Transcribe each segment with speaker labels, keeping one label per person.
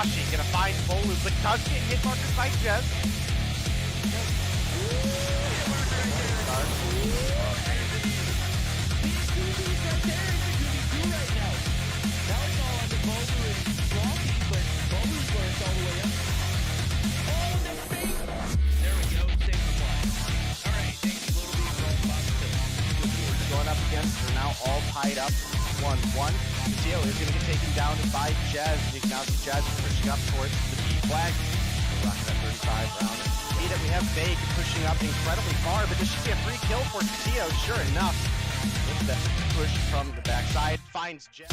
Speaker 1: Washi gonna find Bolu, but does get hit markers by Jez. Going up against, they're now all tied up 1-1. Xitium is going to get taken down by Jez. You can now see Jez pushing up towards the B flag. We're rocking that 35 round. See that we have Vague pushing up incredibly far, but this should be a free kill for Xitium, sure enough. With the push from the backside, finds Jez.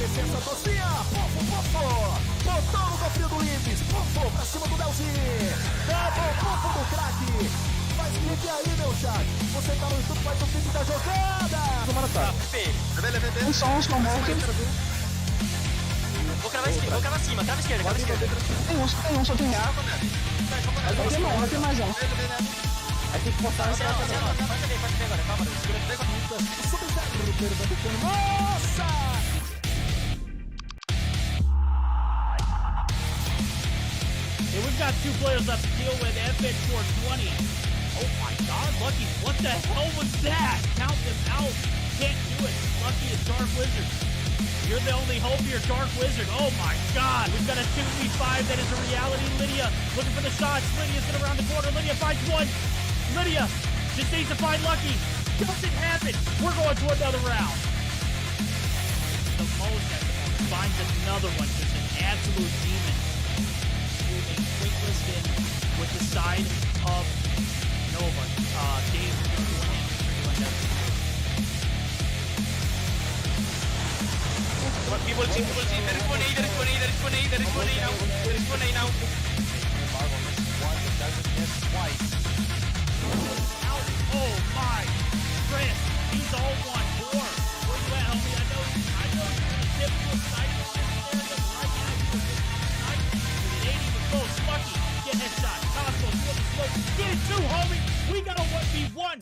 Speaker 2: Licença, Tocinha! Pofo! Botão no cofrinho do Limes! Pofo pra cima do Delzinho! Double pofo do craque! Faz clique aí, meu chat! Você tá no YouTube, faz o clique da jogada! Vamos matar!
Speaker 3: Um som,
Speaker 4: Vou cravar esquerda, vou cravar cima, crava esquerda, crava esquerda.
Speaker 3: Tem um, só tem ar. Vai ter mais um.
Speaker 1: Aí tem que botar essa.
Speaker 4: Pode ver agora, calma, segura.
Speaker 2: Nossa!
Speaker 5: And we've got two players left to deal with. FN 420. Oh my god, Lucky, what the hell was that? Count them out. Can't do it. Lucky is Dark Wizard. You're the only hope here, Dark Wizard. Oh my god. We've got a 2v5 that is a reality. Lydia looking for the shots. Lydia's gonna round the corner. Lydia finds one. Lydia just needs to find Lucky. Doesn't happen. We're going to another round. The most at the moment finds another one. Just an absolute demon. Moving Winkless in with the side of Nova. Dave is going to go in and trigger like that.
Speaker 4: People see, there is one A now.
Speaker 1: Marvel misses one, but doesn't miss twice.
Speaker 5: Out. Oh my. Chris, he's all 1-4. Where you at, homie? I know you're in a typical sniper there, but right now you're a sniper. It ain't even close. Lucky, get headshot. Cosmo, you want the smoke? Get it too, homie. We got a 1v1.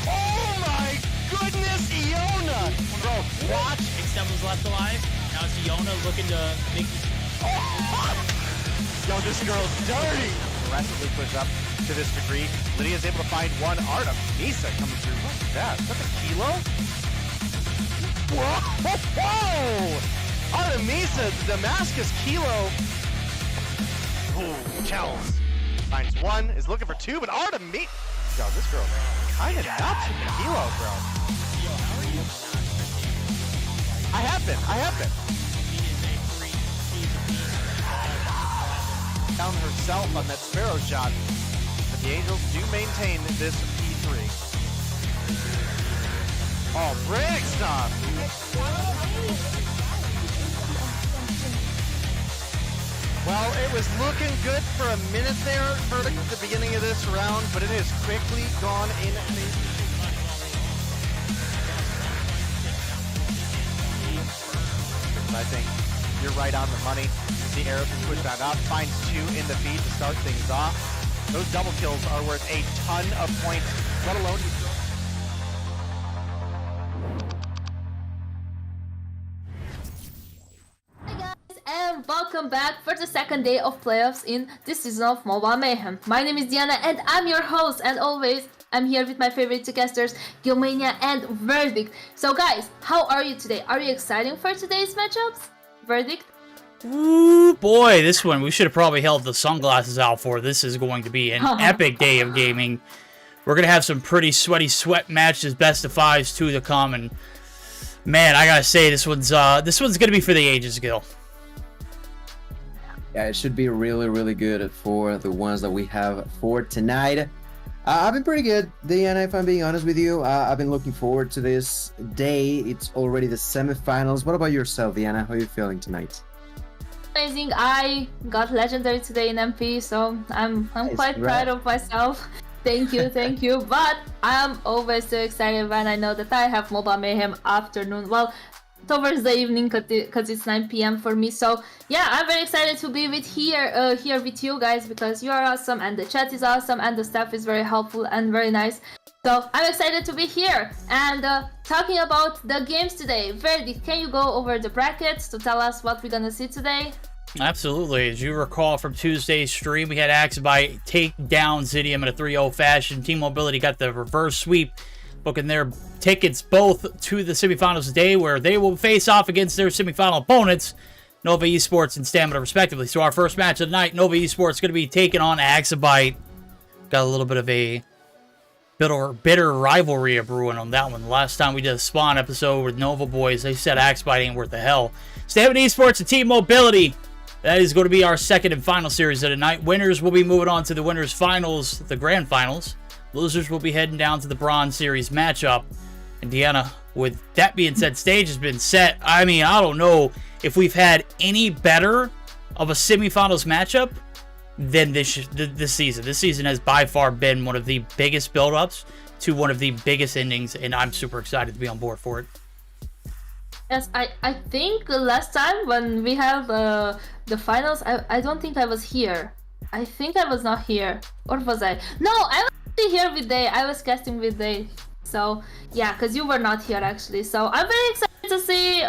Speaker 1: Oh my goodness, Iona! Bro, watch.
Speaker 5: X7 was left alive. Now it's Iona looking to make this.
Speaker 1: Yo, this girl's dirty! Aggressively push up to this degree. Lydia's able to find one. Artemisa coming through. What's that? Is that the kilo? Whoa! Artemisa, the Damascus kilo. Ooh, Kells. Finds one, is looking for two, but Artemisa. Yo, this girl kinda nuts with the kilo, bro. I have been. Found herself on that Sparrow shot, but the Angels do maintain this P3. Oh, brick stuff! Well, it was looking good for a minute there for the beginning of this round, but it has quickly gone in favor. I think you're right on the money. The arrow can push that up, finds two in the feed to start things off. Those double kills are worth a ton of points, let alone.
Speaker 6: Hi guys, and welcome back for the second day of playoffs in this season of Mobile Mayhem. My name is Diana and I'm your host, and always I'm here with my favorite two casters, Gilmania and Verdict. So guys, how are you today? Are you excited for today's matchups? Verdict?
Speaker 5: Ooh, boy, this one we should have probably held the sunglasses out for. This is going to be an epic day of gaming. We're going to have some pretty sweaty sweat matches, best of fives, two to come, and man, I gotta say, this one's going to be for the ages, Gil.
Speaker 7: Yeah, it should be really, really good for the ones that we have for tonight. I've been pretty good, Diana, if I'm being honest with you. I've been looking forward to this day. It's already the semifinals. What about yourself, Diana? How are you feeling tonight?
Speaker 6: Amazing. I got legendary today in MP, so I'm quite proud of myself. Thank you. But I'm always so excited when I know that I have Mobile Mayhem afternoon. Well, towards the evening, because it's 9 p.m. for me. So yeah, I'm very excited to be here with you guys, because you are awesome and the chat is awesome and the staff is very helpful and very nice. So I'm excited to be here. And talking about the games today, Verdi, can you go over the brackets to tell us what we're gonna see today?
Speaker 5: Absolutely. As you recall from Tuesday's stream, we had Axibite take down Xitium in a 3-0 fashion. Team Mobility got the reverse sweep, booking their tickets both to the semifinals today, where they will face off against their semifinal opponents, Nova Esports and Stamina, respectively. So our first match of the night, Nova Esports is going to be taking on Axibite. Got a little bit of a bitter rivalry brewing on that one. The last time we did a Spawn episode with Nova Boys, they said Axibite ain't worth the hell. Stamina Esports and Team Mobility. That is going to be our second and final series of the night. Winners will be moving on to the winners finals, the grand finals. Losers will be heading down to the bronze series matchup. And Deanna, with that being said, stage has been set. I mean, I don't know if we've had any better of a semifinals matchup than this season. This season has by far been one of the biggest build-ups to one of the biggest endings, and I'm super excited to be on board for it.
Speaker 6: Yes, I think last time when we have the finals, I don't think I was here. I think I was not here. Or was I? No, I was here with Day. I was casting with Day. So, yeah, because you were not here actually. So, I'm very excited to see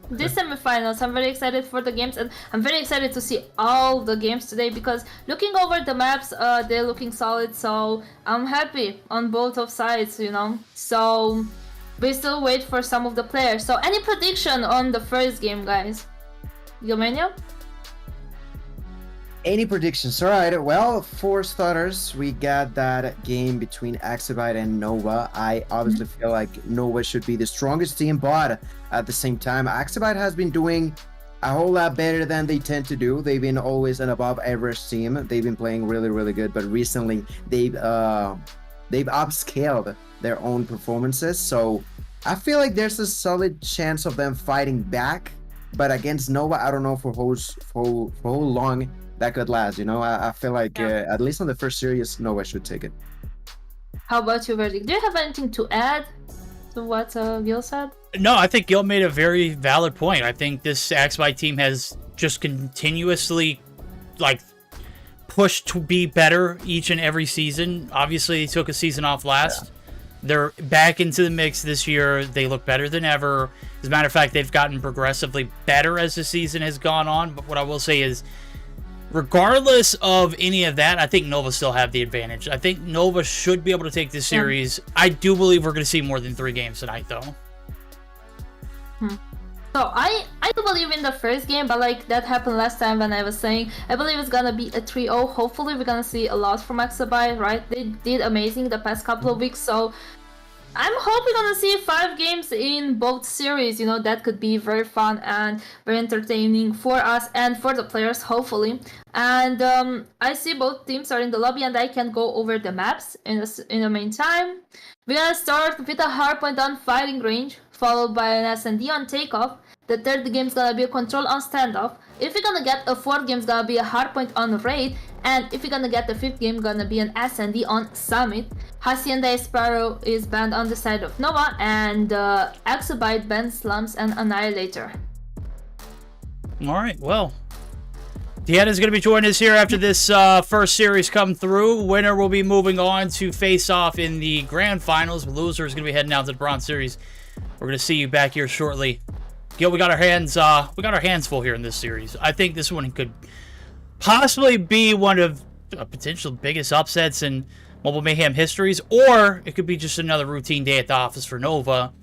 Speaker 6: this semifinals. I'm very excited for the games, and I'm very excited to see all the games today, because looking over the maps, they're looking solid. So, I'm happy on both of sides, you know. So, we still wait for some of the players. So, any prediction on the first game, guys? Gilmania?
Speaker 7: Any predictions? All right. Well, for starters, we got that game between Axibite and Nova. I obviously feel like Nova should be the strongest team, but at the same time, Axibite has been doing a whole lot better than they tend to do. They've been always an above average team. They've been playing really, really good, but recently they've upscaled their own performances. So I feel like there's a solid chance of them fighting back, but against Nova, I don't know for how long that could last. You know, I feel like at least on the first series, Nova should take it.
Speaker 6: How about you, Verdict? Do you have anything to add to what Gil said?
Speaker 5: No, I think Gil made a very valid point. I think this Axibite team has just continuously, like, pushed to be better each and every season. Obviously, they took a season off last. Yeah. They're back into the mix this year. They look better than ever. As a matter of fact, they've gotten progressively better as the season has gone on. But what I will say is, regardless of any of that, I think Nova still have the advantage. I think Nova should be able to take this series. I do believe we're going to see more than 3 games tonight, though.
Speaker 6: So I do believe in the first game, but like that happened last time when I was saying, I believe it's gonna be a 3-0. Hopefully we're gonna see a lot from Axibite, right? They did amazing the past couple of weeks, so I'm hoping gonna see 5 games in both series. You know, that could be very fun and very entertaining for us and for the players, hopefully. And I see both teams are in the lobby, and I can go over the maps in the meantime. We're gonna start with a hardpoint on fighting range, followed by an S&D on takeoff. The third game is gonna be a control on standoff. If we're gonna get a fourth game, is gonna be a hardpoint on raid. And if we're gonna get the fifth game, gonna be an S&D on summit. Hacienda Sparrow is banned on the side of Nova, and Axibite bans Slums and Annihilator.
Speaker 5: Alright, well, Deanna's going to be joining us here after this first series come through. Winner will be moving on to face off in the grand finals. Loser is going to be heading out to the bronze series. We're going to see you back here shortly. Gil, we got our hands full here in this series. I think this one could possibly be one of the potential biggest upsets in Mobile Mayhem histories, or it could be just another routine day at the office for Nova.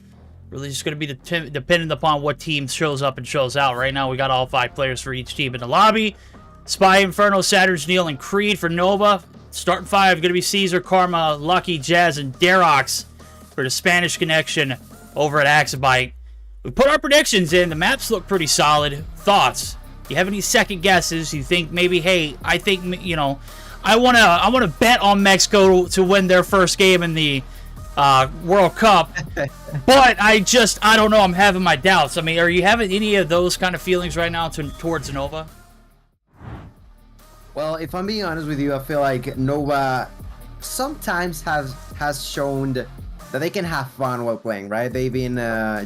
Speaker 5: Really just going to be dependent upon what team shows up and shows out. Right now, we got all 5 players for each team in the lobby. Spy, Inferno, Saturn's Neil, and Creed for Nova. Starting 5 going to be Caesar, Karma, Lucky, Jazz, and Darox for the Spanish connection over at Axibite. We put our predictions in. The maps look pretty solid. Thoughts? You have any second guesses? You think maybe, hey, I think, you know, I wanna bet on Mexico to win their first game in the World Cup, but I don't know. I'm having my doubts. I mean, are you having any of those kind of feelings right now towards Nova?
Speaker 7: Well, if I'm being honest with you, I feel like Nova sometimes has shown that they can have fun while playing, right? They've been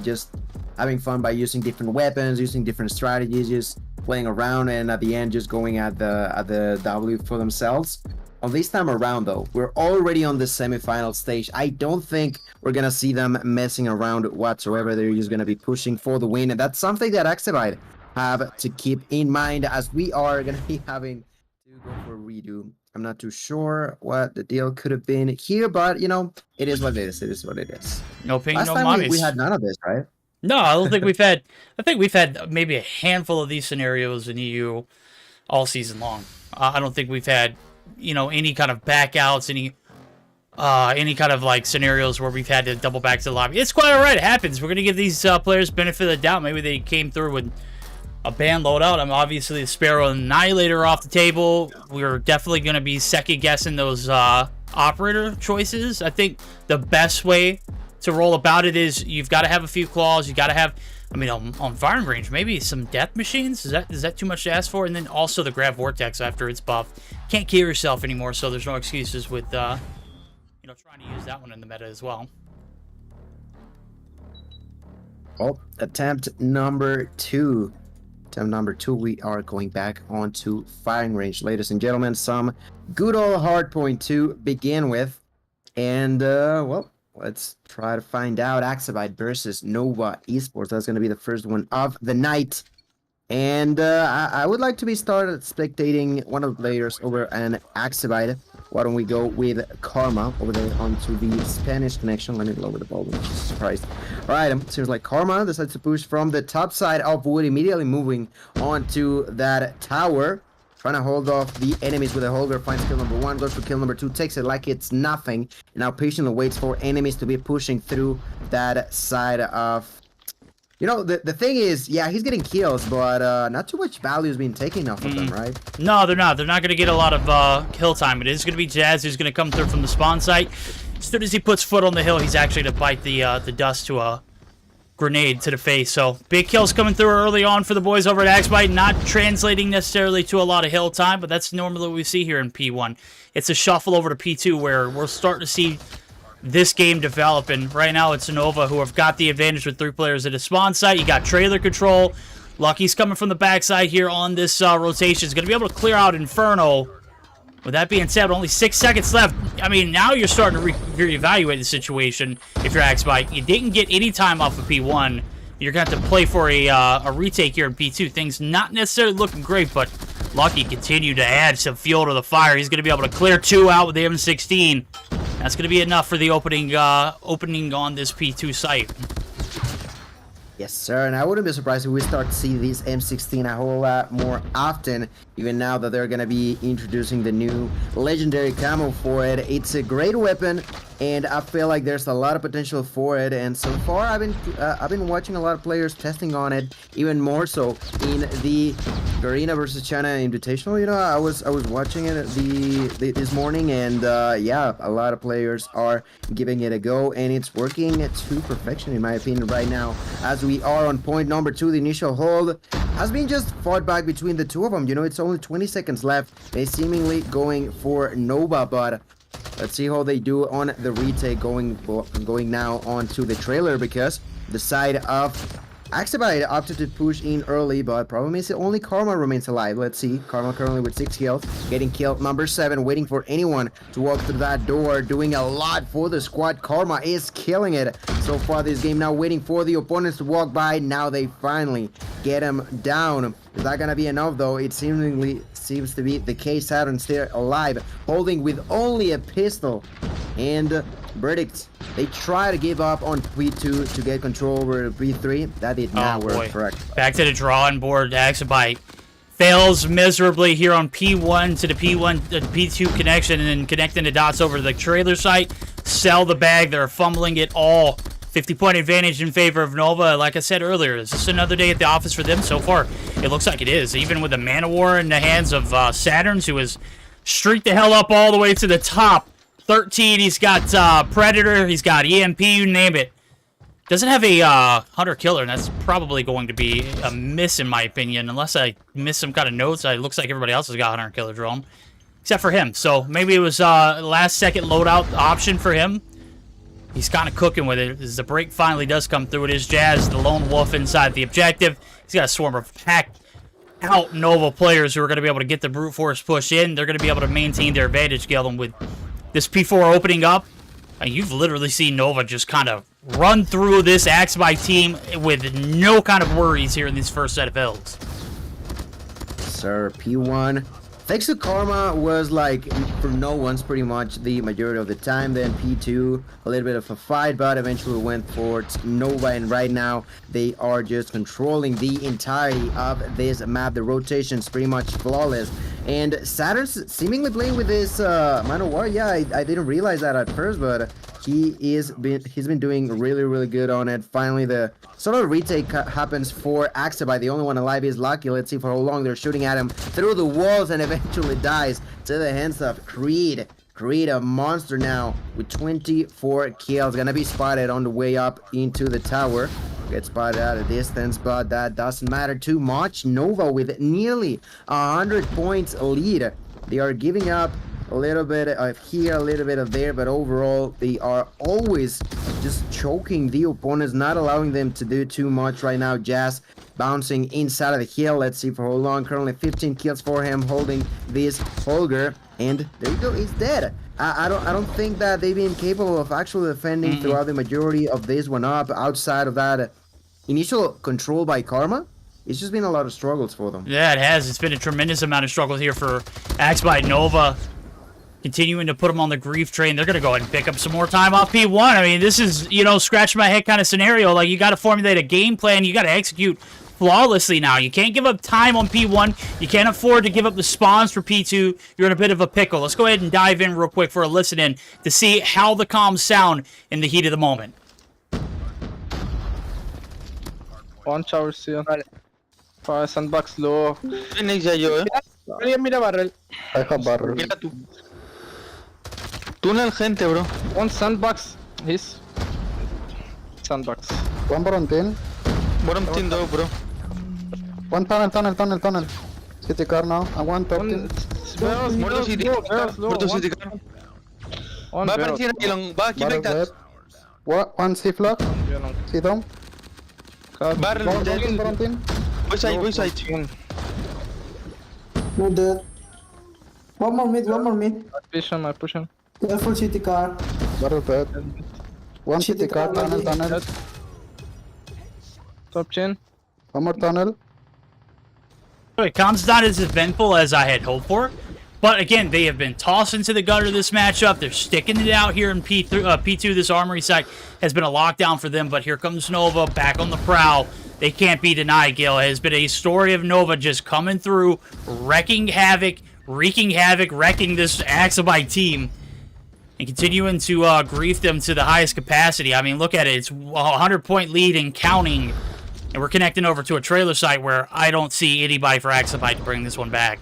Speaker 7: just having fun by using different weapons, using different strategies, just playing around, and at the end just going at the W for themselves. On this time around, though, we're already on the semifinal stage. I don't think we're gonna see them messing around whatsoever. They're just gonna be pushing for the win, and that's something that Axibite have to keep in mind, as we are gonna be having to go for a redo. I'm not too sure what the deal could have been here, but you know, it is what it is. It is what it is.
Speaker 5: No ping,
Speaker 7: Last
Speaker 5: no
Speaker 7: time
Speaker 5: mommies.
Speaker 7: we had none of this, right?
Speaker 5: No, I don't think we've had. I think we've had maybe a handful of these scenarios in EU all season long. I don't think we've had, you know, any kind of backouts, any kind of like scenarios where we've had to double back to the lobby. It's quite all right. It happens. We're gonna give these players benefit of the doubt. Maybe they came through with a band loadout. I'm obviously the Sparrow and Annihilator off the table. We're definitely gonna be second guessing those operator choices. I think the best way to roll about it is you've got to have a few claws. You got to have, I mean, on firing range, maybe some death machines. Is that too much to ask for? And then also the grab vortex after it's buffed. Can't kill yourself anymore, so there's no excuses with you know, trying to use that one in the meta as well.
Speaker 7: Oh, attempt number 2. Attempt number 2, we are going back onto firing range, ladies and gentlemen. Some good old hardpoint to begin with. And, well, let's try to find out. Axibite versus Nova Esports. That's going to be the first one of the night. And I would like to be started spectating one of the players over an Axibite. Why don't we go with Karma over there onto the Spanish connection. Let me lower the volume. Jesus Christ. Alright, seems like Karma decides to push from the top side of wood, immediately moving onto that tower. Trying to hold off the enemies with a holder. Finds kill number 1, goes for kill number 2, takes it like it's nothing. And now patiently waits for enemies to be pushing through that side of... You know, the thing is, yeah, he's getting kills, but not too much value is being taken off of them, right?
Speaker 5: No, they're not. They're not going to get a lot of kill time. It is going to be Jazz who's going to come through from the spawn site. As soon as he puts foot on the hill, he's actually going to bite the dust to a grenade to the face. So big kills coming through early on for the boys over at Axibite. Not translating necessarily to a lot of hill time, but that's normally what we see here in P1. It's a shuffle over to P2 where we're starting to see this game developing. Right now it's Nova who have got the advantage with 3 players at a spawn site. You got trailer control. Lucky's coming from the backside here on this rotation. Is going to be able to clear out Inferno. With that being said, only 6 seconds left. I mean, now you're starting to reevaluate the situation if you're Axibite. You didn't get any time off of P1. You're going to have to play for a retake here in P2. Things not necessarily looking great, but Lucky continued to add some fuel to the fire. He's going to be able to clear 2 out with the M16. That's going to be enough for the opening on this P2 site.
Speaker 7: Yes, sir, and I wouldn't be surprised if we start to see these M16 a whole lot more often, even now that they're going to be introducing the new legendary camo for it. It's a great weapon, and I feel like there's a lot of potential for it, and so far I've been watching a lot of players testing on it, even more so in the Garena versus China Invitational. You know, I was watching it this morning, and yeah, a lot of players are giving it a go, and it's working to perfection in my opinion right now. As we are on point number 2, the initial hold has been just fought back between the 2 of them. You know, it's only 20 seconds left. They seemingly going for Nova, but let's see how they do on the retake, going now onto the trailer, because the side of Axibite opted to push in early, but problem is only Karma remains alive. Let's see. Karma currently with 6 kills, getting killed number 7, waiting for anyone to walk through that door, doing a lot for the squad. Karma is killing it so far this game, now waiting for the opponents to walk by. Now they finally get him down. Is that gonna be enough though? It seems to be the case. Saturn still alive, holding with only a pistol, and Verdict. They try to give up on P2 to get control over P3. That did not work, correct.
Speaker 5: Back to the drawing board. Exabyte fails miserably here on P1 to the P2 connection, and then connecting the dots over to the trailer site. Sell the bag. They're fumbling it all. 50-point advantage in favor of Nova. Like I said earlier, is this another day at the office for them? So far, it looks like it is. Even with the Man of War in the hands of Saturns, who has streaked the hell up all the way to the top. 13, he's got Predator, he's got EMP, you name it. Doesn't have a Hunter-Killer, and that's probably going to be a miss in my opinion. Unless I missed some kind of notes, it looks like everybody else has got Hunter-Killer drone. Except for him. So maybe it was last-second loadout option for him. He's kind of cooking with it. As the break finally does come through, it is Jazz, the lone wolf inside the objective. He's got a swarm of packed out Nova players who are going to be able to get the brute force push in. They're going to be able to maintain their advantage, Galen, with this P4 opening up. And you've literally seen Nova just kind of run through this Axby team with no kind of worries here in this first set of builds.
Speaker 7: Sir, P1. Thanks to Karma was like for no one's pretty much the majority of the time. Then P2, a little bit of a fight, but eventually went for Nova, and right now they are just controlling the entirety of this map. The rotation's pretty much flawless, and Saturn's seemingly playing with this Man of War. Yeah, I didn't realize that at first, but he's been doing really good on it. Finally, the sort of retake happens for Axby. The only one alive is Lucky. Let's see for how long they're shooting at him through the walls, and eventually dies to the hands of Creed. Creed, a monster now with 24 kills. Gonna be spotted on the way up into the tower. Gets spotted at a distance, but that doesn't matter too much. Nova with nearly 100 points lead. They are giving up a little bit of here, a little bit of there, but overall they are always just choking the opponents, not allowing them to do too much right now. Jazz bouncing inside of the hill. Let's see for how long. Currently 15 kills for him, holding this Holger, and there you go, he's dead. I don't think that they've been capable of actually defending throughout the majority of this one up. Outside of that initial control by Karma, it's just been a lot of struggles for them.
Speaker 5: Yeah, it has. It's been a tremendous amount of struggles here for Axby Nova. Continuing to put them on the grief train. They're going to go ahead and pick up some more time off P1. I mean, this is, you know, scratch my head kind of scenario. Like, you got to formulate a game plan. You got to execute flawlessly now. You can't give up time on P1. You can't afford to give up the spawns for P2. You're in a bit of a pickle. Let's go ahead and dive in real quick for a listen in to see how the comms sound in the heat of the moment.
Speaker 3: One tower here. Para sandbox low.
Speaker 4: Finish ya yo,
Speaker 3: Mira barrel.
Speaker 8: I have barrel.
Speaker 4: Mira tú. Túnel gente, bro.
Speaker 3: One sandbox. His sandbox.
Speaker 8: One bottom
Speaker 4: Bottom team dog, bro.
Speaker 8: One tunnel. City car now. I want top team.
Speaker 4: Muerto City. Muerto City car. Va a aparecer aquí long. Va aquí
Speaker 8: Barrel dead. One C flock. C dome.
Speaker 4: Barrel dead.
Speaker 8: Bottom team.
Speaker 4: Voy side.
Speaker 9: No dead. One more mid.
Speaker 3: I push him.
Speaker 9: Careful city car.
Speaker 8: Barrel dead. One city car. Tunnel.
Speaker 3: Top chain.
Speaker 8: One more tunnel.
Speaker 5: Comms not as eventful as I had hoped for. But again, they have been tossed into the gutter this matchup. They're sticking it out here in P2. This armory site has been a lockdown for them. But here comes Nova back on the prowl. They can't be denied, Gil. It has been a story of Nova just coming through, wreaking havoc, wreaking this Axby team, and continuing to grief them to the highest capacity. I mean, look at it. It's a 100-point lead and counting. And we're connecting over to a trailer site where I don't see anybody for Axby to bring this one back.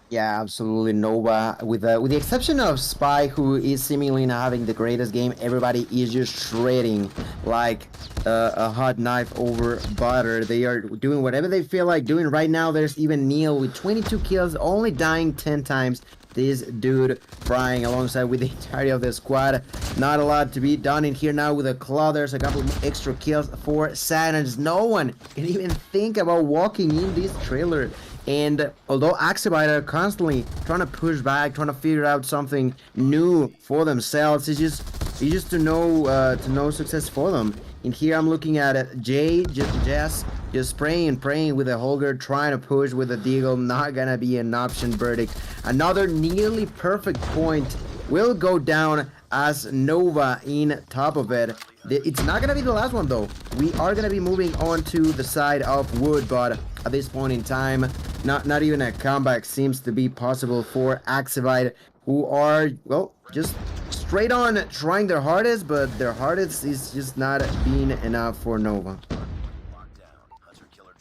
Speaker 7: Yeah, absolutely. Nova, with the exception of Spy, who is seemingly not having the greatest game, everybody is just shredding like a hot knife over butter. They are doing whatever they feel like doing right now. There's even Neil with 22 kills, only dying 10 times. This dude frying alongside with the entirety of the squad. Not a lot to be done in here now with a claw. There's a couple of extra kills for Saturns. No one can even think about walking in this trailer. And although Axby are constantly trying to push back, trying to figure out something new for themselves, it's just to no success for them. And here I'm looking at Jay, Jess, just praying and praying with a Holger, trying to push with a Deagle. Not gonna be an option. Verdict. Another nearly perfect point will go down as Nova in top of it. It's not gonna be the last one though. We are gonna be moving on to the side of Wood, but at this point in time, not even a comeback seems to be possible for Axivite, who are, well, just straight on trying their hardest, but their hardest is just not being enough for Nova.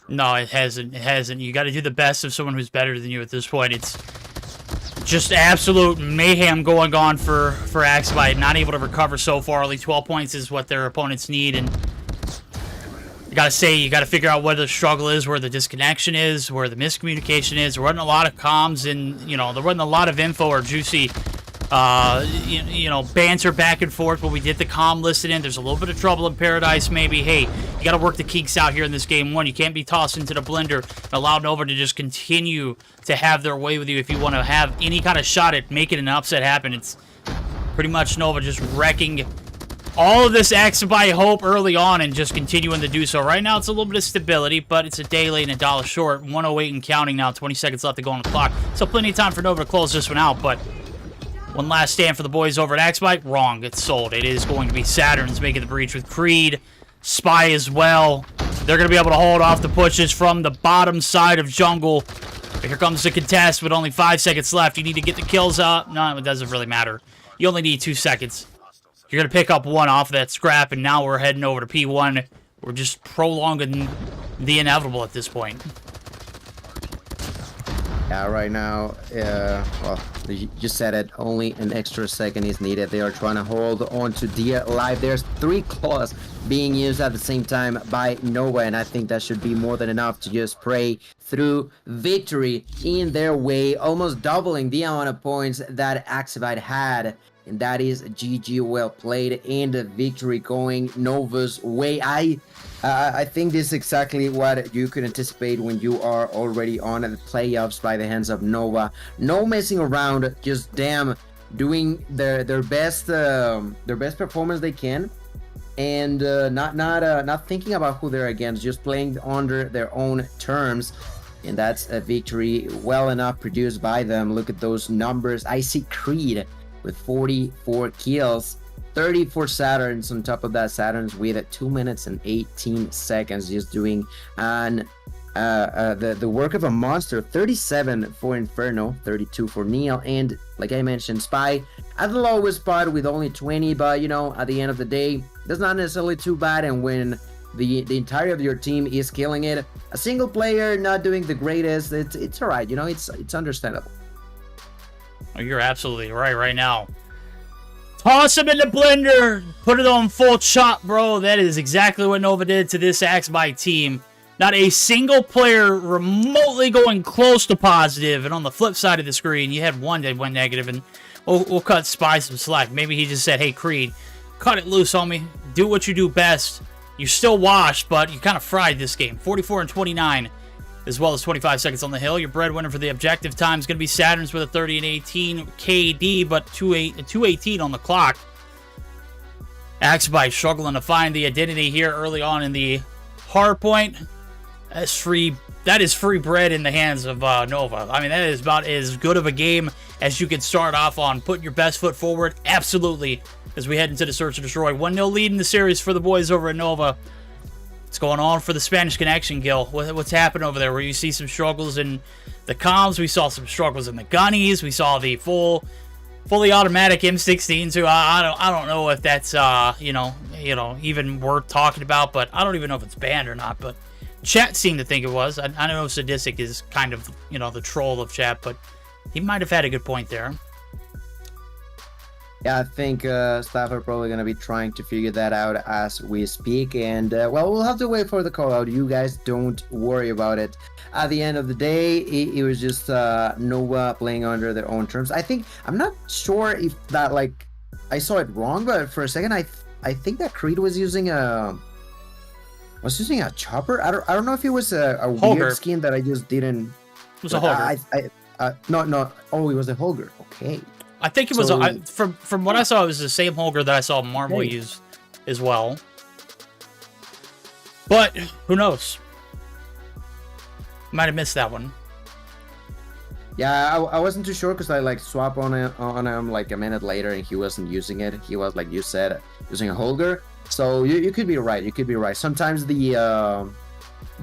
Speaker 5: No, it hasn't. It hasn't. You got to do the best of someone who's better than you at this point. It's just absolute mayhem going on for Axivite. Not able to recover so far. Only 12 points is what their opponents need, and you got to say, you got to figure out where the struggle is, where the disconnection is, where the miscommunication is. There wasn't a lot of comms, and there wasn't a lot of info or juicy banter back and forth, but we did the comm listed in. There's a little bit of trouble in paradise, maybe. Hey, you got to work the kinks out here in this game one. You can't be tossed into the blender and allow Nova to just continue to have their way with you if you want to have any kind of shot at making an upset happen. It's pretty much Nova just wrecking all of this Axivite hope early on and just continuing to do so. Right now, it's a little bit of stability, but it's a day late and $1 short. 108 and counting now. 20 seconds left to go on the clock. So plenty of time for Nova to close this one out, but one last stand for the boys over at Axivite. Wrong. It's sold. It is going to be Saturn's making the breach with Creed. Spy as well. They're going to be able to hold off the pushes from the bottom side of jungle. Here comes the contest with only 5 seconds left. You need to get the kills up. No, it doesn't really matter. You only need 2 seconds. You're going to pick up one off of that scrap, and now we're heading over to P1. We're just prolonging the inevitable at this point.
Speaker 7: Yeah, right now, well, you just said it, only an extra second is needed. They are trying to hold on to Dia alive. There's 3 claws being used at the same time by Nova, and I think that should be more than enough to just pray through victory in their way, almost doubling the amount of points that Axivite had. And that is GG, well played, and the victory going Nova's way. I think this is exactly what you could anticipate when you are already on the playoffs by the hands of Nova. No messing around, just doing their best performance they can, and not thinking about who they're against, just playing under their own terms. And that's a victory well enough produced by them. Look at those numbers. I see Creed with 44 kills, 34 Saturns on top of that. Saturns with 2 minutes and 18 seconds, just doing the work of a monster. 37 for Inferno, 32 for Neil, and like I mentioned, Spy at the lowest spot with only 20. But at the end of the day, that's not necessarily too bad. And when the entirety of your team is killing it, a single player not doing the greatest, it's all right. It's understandable.
Speaker 5: Oh, you're absolutely right now. Toss him in the blender. Put it on full chop, bro. That is exactly what Nova did to this Axivite team. Not a single player remotely going close to positive. And on the flip side of the screen, you had one that went negative. And we'll cut Spy some slack. Maybe he just said, hey, Creed, cut it loose, homie. Do what you do best. You're still washed, but you kind of fried this game. 44 and 29. As well as 25 seconds on the hill. Your breadwinner for the objective time is going to be Saturn's with a 30 and 18 KD, but 218 on the clock. Axivite struggling to find the identity here early on in the hardpoint. That is free bread in the hands of Nova. I mean, that is about as good of a game as you can start off on. Putting your best foot forward, absolutely, as we head into the search and destroy. 1-0 lead in the series for the boys over at Nova. What's going on for the Spanish connection, Gil? What's happened over there? Where you see some struggles in the comms, we saw some struggles in the gunnies, we saw the fully automatic M16 too. I don't know if that's even worth talking about, but I don't even know if it's banned or not. But chat seemed to think it was. I know Sadistic is kind of the troll of chat, but he might have had a good point there.
Speaker 7: Yeah, I think staff are probably going to be trying to figure that out as we speak. And, well, we'll have to wait for the call out. You guys don't worry about it. At the end of the day, it was just Nova playing under their own terms. I'm not sure if that, I saw it wrong, but for a second, I think that Creed was using a chopper. I don't know if it was a weird skin that I just didn't.
Speaker 5: It was a Holger.
Speaker 7: No. Oh, it was a Holger. Okay.
Speaker 5: I think it was, from what I saw, it was the same Holger that I saw Marvel use as well. But, who knows? Might have missed that one.
Speaker 7: Yeah, I wasn't too sure because I like swap on him like a minute later and he wasn't using it. He was, like you said, using a holder. So you could be right. You could be right. Sometimes the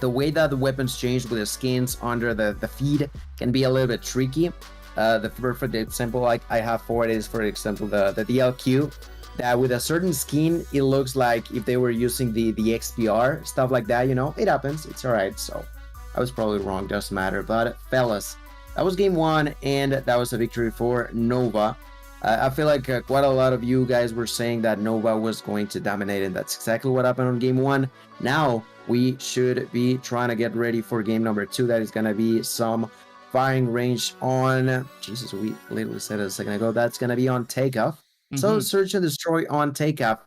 Speaker 7: way that the weapons change with the skins under the feed can be a little bit tricky. The perfect example like I have for it is, for example, the DLQ. That with a certain skin, it looks like if they were using the XPR, stuff like that, you know, it happens. It's alright. So I was probably wrong, doesn't matter. But fellas, that was game 1, and that was a victory for Nova. I feel like quite a lot of you guys were saying that Nova was going to dominate, and that's exactly what happened on game 1. Now we should be trying to get ready for game number 2. That is going to be some firing range on... Jesus, we literally said it a second ago. That's going to be on Takeoff. So search and destroy on Takeoff.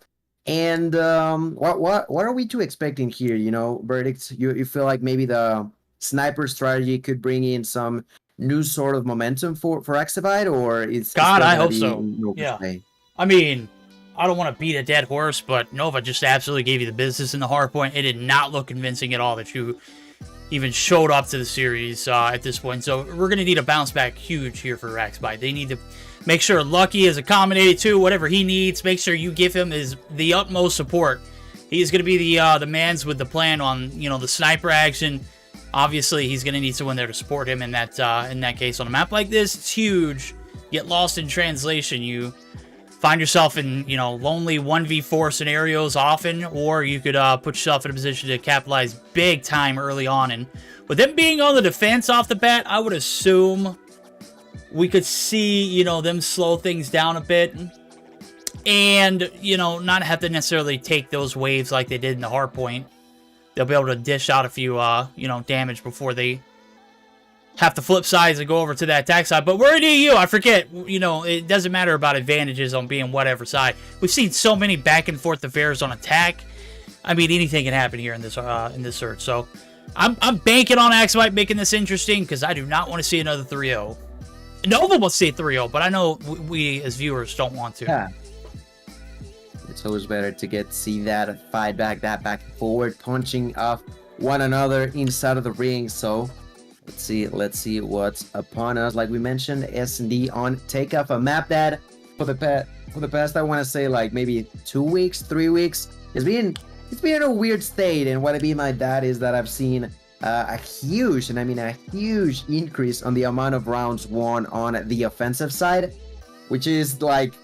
Speaker 7: And what are we to expecting here? You know, verdicts. You feel like maybe the sniper strategy could bring in some new sort of momentum for Exabyte, or it's
Speaker 5: God, I hope so. Yeah. I mean, I don't want to beat a dead horse, but Nova just absolutely gave you the business in the Hardpoint. It did not look convincing at all that you even showed up to the series at this point. So we're going to need a bounce back huge here for Exabyte. They need to make sure Lucky is accommodated to whatever he needs. Make sure you give him the utmost support. He's going to be the mans with the plan on, you know, the sniper action. Obviously, he's going to need someone there to support him in that case. On a map like this, it's huge. Get lost in translation. You find yourself in, you know, lonely 1v4 scenarios often, or you could put yourself in a position to capitalize big time early on. And with them being on the defense off the bat, I would assume we could see, you know, them slow things down a bit and, you know, not have to necessarily take those waves like they did in the Hardpoint. They'll be able to dish out a few, you know, damage before they have to flip sides and go over to that attack side. But where do you? I forget, you know, it doesn't matter about advantages on being whatever side. We've seen so many back and forth affairs on attack. I mean, anything can happen here in this search. So I'm banking on Exabyte making this interesting because I do not want to see another 3-0. Nova will see 3-0, but I know we as viewers don't want to.
Speaker 7: Yeah. It's always better to see that fight back, that back and forward, punching off one another inside of the ring. So let's see what's upon us. Like we mentioned, S&D on Takeoff, a map that for the past I want to say like maybe 2 weeks, 3 weeks, it's been in a weird state. And what I mean by that is that I've seen a huge, and I mean a huge increase on the amount of rounds won on the offensive side, which is like,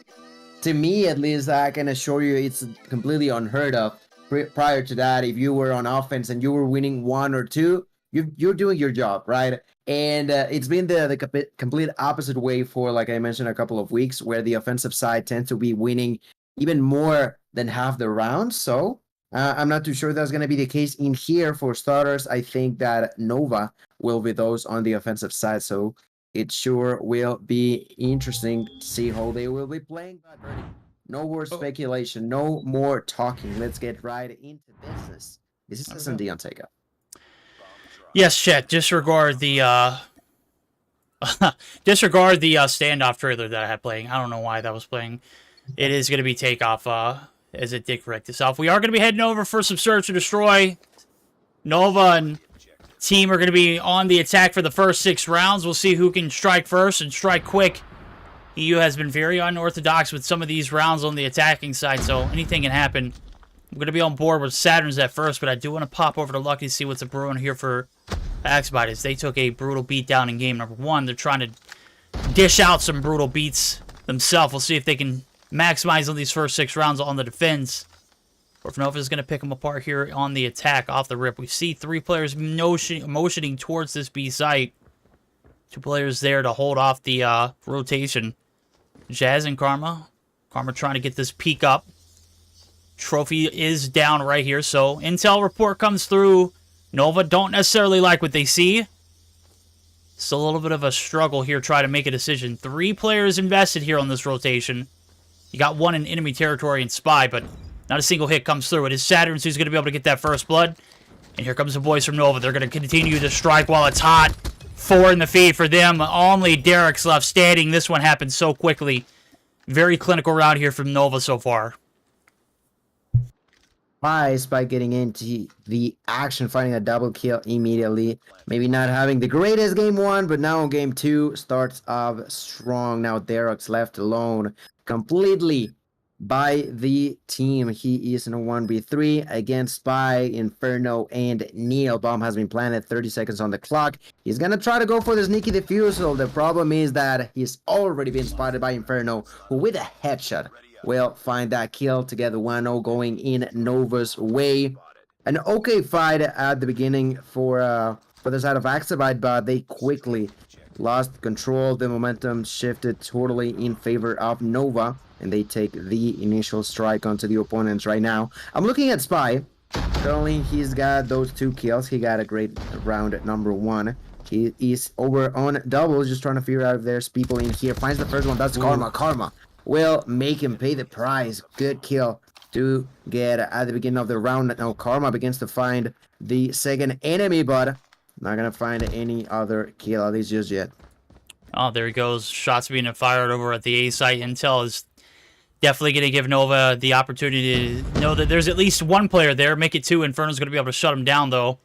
Speaker 7: to me at least, I can assure you it's completely unheard of. Prior to that, if you were on offense and you were winning 1 or 2, you're doing your job, right? And it's been the complete opposite way for, like I mentioned, a couple of weeks, where the offensive side tends to be winning even more than half the rounds. So I'm not too sure that's going to be the case in here. For starters, I think that Nova will be those on the offensive side. So it sure will be interesting to see how they will be playing. No more speculation, no more talking. Let's get right into business. This is S&D on Takeoff.
Speaker 5: Yes, Chet. Disregard the Standoff trailer that I had playing. I don't know why that was playing. It is going to be Takeoff, as it did correct itself. We are going to be heading over for some search and destroy. Nova and team are going to be on the attack for the first 6 rounds. We'll see who can strike first and strike quick. EU has been very unorthodox with some of these rounds on the attacking side, so anything can happen. I'm going to be on board with Saturn's at first, but I do want to pop over to Lucky to see what's brewing here for Exabyte. As they took a brutal beatdown in game number 1. They're trying to dish out some brutal beats themselves. We'll see if they can maximize on these first 6 rounds on the defense, or if Nova is going to pick them apart here on the attack off the rip. We see 3 players motioning towards this B site. 2 players there to hold off the rotation. Jazz and Karma. Karma trying to get this peak up. Trophy is down right here, so intel report comes through. Nova don't necessarily like what they see. It's a little bit of a struggle here, try to make a decision. 3 players invested here on this rotation. You got 1 in enemy territory and spy, but not a single hit comes through. It is Saturn's who's going to be able to get that first blood. And here comes the boys from Nova. They're going to continue to strike while it's hot. 4 in the feed for them. Only Derek's left standing. This one happened so quickly. Very clinical round here from Nova so far.
Speaker 7: Spy getting into the action, finding a double kill immediately. Maybe not having the greatest game 1, but now game 2 starts off strong. Now Derek's left alone completely by the team. He is in a 1v3 against Spy, Inferno, and Neil. Bomb has been planted, 30 seconds on the clock. He's gonna try to go for the sneaky defusal. The problem is that he's already been spotted by Inferno, who with a headshot will find that kill to get the 1-0 going in Nova's way. An okay fight at the beginning for the side of Axabite, but they quickly lost control. The momentum shifted totally in favor of Nova, and they take the initial strike onto the opponents right now. I'm looking at Spy. Currently, he's got those 2 kills. He got a great round at number 1. He is over on doubles, just trying to figure out if there's people in here. Finds the first one. That's Karma. Karma will make him pay the price. Good kill to get at the beginning of the round. Now Karma begins to find the second enemy, but not gonna find any other kill, at least just yet.
Speaker 5: Oh, there he goes. Shots being fired over at the A site. Intel is definitely going to give Nova the opportunity to know that there's at least one player there. Make it 2. Inferno's going to be able to shut him down, though.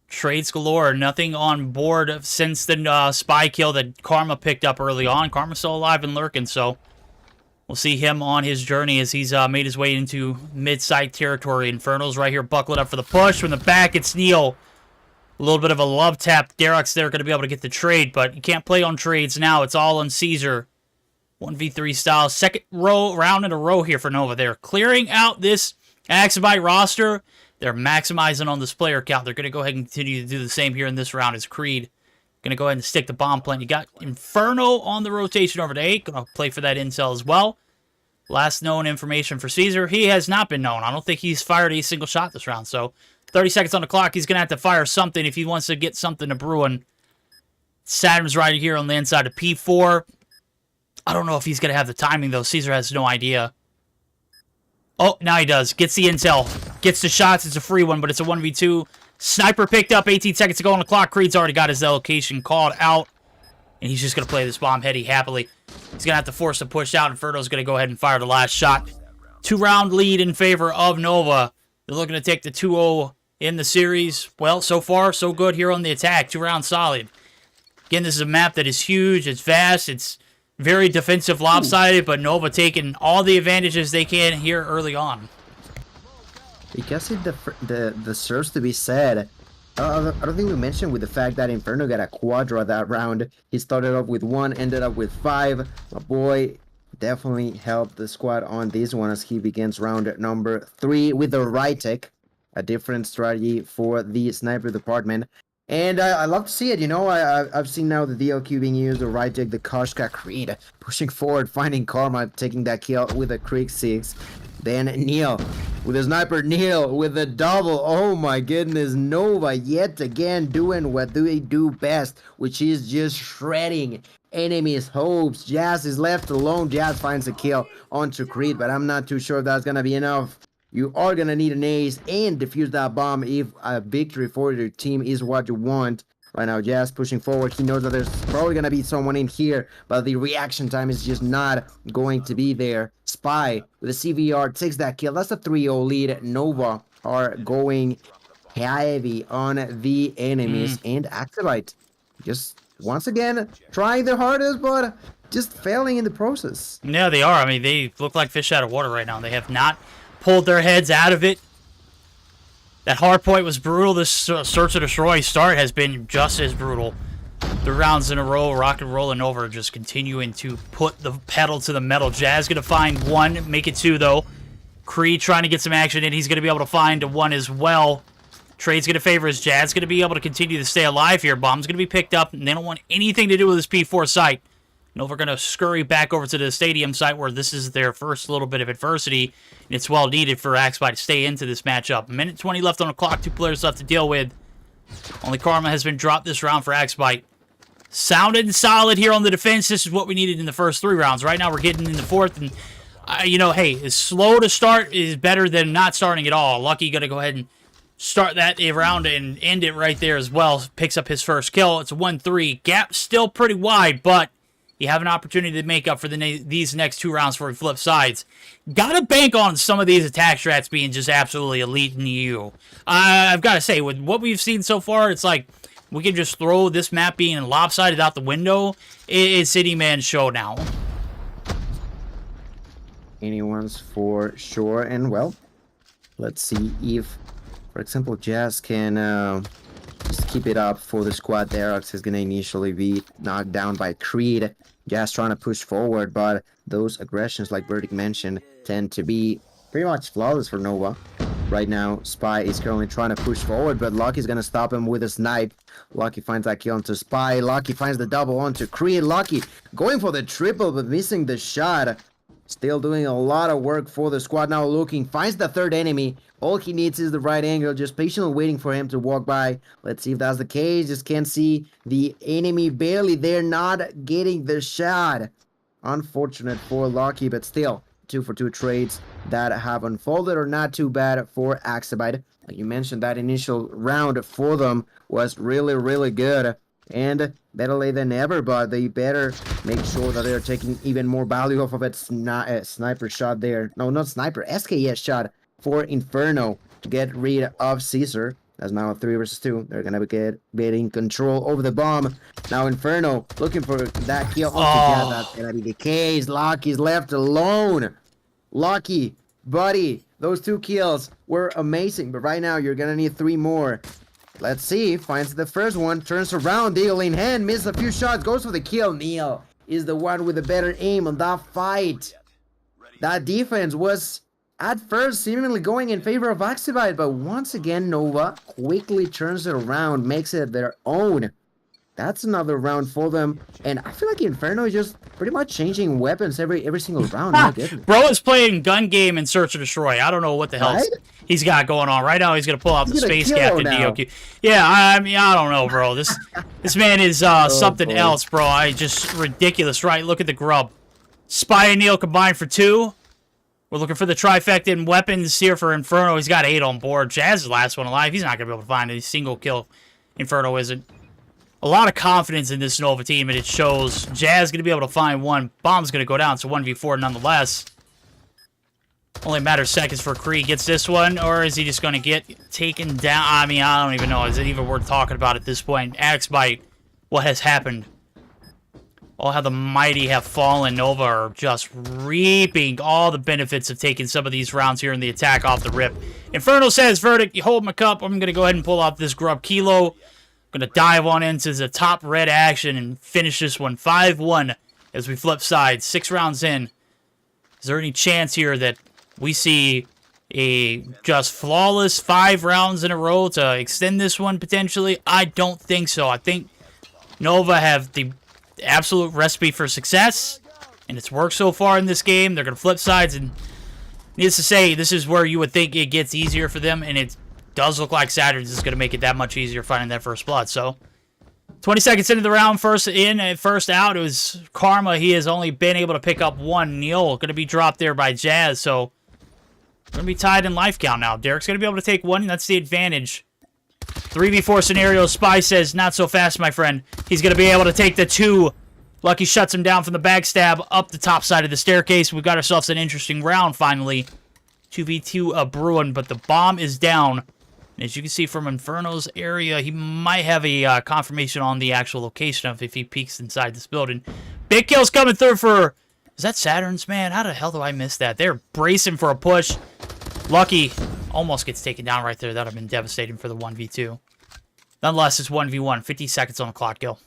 Speaker 5: Trades galore. Nothing on board since the spy kill that Karma picked up early on. Karma's still alive and lurking, so we'll see him on his journey as he's made his way into mid-side territory. Inferno's right here buckling up for the push. From the back, it's Neil. A little bit of a love tap. Derek's there going to be able to get the trade, but you can't play on trades now. It's all on Caesar. 1v3 style. Second round in a row here for Nova. They're clearing out this Axabite roster. They're maximizing on this player count. They're going to go ahead and continue to do the same here in this round as Creed. Going to go ahead and stick the bomb plant. You got Inferno on the rotation over to 8. Going to play for that intel as well. Last known information for Caesar. He has not been known. I don't think he's fired a single shot this round. So 30 seconds on the clock. He's going to have to fire something if he wants to get something to brewing. Saturn's right here on the inside of P4. I don't know if he's going to have the timing, though. Caesar has no idea. Oh, now he does. Gets the intel. Gets the shots. It's a free one, but it's a 1v2. Sniper picked up. 18 seconds to go on the clock. Creed's already got his location called out. And he's just going to play this bomb heady happily. He's going to have to force a push out. Inferno's going to go ahead and fire the last shot. 2-round lead in favor of Nova. They're looking to take the 2-0 in the series. Well, so far, so good here on the attack. 2 rounds solid. Again, this is a map that is huge. It's vast. It's very defensive, lopsided, but Nova taking all the advantages they can here early on.
Speaker 7: Because it deserves to be said, I don't think we mentioned with the fact that Inferno got a quadra that round. He started off with 1, ended up with 5. My boy definitely helped the squad on this one as he begins round number 3 with the right tech. A different strategy for the sniper department. And I love to see it, you know. I've seen now the DLQ being used, the right tech, the Koshka, Creed pushing forward, finding Karma, taking that kill with a Creek 6. Then Neil with a sniper, Neil with a double. Oh my goodness, Nova yet again doing what they do best, which is just shredding enemies' hopes. Jazz is left alone. Jazz finds a kill onto Creed, but I'm not too sure if that's gonna be enough. You are gonna need an ace and defuse that bomb if a victory for your team is what you want. Right now, Jazz pushing forward. He knows that there's probably gonna be someone in here, but the reaction time is just not going to be there. Spy with a CVR takes that kill. That's a 3-0 lead. Nova are going heavy on the enemies, and Activite just once again trying their hardest, but just failing in the process.
Speaker 5: Yeah, they are. I mean, they look like fish out of water right now. They have not pulled their heads out of it. That hardpoint was brutal. This search and destroy start has been just as brutal. 3 rounds in a row, rock and rolling over, just continuing to put the pedal to the metal. Jazz gonna find 1, make it 2 though. Creed trying to get some action in. He's gonna be able to find 1 as well. Trade's gonna favor his Jazz. Gonna be able to continue to stay alive here. Bomb's gonna be picked up, and they don't want anything to do with this P4 site. Nova going to scurry back over to the stadium site where this is their first little bit of adversity, and it's well needed for Axby to stay into this matchup. 1:20 left on the clock, 2 players left to deal with. Only Karma has been dropped this round for Axby. Sounded solid here on the defense. This is what we needed in the first 3 rounds. Right now we're getting in the 4th, and you know, hey, it's slow to start is better than not starting at all. Lucky going to go ahead and start that round and end it right there as well. Picks up his first kill. It's a 1-3. Gap still pretty wide, but You have an opportunity to make up for these next 2 rounds for flip sides. Gotta bank on some of these attack strats being just absolutely elite in EU. I've got to say, with what we've seen so far, it's like we can just throw this map being lopsided out the window. It's City Man's show now.
Speaker 7: Anyone's for sure. And well, let's see if, for example, Jazz can just keep it up for the squad. Derox is going to initially be knocked down by Creed. Jazz trying to push forward, but those aggressions, like Burdick mentioned, tend to be pretty much flawless for Nova. Right now, Spy is currently trying to push forward, but Lucky's going to stop him with a snipe. Lucky finds that kill onto Spy. Lucky finds the double onto Creed. Lucky going for the triple, but missing the shot. Still doing a lot of work for the squad now. Looking, finds the third enemy. All he needs is the right angle, just patiently waiting for him to walk by. Let's see if that's the case. Just can't see the enemy barely. They're not getting the shot. Unfortunate for Lucky, but still 2-for-2 trades that have unfolded are not too bad for Axabite. Like you mentioned, that initial round for them was really, really good. And better late than never, but they better make sure that they're taking even more value off of it. Sniper shot there. No, not sniper. SKS shot for Inferno to get rid of Caesar. That's now a 3 versus 2. They're going to be getting control over the bomb. Now Inferno looking for that kill. Yeah, that's going to be the case. Lucky's left alone. Lucky, buddy, those 2 kills were amazing. But right now, you're going to need 3 more. Let's see. Finds the first one. Turns around. Deal in hand. Misses a few shots. Goes for the kill. Neil is the one with the better aim on that fight. That defense was at first seemingly going in favor of Axabite, but once again Nova quickly turns it around, makes it their own. That's another round for them, and I feel like Inferno is just pretty much changing weapons every single round. My goodness.
Speaker 5: Bro is playing gun game in Search and Destroy. I don't know what the hell he's got going on right now. He's gonna pull out the Space Captain DOQ. Yeah, I mean, I don't know, bro. This man is something else, bro. Just ridiculous, right? Look at the grub. Spy and Neil combined for 2. We're looking for the trifecta in weapons here for Inferno. He's got 8 on board. Jazz is the last one alive. He's not going to be able to find a single kill. Inferno isn't. A lot of confidence in this Nova team, and it shows. Jazz going to be able to find 1. Bomb's going to go down. It's a 1v4 nonetheless. Only a matter of seconds for Kree gets this one, or is he just going to get taken down? I mean, I don't even know. Is it even worth talking about at this point? Axbite, what has happened? Oh, how the mighty have fallen. Nova are just reaping all the benefits of taking some of these rounds here in the attack off the rip. Inferno says, Verdict, you hold my cup. I'm going to go ahead and pull out this grub Kilo. Going to dive on into the top red action and finish this one 5-1 as we flip sides. 6 rounds in. Is there any chance here that we see a just flawless 5 rounds in a row to extend this one potentially? I don't think so. I think Nova have the absolute recipe for success, and it's worked so far in this game. They're going to flip sides, and needless to say, this is where you would think it gets easier for them, and it does look like Saturn's is going to make it that much easier finding that first blood. So 20 seconds into the round, first in and first out, it was Karma. He has only been able to pick up 1. Neil going to be dropped there by Jazz, so going to be tied in life count now. Derek's going to be able to take 1, and that's the advantage. 3v4 scenario. Spy says, not so fast, my friend. He's going to be able to take the 2. Lucky shuts him down from the backstab up the top side of the staircase. We've got ourselves an interesting round, finally. 2v2 brewing, but the bomb is down. And as you can see from Inferno's area, he might have a confirmation on the actual location of if he peeks inside this building. Big kill's coming through for... Is that Saturn's, man? How the hell do I miss that? They're bracing for a push. Lucky almost gets taken down right there. That would have been devastating for the 1v2. Nonetheless, it's 1v1. 50 seconds on the clock, Gil.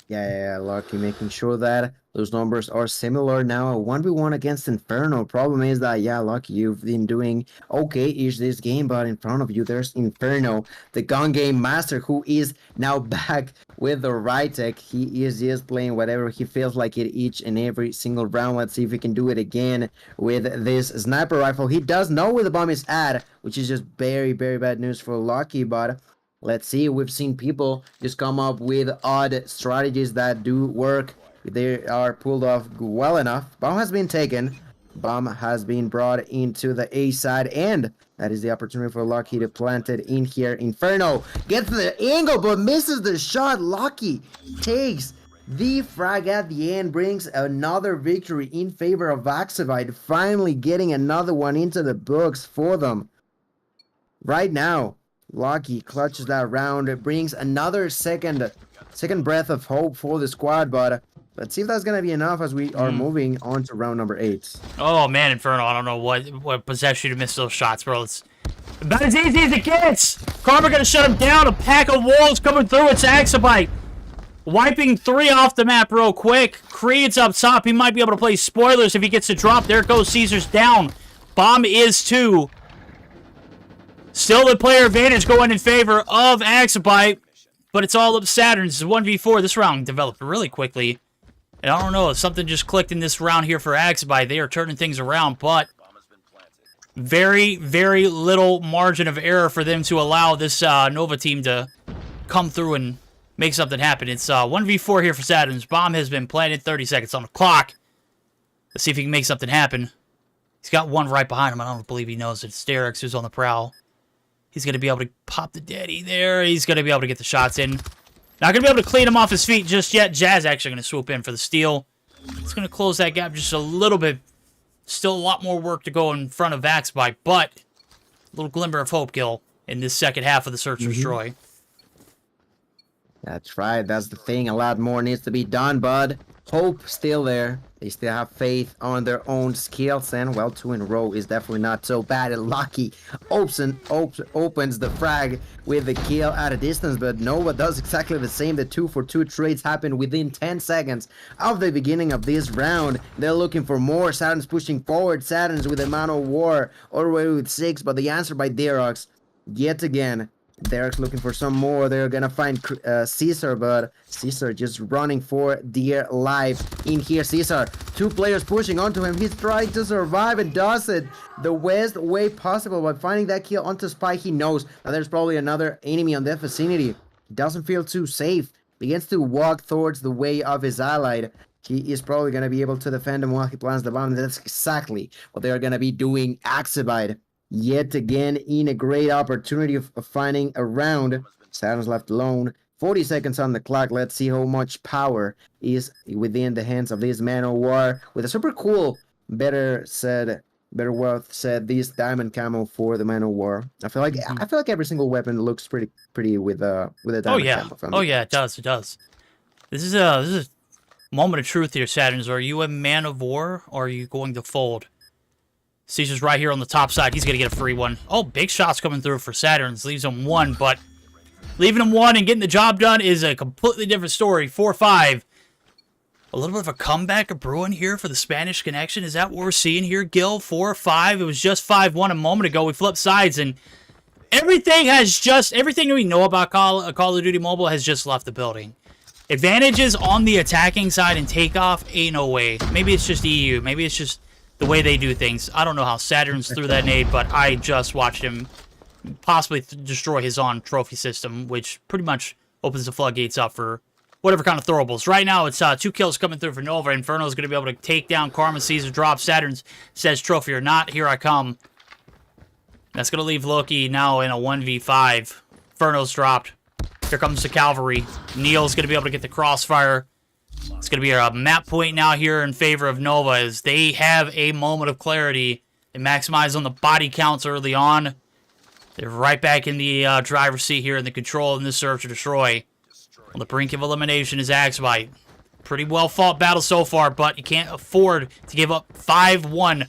Speaker 7: Yeah, Lucky making sure that those numbers are similar now. A 1v1 against Inferno. Problem is that, yeah, Lucky, you've been doing okay-ish this game, but in front of you, there's Inferno, the gun game master, who is now back with the right tech. He is just playing whatever he feels like it each and every single round. Let's see if he can do it again with this sniper rifle. He does know where the bomb is at, which is just very, very bad news for Lucky, but let's see. We've seen people just come up with odd strategies that do work. They are pulled off well enough. Bomb has been taken. Bomb has been brought into the A side, and that is the opportunity for Lucky to plant it in here. Inferno gets the angle, but misses the shot. Lucky takes The frag at the end brings another victory in favor of Axabite, finally getting another one into the books for them. Right now, Lucky clutches that round. It brings another second breath of hope for the squad, but let's see if that's going to be enough as we are moving on to round number 8.
Speaker 5: Oh, man, Inferno, I don't know what possessed you to miss those shots, bro. It's about as easy as it gets. Karma going to shut him down. A pack of walls coming through. It's Axabite. Wiping 3 off the map real quick. Creed's up top. He might be able to play spoilers if he gets to drop. There goes Caesar's down. Bomb is 2. Still the player advantage going in favor of Axabite, but it's all up to Saturn. This is 1v4. This round developed really quickly. And I don't know, if something just clicked in this round here for Axabite. They are turning things around, but very, very little margin of error for them to allow this Nova team to come through and make something happen. It's 1v4 here for Saturn's. Bomb has been planted. 30 seconds on the clock. Let's see if he can make something happen. He's got one right behind him. I don't believe he knows it. It's Derek who's on the prowl. He's going to be able to pop the daddy there. He's going to be able to get the shots in. Not going to be able to clean him off his feet just yet. Jazz actually going to swoop in for the steal. It's going to close that gap just a little bit. Still a lot more work to go in front of Axabite, but a little glimmer of hope, Gil, in this second half of the Search and Destroy.
Speaker 7: That's right. That's the thing. A lot more needs to be done, bud. Hope still there. They still have faith on their own skills, and well, 2 in a row is definitely not so bad. And Lucky opens the frag with the kill at a distance, but Nova does exactly the same. The 2-for-2 trades happen within 10 seconds of the beginning of this round. They're looking for more. Saturn's pushing forward. Saturn's with a Man of War already with 6, but the answer by Derox yet again. Derek's looking for some more. They're gonna find Caesar, but Caesar just running for dear life in here. Caesar, 2 players pushing onto him. He's trying to survive and does it the best way possible by finding that kill onto Spy. He knows that there's probably another enemy on that vicinity. He doesn't feel too safe. Begins to walk towards the way of his ally. He is probably gonna be able to defend him while he plants the bomb. That's exactly what they are gonna be doing. Axabite yet again in a great opportunity of finding a round. Saturn's left alone. 40 seconds on the clock. Let's see how much power is within the hands of this Man of War with a super cool, better worth said, this diamond camo for the Man of War. I feel like every single weapon looks pretty with a diamond camo.
Speaker 5: Oh yeah, it does. It does. This is a moment of truth here, Saturns. Are you a Man of War or are you going to fold? Caesar's right here on the top side. He's going to get a free one. Oh, big shots coming through for Saturns. Leaves him 1, but leaving him 1 and getting the job done is a completely different story. 4-5. A little bit of a comeback of brewing here for the Spanish connection. Is that what we're seeing here, Gil? 4-5. It was just 5-1 a moment ago. We flipped sides, and everything we know about Call of Duty Mobile has just left the building. Advantages on the attacking side and Takeoff, ain't no way. Maybe it's just EU. Maybe it's just the way they do things. I don't know how Saturn's threw that nade, but I just watched him possibly destroy his own trophy system, which pretty much opens the floodgates up for whatever kind of throwables. Right now, it's 2 kills coming through for Nova. Inferno's going to be able to take down Karma. Caesar drop. Saturn's says trophy or not. Here I come. That's going to leave Loki now in a 1v5. Inferno's dropped. Here comes the cavalry. Neil's going to be able to get the crossfire. It's going to be a map point now here in favor of Nova as they have a moment of clarity. They maximize on the body counts early on. They're right back in the driver's seat here in the control in this Search to Destroy. On the brink of elimination is Axabite. Pretty well fought battle so far, but you can't afford to give up 5-1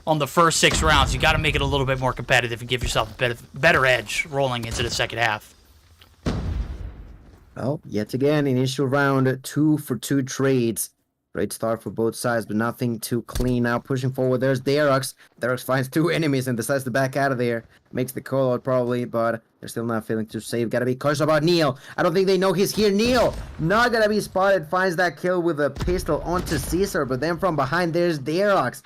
Speaker 5: on the first 6 rounds. You got to make it a little bit more competitive and give yourself a better edge rolling into the second half.
Speaker 7: Well, yet again, initial round, 2-for-2 trades. Great start for both sides, but nothing too clean now. Pushing forward, there's Derox. Derox finds 2 enemies and decides to back out of there. Makes the call out probably, but they're still not feeling too safe. Gotta be cautious about Neil. I don't think they know he's here. Neil, not gonna be spotted. Finds that kill with a pistol onto Caesar, but then from behind, there's Derox.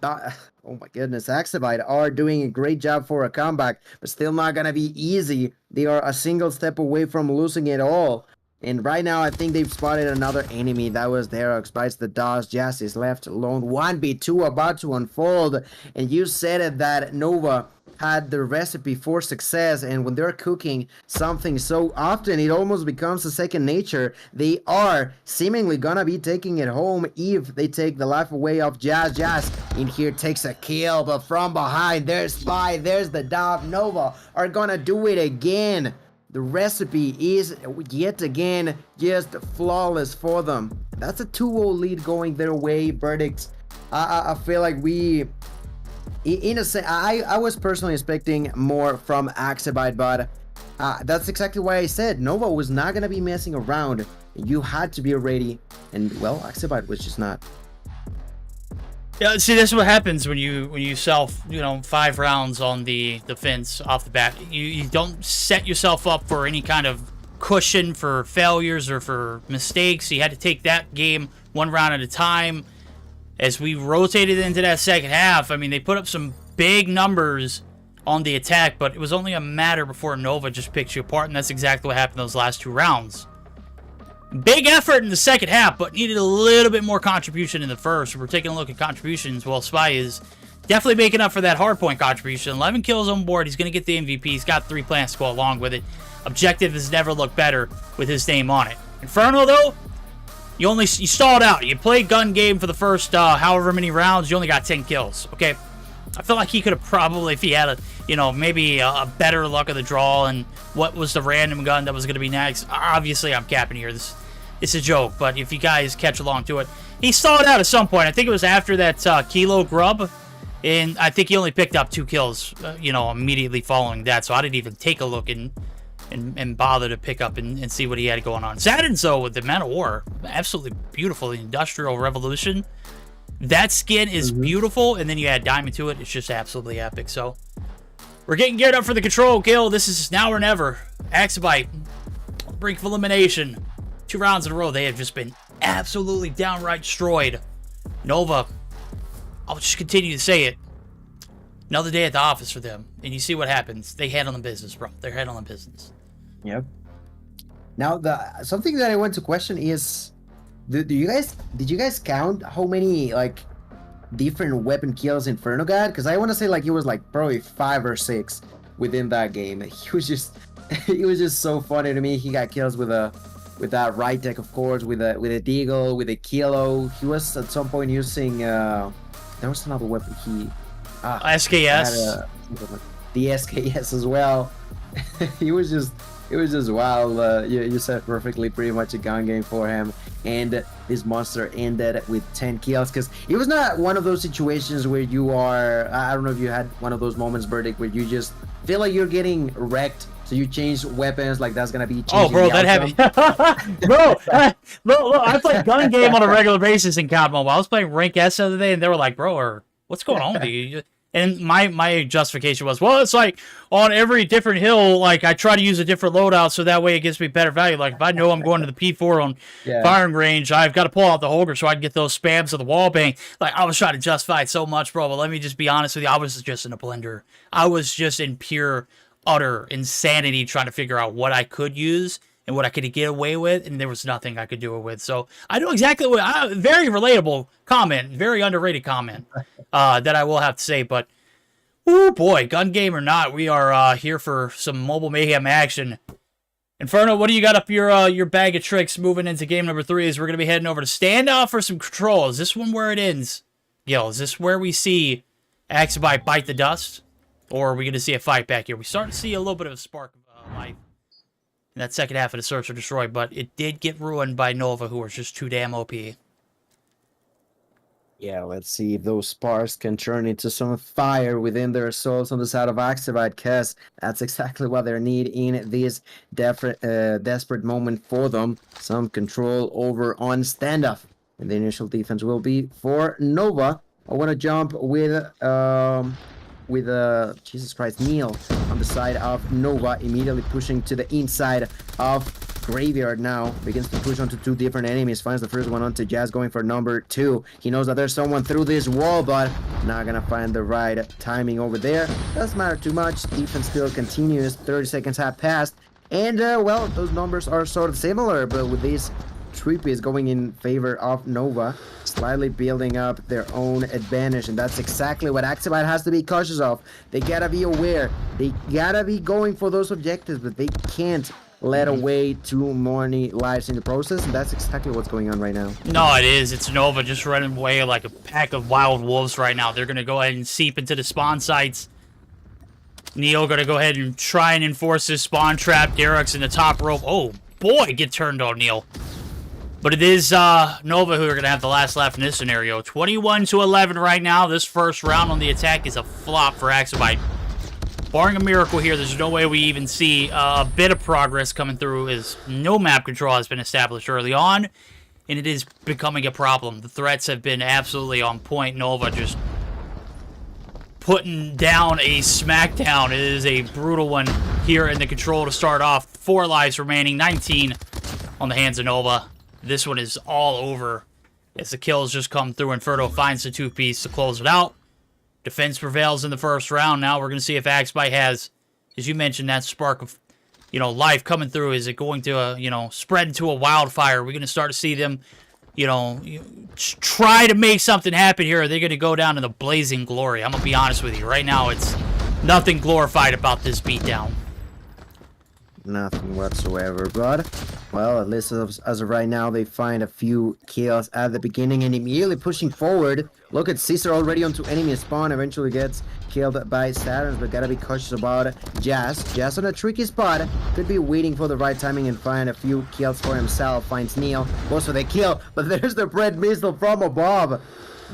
Speaker 7: Oh my goodness, Axabite are doing a great job for a comeback, but still not gonna be easy. They are a single step away from losing it all. And right now, I think they've spotted another enemy. That was Derox, bites the dust. Jazz is left alone. 1v2 about to unfold. And you said it that Nova had the recipe for success. And when they're cooking something so often, it almost becomes a second nature. They are seemingly gonna be taking it home if they take the life away of Jazz. Jazz in here takes a kill, but from behind, there's Spy, there's the dub. Nova are gonna do it again. The recipe is yet again just flawless for them. That's a 2-0 lead going their way. Verdicts. I feel like we, in a sense, I was personally expecting more from Axabite, but that's exactly why I said Nova was not gonna be messing around. You had to be ready, and well, Axabite was just not.
Speaker 5: Yeah, see, this is what happens when you self, 5 rounds on the defense off the bat. You don't set yourself up for any kind of cushion for failures or for mistakes. You had to take that game 1 round at a time. As we rotated into that second half, I mean, they put up some big numbers on the attack, but it was only a matter before Nova just picked you apart, and that's exactly what happened those last 2 rounds. Big effort in the second half, but needed a little bit more contribution in the first. We're taking a look at contributions. Well, Spy is definitely making up for that hardpoint contribution. 11 kills on board. He's going to get the MVP. He's got 3 plants to go along with it. Objective has never looked better with his name on it. Inferno, though, you stalled out. You played gun game for the first however many rounds. You only got 10 kills. Okay, I feel like he could have probably, if he had maybe a better luck of the draw and what was the random gun that was going to be next. Obviously, I'm capping here. It's a joke, but if you guys catch along to it, he stalled out at some point. I think it was after that kilo grub, and I think he only picked up 2 kills, immediately following that. So I didn't even take a look and bother to pick up and see what he had going on. Saturn's, though, with the Man of War, absolutely beautiful. The Industrial Revolution, that skin is beautiful, and then you add diamond to it. It's just absolutely epic. So we're getting geared up for the control kill. This is now or never. Axabite, brink of elimination. 2 rounds in a row, they have just been absolutely downright destroyed. Nova, I'll just continue to say it. Another day at the office for them, and you see what happens. They handle the business, bro. They're handling business.
Speaker 7: Yep. Now, something that I want to question is, did you guys count how many different weapon kills Inferno got? Because I want to say it was probably 5 or 6 within that game. It was just so funny to me. He got kills with that right tech, of course, with a deagle, with a kilo. He was at some point using there was another weapon
Speaker 5: SKS.
Speaker 7: The SKS as well. It was just wild. You said perfectly, pretty much a gun game for him. And this monster ended with 10 kills, because it was not one of those situations where you are, I don't know if you had one of those moments, Verdict, where you just feel like you're getting wrecked. So you change weapons, that's gonna be changing.
Speaker 5: Oh, bro, that heavy. Bro, look, I play gun game on a regular basis in COD Mobile. I was playing Rank S the other day, and they were like, bro, what's going on with you? And my justification was, well, it's like on every different hill, I try to use a different loadout so that way it gives me better value. Like if I know I'm going to the P4 on firing range, I've got to pull out the Holger so I can get those spams of the wall bang. I was trying to justify it so much, bro, but let me just be honest with you. I was just in a blender. I was just in pure utter insanity trying to figure out what I could use and what I could get away with, and there was nothing I could do it with. So I know exactly what very relatable comment, very underrated comment that I will have to say. But oh boy, gun game or not, we are here for some mobile mayhem action. Inferno, what do you got up your bag of tricks moving into game number 3? As we're gonna be heading over to Standoff for some control. Is this one where it ends, Gil? Is this where we see Axabite bite the dust? Or are we going to see a fight back here? We start to see a little bit of a spark of life in that second half of the Search or Destroy, but it did get ruined by Nova, who are just too damn OP.
Speaker 7: Yeah, let's see if those sparks can turn into some fire within their souls on the side of Axabite, because that's exactly what they need in this desperate moment for them. Some control over on Standoff. And the initial defense will be for Nova. I want to jump with Jesus Christ, Neil on the side of Nova, immediately pushing to the inside of Graveyard now. Begins to push onto 2 different enemies, finds the first one onto Jazz, going for number 2. He knows that there's someone through this wall, but not gonna find the right timing over there. Doesn't matter too much. Defense still continues. 30 seconds have passed, And, well, those numbers are sort of similar, but with these 3Ps going in favor of Nova, slightly building up their own advantage, and that's exactly what Axibite has to be cautious of. They gotta be aware. They gotta be going for those objectives, but they can't let away too many lives in the process, and that's exactly what's going on right now.
Speaker 5: No, it is. It's Nova just running away like a pack of wild wolves right now. They're going to go ahead and seep into the spawn sites. Neo going to go ahead and try and enforce this spawn trap. Derek's in the top rope. Oh, boy, get turned on, Neo. But it is Nova who are going to have the last laugh in this scenario. 21-11 right now. This first round on the attack is a flop for Axibite. Barring a miracle here, there's no way we even see a bit of progress coming through, as no map control has been established early on, and it is becoming a problem. The threats have been absolutely on point. Nova just putting down a smackdown. It is a brutal one here in the control to start off. 4 lives remaining, 19 on the hands of Nova. This one is all over as the kills just come through. Inferno finds the 2-piece to close it out. Defense prevails in the first round. Now we're going to see if Axibite has, as you mentioned, that spark of, life coming through. Is it going to, spread into a wildfire? We're going to start to see them, try to make something happen here. Are they going to go down in the blazing glory? I'm going to be honest with you. Right now, it's nothing glorified about this beatdown.
Speaker 7: Nothing whatsoever, but, well, at least as of right now, they find a few kills at the beginning and immediately pushing forward. Look at Caesar already onto enemy spawn, eventually gets killed by Saturn, but gotta be cautious about Jazz. Jazz on a tricky spot, could be waiting for the right timing and find a few kills for himself. Finds Neil, goes for the kill, but there's the bread missile from above.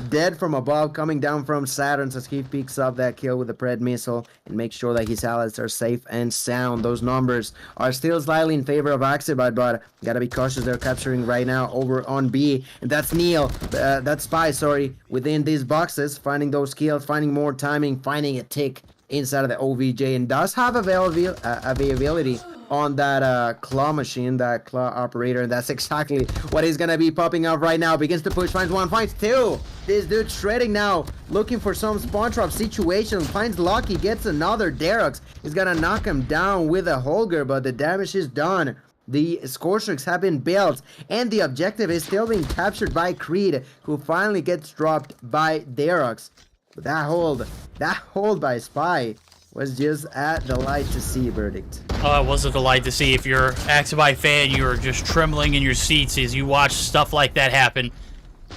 Speaker 7: Dead from above, coming down from Saturn as he picks up that kill with the Pred missile and makes sure that his allies are safe and sound. Those numbers are still slightly in favor of Axibite, but gotta be cautious. They're capturing right now over on B, and that's Neil, that's Spy, sorry, within these boxes, finding those kills, finding more timing, finding a tick inside of the OVJ, and does have availability on that claw machine, that claw operator, and that's exactly what is gonna be popping up right now. Begins to push, finds one, finds two. This dude shredding now, looking for some spawn trap situation, finds Lucky, gets another. Derox is gonna knock him down with a Holger, but the damage is done. The Scorchers have been built, and the objective is still being captured by Creed, who finally gets dropped by Derox. But that hold by Spy was just a delight to see, verdict.
Speaker 5: Oh, it was a delight to see. If you're an Axibite fan, you're just trembling in your seats as you watch stuff like that happen.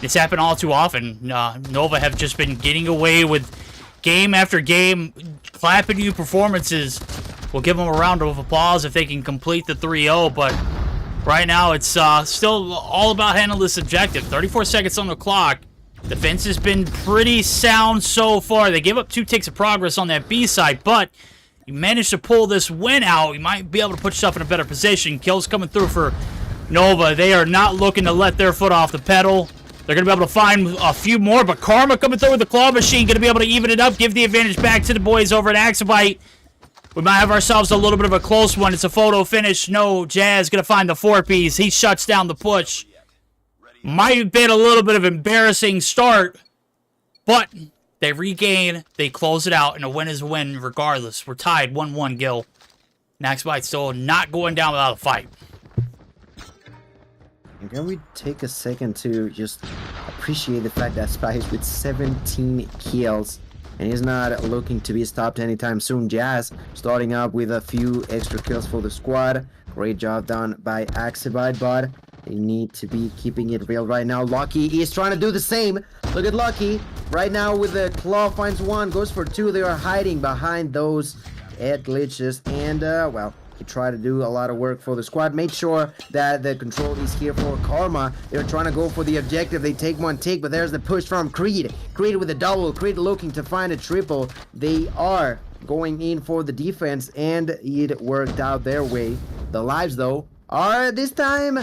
Speaker 5: It's happened all too often. Nova have just been getting away with game after game, clapping you performances. We'll give them a round of applause if they can complete the 3-0, but right now it's still all about handling this objective. 34 seconds on the clock. Defense has been pretty sound so far. They give up 2 ticks of progress on that B side, but you managed to pull this win out. You might be able to put yourself in a better position. Kills coming through for Nova. They are not looking to let their foot off the pedal. They're going to be able to find a few more, but Karma coming through with the claw machine, going to be able to even it up, give the advantage back to the boys over at Axibite. We might have ourselves a little bit of a close one. It's a photo finish. No, Jazz going to find the 4-piece. He shuts down the push. Might have been a little bit of an embarrassing start, but they regain, they close it out, and a win is a win regardless. We're tied 1-1, Gil. Axibite still not going down without a fight.
Speaker 7: And can we take a second to just appreciate the fact that Spy is with 17 kills, and he's not looking to be stopped anytime soon. Jazz starting up with a few extra kills for the squad. Great job done by Axibite, but they need to be keeping it real right now. Lucky is trying to do the same. Look at Lucky right now with the claw, finds one, goes for 2. They are hiding behind those head glitches, and well, he tried to do a lot of work for the squad. Made sure that the control is here for Karma. They're trying to go for the objective. They take 1 tick, but there's the push from Creed. Creed with a double. Creed looking to find a triple. They are going in for the defense, and it worked out their way. The lives, though, are this time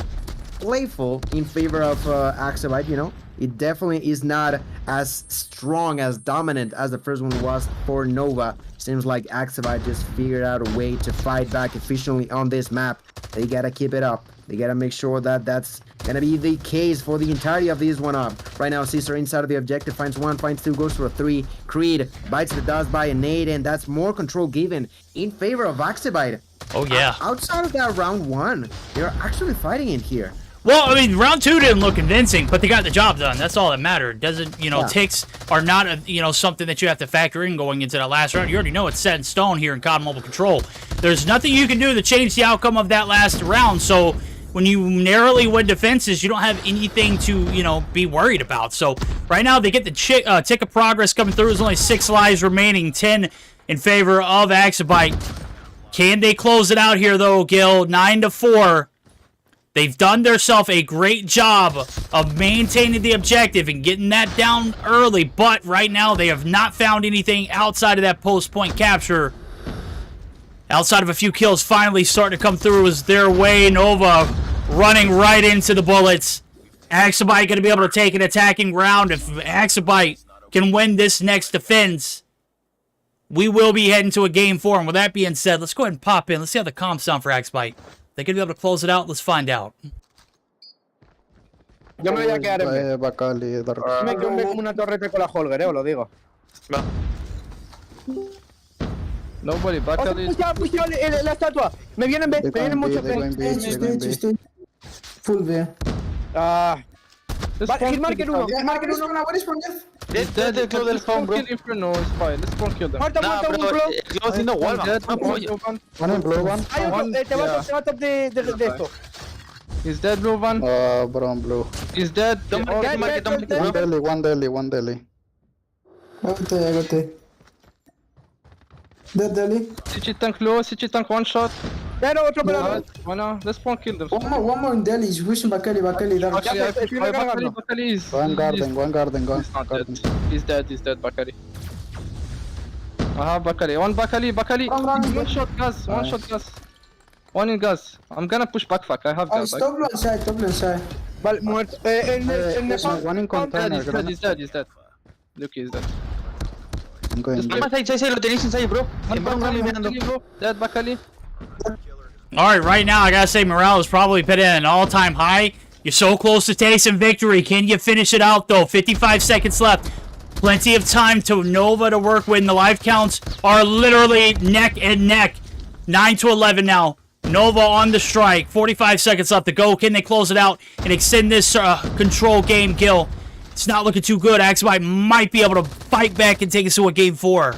Speaker 7: playful in favor of Axibite. It definitely is not as strong, as dominant as the first one was for Nova. Seems like Axibite just figured out a way to fight back efficiently on this map. They gotta keep it up. They gotta make sure that that's gonna be the case for the entirety of this one up. Right now, Caesar inside of the objective, finds 1, finds 2, goes for a 3. Creed bites the dust by a nade, and that's more control given in favor of Axibite.
Speaker 5: Oh, yeah.
Speaker 7: Outside of that round 1, they're actually fighting in here.
Speaker 5: Well, I mean, round 2 didn't look convincing, but they got the job done. That's all that mattered. Doesn't, you know, ticks are not, something that you have to factor in going into that last round. You already know it's set in stone here in COD Mobile Control. There's nothing you can do to change the outcome of that last round, so when you narrowly win defenses, you don't have anything to, be worried about. So right now, they get the tick of progress coming through. There's only 6 lives remaining, 10 in favor of Axibite. Can they close it out here, though, Gil? 9-4. They've done themselves a great job of maintaining the objective and getting that down early, but right now they have not found anything outside of that post-point capture. Outside of a few kills finally starting to come through is their way. Nova running right into the bullets. Axibite going to be able to take an attacking round. If Axibite can win this next defense, we will be heading to a game 4. And with that being said, let's go ahead and pop in. Let's see how the comms sound for Axibite. They going to be able to close it out? Let's find out.
Speaker 8: Yo me voy a quedar en Bacali.
Speaker 3: Me quedé como una torreta con la Holger, os lo digo.
Speaker 4: No. Nobody, Bacali.
Speaker 3: Pucha, la estatua. Me vienen muchos
Speaker 9: Estoy full B.
Speaker 3: Marker uno.
Speaker 9: What is from death?
Speaker 4: Let's kill the spawn, bro. Inferno is fine. Let's spawn kill them.
Speaker 3: Muerto, un blow.
Speaker 4: Close in the wall, man.
Speaker 8: One in blue, one.
Speaker 3: Hay otro, te va a top de esto.
Speaker 4: He's dead, blue one.
Speaker 8: Bro, blue.
Speaker 4: He's dead. Don't mark it.
Speaker 8: One deli.
Speaker 9: I got it. Dead Deli.
Speaker 4: CG tank one shot.
Speaker 3: Pero otro pelado.
Speaker 4: One, let's spawn kill them.
Speaker 9: One more in Deli. He's pushing Bakali.
Speaker 4: Bakali is...
Speaker 8: One garden.
Speaker 4: He's dead, Bakali. Bakali. One Bakali. One shot gas. One in gas. I'm gonna push back, fuck. I have gas.
Speaker 9: Top blue inside.
Speaker 3: Vale, muerto.
Speaker 8: One in container.
Speaker 4: He's dead. Lucky is dead.
Speaker 8: I'm going
Speaker 4: Lo tenéis inside, bro. Dead, Bakali.
Speaker 5: Alright, right now, I gotta say, morale is probably put in an all-time high. You're so close to tasting victory. Can you finish it out, though? 55 seconds left. Plenty of time to Nova to work with. The life counts are literally neck and neck. 9-11 now. Nova on the strike. 45 seconds left to go. Can they close it out and extend this control game, Gil? It's not looking too good. Axibite might be able to fight back and take us to a game 4.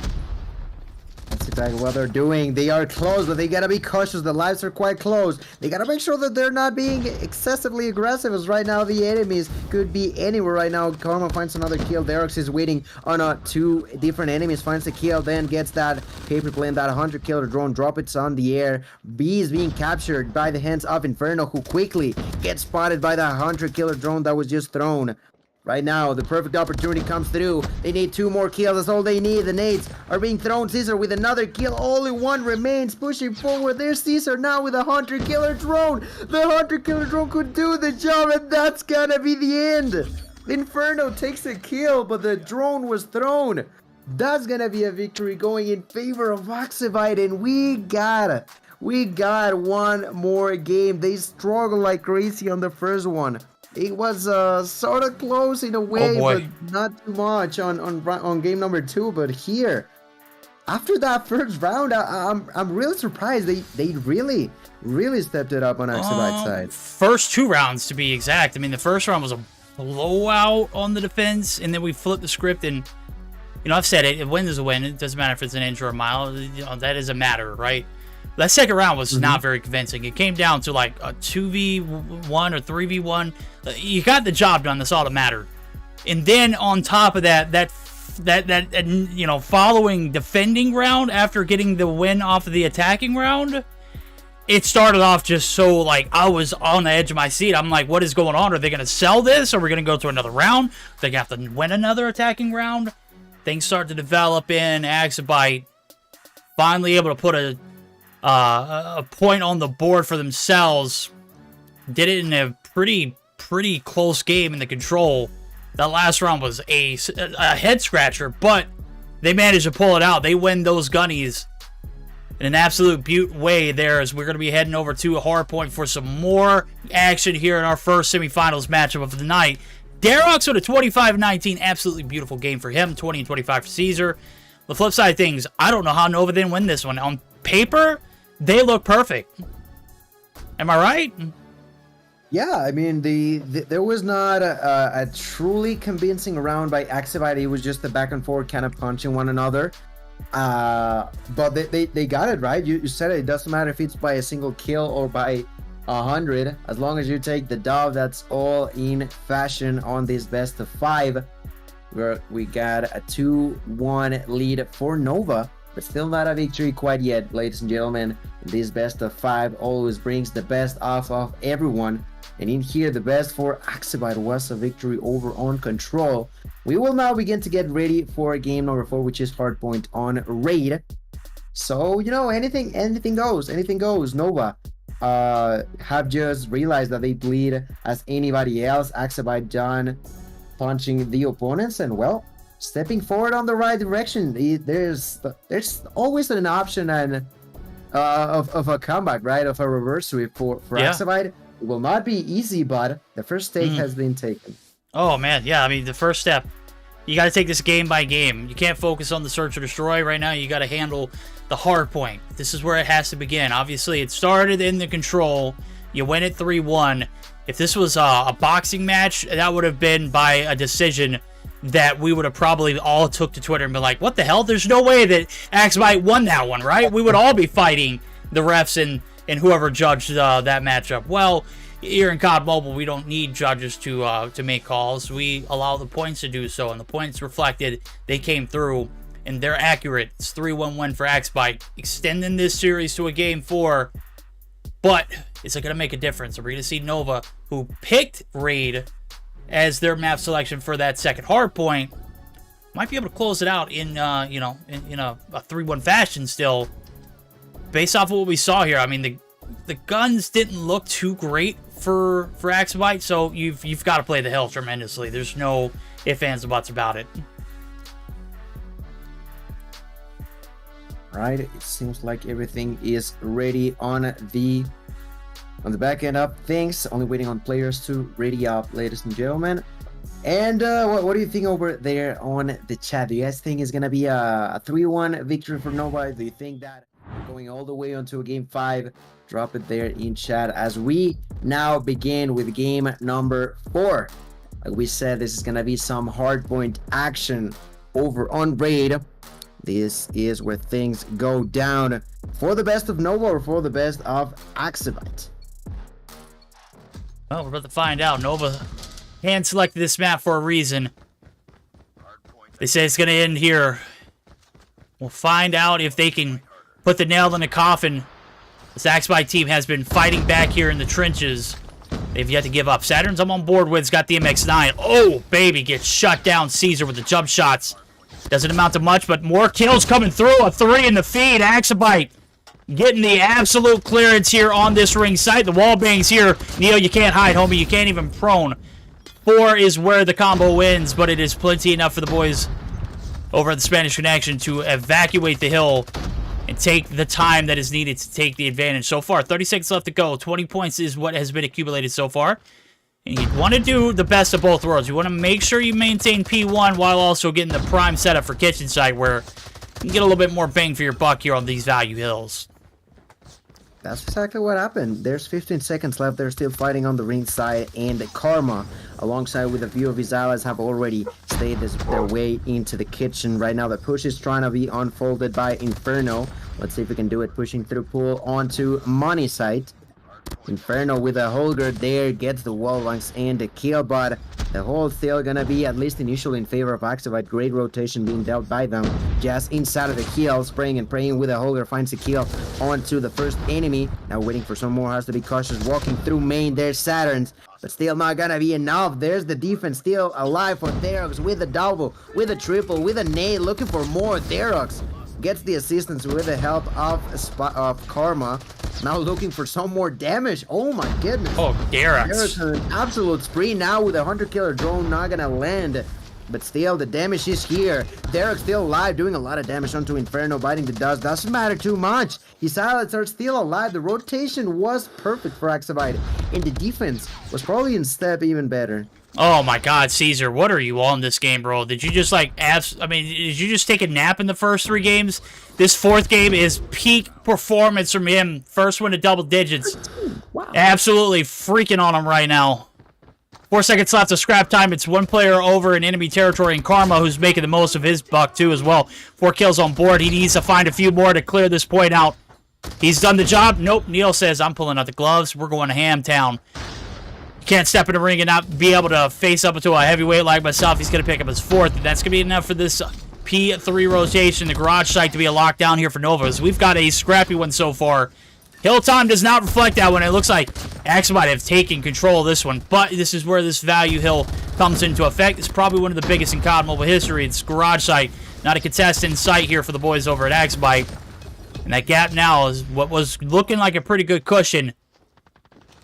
Speaker 7: That's exactly what they're doing. They are close, but they gotta be cautious. The lives are quite close. They gotta make sure that they're not being excessively aggressive, as right now the enemies could be anywhere right now. Karma finds another kill. Derox is waiting on 2 different enemies, finds the kill, then gets that paper plane, that 100 killer drone, drop it on the air. B is being captured by the hands of Inferno, who quickly gets spotted by the 100 killer drone that was just thrown. Right now, the perfect opportunity comes through. They need 2 more kills. That's all they need. The nades are being thrown. Caesar with another kill. Only 1 remains. Pushing forward. There's Caesar now with a 100 killer drone. The 100 killer drone could do the job, and that's gonna be the end. Inferno takes a kill, but the drone was thrown. That's gonna be a victory going in favor of Axibite, and we got 1 more game. They struggled like crazy on the first one. It was sort of close in a way, but not too much on game number 2. But here, after that first round, I'm really surprised. They really stepped it up on Axibite's side.
Speaker 5: First 2 rounds, to be exact. I mean, the first round was a blowout on the defense, and then we flipped the script. And I've said it: a win is a win. It doesn't matter if it's an inch or a mile. That is a matter, right? That second round was not very convincing. It came down to like a 2v1 or 3v1. You got the job done. That's all that mattered. And then on top of that following defending round after getting the win off of the attacking round, it started off just so like I was on the edge of my seat. I'm like, what is going on? Are they going to sell this? Are we going to go to another round? They have to win another attacking round. Things start to develop in Axibite. Finally able to put a point on the board for themselves. Did it in a pretty close game in the control. That last round was a head scratcher, but they managed to pull it out. They win those gunnies in an absolute beaut way there, as we're going to be heading over to a Hardpoint for some more action here in our first semifinals matchup of the night. Derox with a 25-19, absolutely beautiful game for him. 20 and 25 for Caesar. The flip side of things, I don't know how Nova didn't win this one. On paper, they look perfect. Am I right?
Speaker 7: Yeah, I mean, there was not a truly convincing round by Axibite. It was just the back and forth kind of punching one another. But they got it right. You said it doesn't matter if it's by a single kill or by 100. As long as you take the dub, that's all in fashion on this best of 5. Where we got a 2-1 lead for Nova. But still not a victory quite yet, ladies and gentlemen. This best of 5 always brings the best off of everyone. And in here, the best for Axibite was a victory over on Control. We will now begin to get ready for game number 4, which is Hardpoint on Raid. So, you know, anything goes. Nova have just realized that they bleed as anybody else. Axibite done punching the opponents, and well, stepping forward on the right direction. There's always an option and of a comeback, right? Of a reverse sweep for Axibite. It will not be easy, but the first take has been taken.
Speaker 5: Oh man, yeah. I mean, the first step, you got to take this game by game. You can't focus on the search or destroy right now. You got to handle the hard point. This is where it has to begin. Obviously, it started in the Control. You win it 3-1. If this was a boxing match, that would have been by a decision that we would have probably all took to Twitter and been like, what the hell? There's no way that Axibite won that one, right? We would all be fighting the refs and whoever judged that matchup. Well, here in COD Mobile, we don't need judges to make calls. We allow the points to do so, and the points reflected, they came through, and they're accurate. It's 3-1 win for Axibite, extending this series to a game 4. But is it going to make a difference? Are we going to see Nova, who picked Raid as their map selection for that second hard point, might be able to close it out in a 3-1 fashion still, based off of what we saw here. I mean, the guns didn't look too great for Axibite, so you've got to play the hill tremendously. There's no ifs, ands, or buts about it.
Speaker 7: Right, it seems like everything is ready on the back end of things. Only waiting on players to ready up, ladies and gentlemen. And what do you think over there on the chat? Do you guys think it's gonna be a 3-1 victory for Nova? Do you think that going all the way onto a game 5? Drop it there in chat as we now begin with game number 4. Like we said, this is gonna be some hardpoint action over on Raid. This is where things go down for the best of Nova or for the best of Axibite.
Speaker 5: Well, we're about to find out. Nova hand selected this map for a reason. They say it's going to end here. We'll find out if they can put the nail in the coffin. This Axibite team has been fighting back here in the trenches. They've yet to give up. Saturn's I'm on board with. He's got the MX-9. Oh, baby, gets shut down. Caesar with the jump shots. Doesn't amount to much, but more kills coming through. A 3 in the feed. Axibite getting the absolute clearance here on this ring site. The wall bangs here. Neo, you can't hide, homie. You can't even prone. 4 is where the combo wins, but it is plenty enough for the boys over at the Spanish Connection to evacuate the hill and take the time that is needed to take the advantage. So far, 30 seconds left to go. 20 points is what has been accumulated so far. And you want to do the best of both worlds. You want to make sure you maintain P1 while also getting the prime setup for Kitchen Site, where you can get a little bit more bang for your buck here on these value hills.
Speaker 7: That's exactly what happened. There's 15 seconds left. They're still fighting on the ring side, and Karma, alongside with a few of his allies, have already stayed their way into the kitchen. Right now, the push is trying to be unfolded by Inferno. Let's see if we can do it. Pushing through pool onto Money site. Inferno with a Holger there gets the wall bangs and the kill, but the hold still gonna be at least initially in favor of Axibite. Great rotation being dealt by them. Just inside of the kill, spraying and praying with a Holger, finds a kill onto the first enemy. Now waiting for some more, has to be cautious. Walking through main, there's Saturns, but still not gonna be enough. There's the defense still alive for Therox with a double, with a triple, with a nade, looking for more. Therox gets the assistance with the help of Karma. Now looking for some more damage. Oh my goodness.
Speaker 5: Oh, Therox.
Speaker 7: Therox an absolute spree now with a hunter-killer drone, not gonna land. But still, the damage is here. Therox still alive, doing a lot of damage onto Inferno, biting the dust. Doesn't matter too much. His allies are still alive. The rotation was perfect for Axibite, and the defense was probably in step even better.
Speaker 5: Oh my God, Caesar, what are you on this game, bro? Did you just like did you just take a nap in the first 3 games? This 4th game is peak performance from him. First one to double digits.
Speaker 9: Wow.
Speaker 5: Absolutely freaking on him right now. 4 seconds left of scrap time. It's 1 player over in enemy territory, and Karma, who's making the most of his buck too as well. 4 kills on board. He needs to find a few more to clear this point out. He's done the job. Nope. Neil says, I'm pulling out the gloves. We're going to Ham Town. You can't step in the ring and not be able to face up to a heavyweight like myself. He's going to pick up his 4th, and that's going to be enough for this P3 rotation, the garage site, to be a lockdown here for Novas. We've got a scrappy one so far. Hill time does not reflect that one. It looks like Axe might have taken control of this one, but this is where this value hill comes into effect. It's probably one of the biggest in COD Mobile history. It's garage site, not a contest in sight here for the boys over at Axbite. And that gap now is what was looking like a pretty good cushion.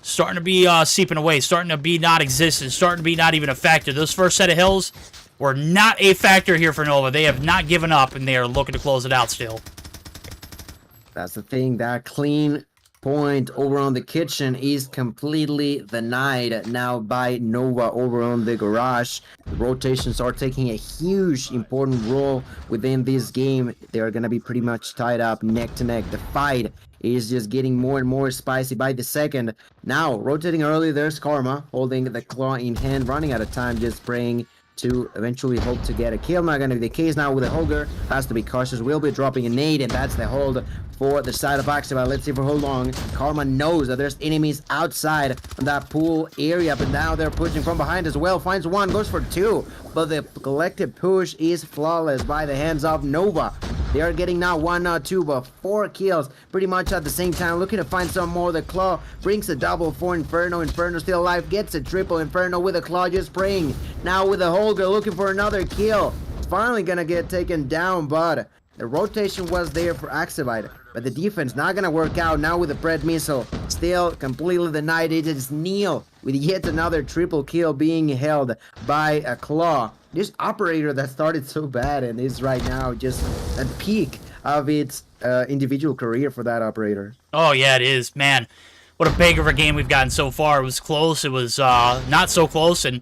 Speaker 5: Starting to be seeping away, starting to be non-existent, starting to be not even a factor. Those first set of hills were not a factor here for Nova. They have not given up, and they are looking to close it out still.
Speaker 7: That's the thing. That clean point over on the kitchen is completely denied now by Nova over on the garage. The rotations are taking a huge important role within this game. They're going to be pretty much tied up neck to neck. The fight is just getting more and more spicy by the second. Now, rotating early, there's Karma holding the claw in hand, running out of time, just praying to eventually hope to get a kill. Not going to be the case now with the Holger. Has to be cautious. Will be dropping a nade, and that's the hold for the side of Axibite. Let's see for how long. Karma knows that there's enemies outside that pool area, but now they're pushing from behind as well. Finds 1, goes for 2, but the collective push is flawless by the hands of Nova. They are getting now 1, not 2, but 4 kills pretty much at the same time. Looking to find some more. The claw brings a double for Inferno. Inferno still alive. Gets a triple. Inferno with a claw just spraying. Now with the Holger looking for another kill. Finally gonna get taken down, but the rotation was there for Axibite. But the defense not gonna work out now with the bread missile. Still completely denied. It is Neil with yet another triple kill being held by a claw. This operator that started so bad and is right now just at peak of its individual career for that operator.
Speaker 5: Oh yeah, it is, man. What a banger of a game we've gotten so far. It was close. It was not so close, and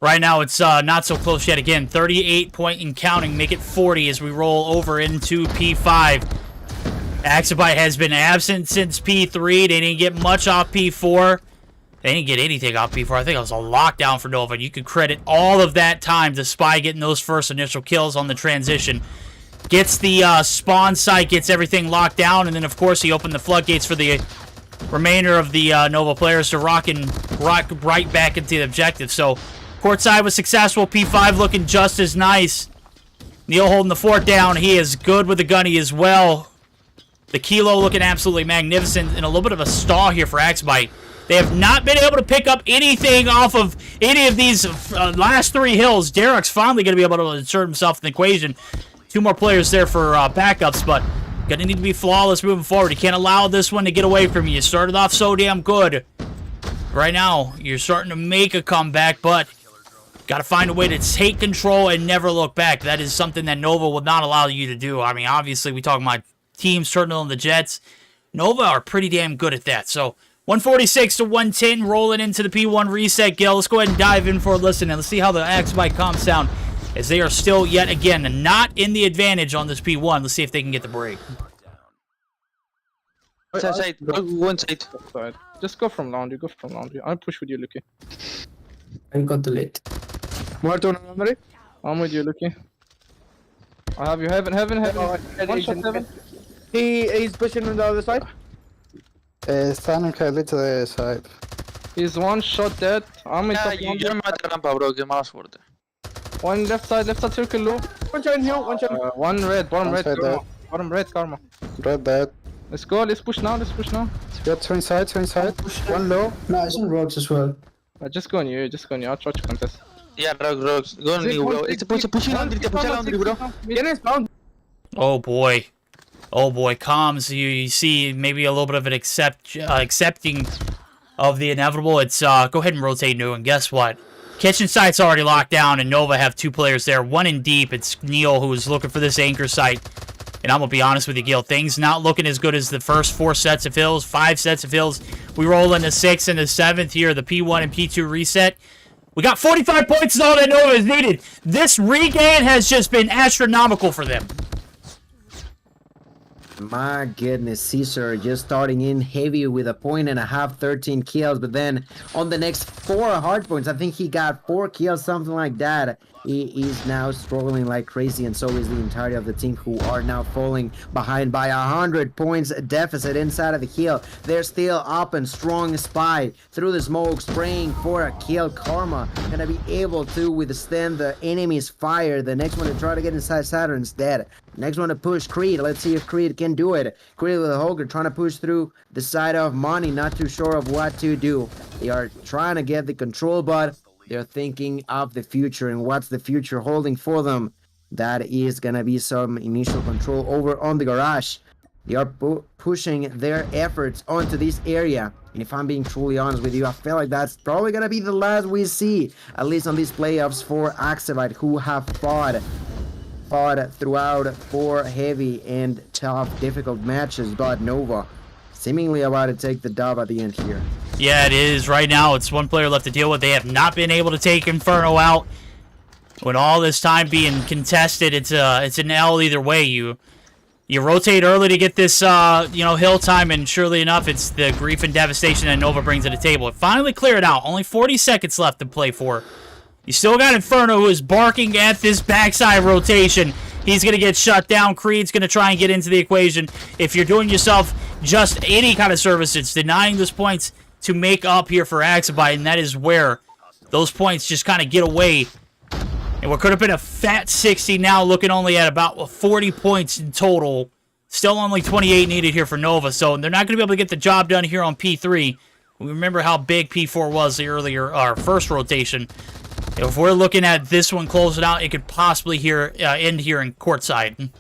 Speaker 5: right now it's not so close yet again. 38 point and counting. Make it 40 as we roll over into P5. Axibite has been absent since P3. They didn't get much off P4. They didn't get anything off P4. I think it was a lockdown for Nova. You could credit all of that time to Spy getting those first initial kills on the transition. Gets the spawn site, gets everything locked down, and then of course he opened the floodgates for the remainder of the Nova players to rock right back into the objective. So courtside was successful. P5 looking just as nice. Neil holding the fort down. He is good with the gunny as well. The Kilo looking absolutely magnificent, and a little bit of a stall here for Axbite. They have not been able to pick up anything off of any of these last 3 hills. Derek's finally going to be able to insert himself in the equation. 2 more players there for backups, but going to need to be flawless moving forward. You can't allow this one to get away from you. You started off so damn good. Right now, you're starting to make a comeback, but got to find a way to take control and never look back. That is something that Nova will not allow you to do. I mean, obviously, we talk about teams turning on the Jets. Nova are pretty damn good at that. So 146 to 110, rolling into the P1 reset, Gil. Let's go ahead and dive in for a listen, and let's see how the Axbite comps sound, as they are still, yet again, not in the advantage on this P1. Let's see if they can get the break.
Speaker 3: Side, one side.
Speaker 4: Just go from laundry, I'll push with you, Lucky.
Speaker 9: I got too late.
Speaker 8: Muerto on memory.
Speaker 4: I'm with you, Lucky. I have you, heaven. One shot, heaven.
Speaker 8: He's pushing on the other side. Standing heavy to the side.
Speaker 4: He's 1 shot dead. I'm in top laundry.
Speaker 3: Yo me maté rampa, bro, que mala suerte.
Speaker 4: 1 left side circle low.
Speaker 8: One shot in here, one shot.
Speaker 4: 1 red, bottom red,
Speaker 8: side
Speaker 4: Karma.
Speaker 8: dead.
Speaker 4: Bottom red, Karma.
Speaker 8: Red dead.
Speaker 4: Let's go, let's push now.
Speaker 8: Got 2 inside. One low.
Speaker 9: No, it's on rocks as well.
Speaker 4: Just go on you, I'll try to contest.
Speaker 3: Yeah, rocks. Go on me, bro. It's pushing laundry, bro.
Speaker 8: Getting spawned.
Speaker 5: Oh boy, comms. You see maybe a little bit of an accepting of the inevitable. It's go ahead and rotate new, and guess what? Kitchen site's already locked down, and Nova have 2 players there. 1 in deep. It's Neil who is looking for this anchor site. And I'm gonna be honest with you, Gil. Things not looking as good as the first 4 sets of hills, 5 sets of hills. We roll into 6 and the 7th here, the P1 and P2 reset. We got 45 points is all that Nova is needed. This regain has just been astronomical for them.
Speaker 7: My goodness, Caesar just starting in heavy with a 1.5, 13 kills, but then on the next 4 hard points, I think he got 4 kills, something like that. He is now struggling like crazy, and so is the entirety of the team, who are now falling behind by 100 points deficit inside of the hill. They're still up and strong. Spy through the smoke, spraying for a kill. Karma gonna be able to withstand the enemy's fire. The next one to try to get inside Saturn's dead. Next one to push Creed. Let's see if Creed can do it. Creed with a Holger trying to push through the side of Money, not too sure of what to do. They are trying to get the control, but they're thinking of the future and what's the future holding for them. That is gonna be some initial control over on the garage. They are pushing their efforts onto this area. And if I'm being truly honest with you, I feel like that's probably gonna be the last we see, at least on these playoffs, for Axabite, who have fought throughout 4 heavy and tough, difficult matches, but Nova seemingly about to take the dub at the end here.
Speaker 5: Yeah, it is. Right now, it's one player left to deal with. They have not been able to take Inferno out. With all this time being contested, it's an L either way. You rotate early to get this hill time, and surely enough, it's the grief and devastation that Nova brings to the table. It finally cleared out. Only 40 seconds left to play for. You still got Inferno, who is barking at this backside rotation. He's going to get shut down. Creed's going to try and get into the equation. If you're doing yourself just any kind of service, it's denying those points to make up here for Axabite, and that is where those points just kind of get away. And what could have been a fat 60 now looking only at about 40 points in total. Still only 28 needed here for Nova, so they're not going to be able to get the job done here on P3. We remember how big P4 was the earlier, our first rotation. If we're looking at this one closing out, it could possibly end here in courtside.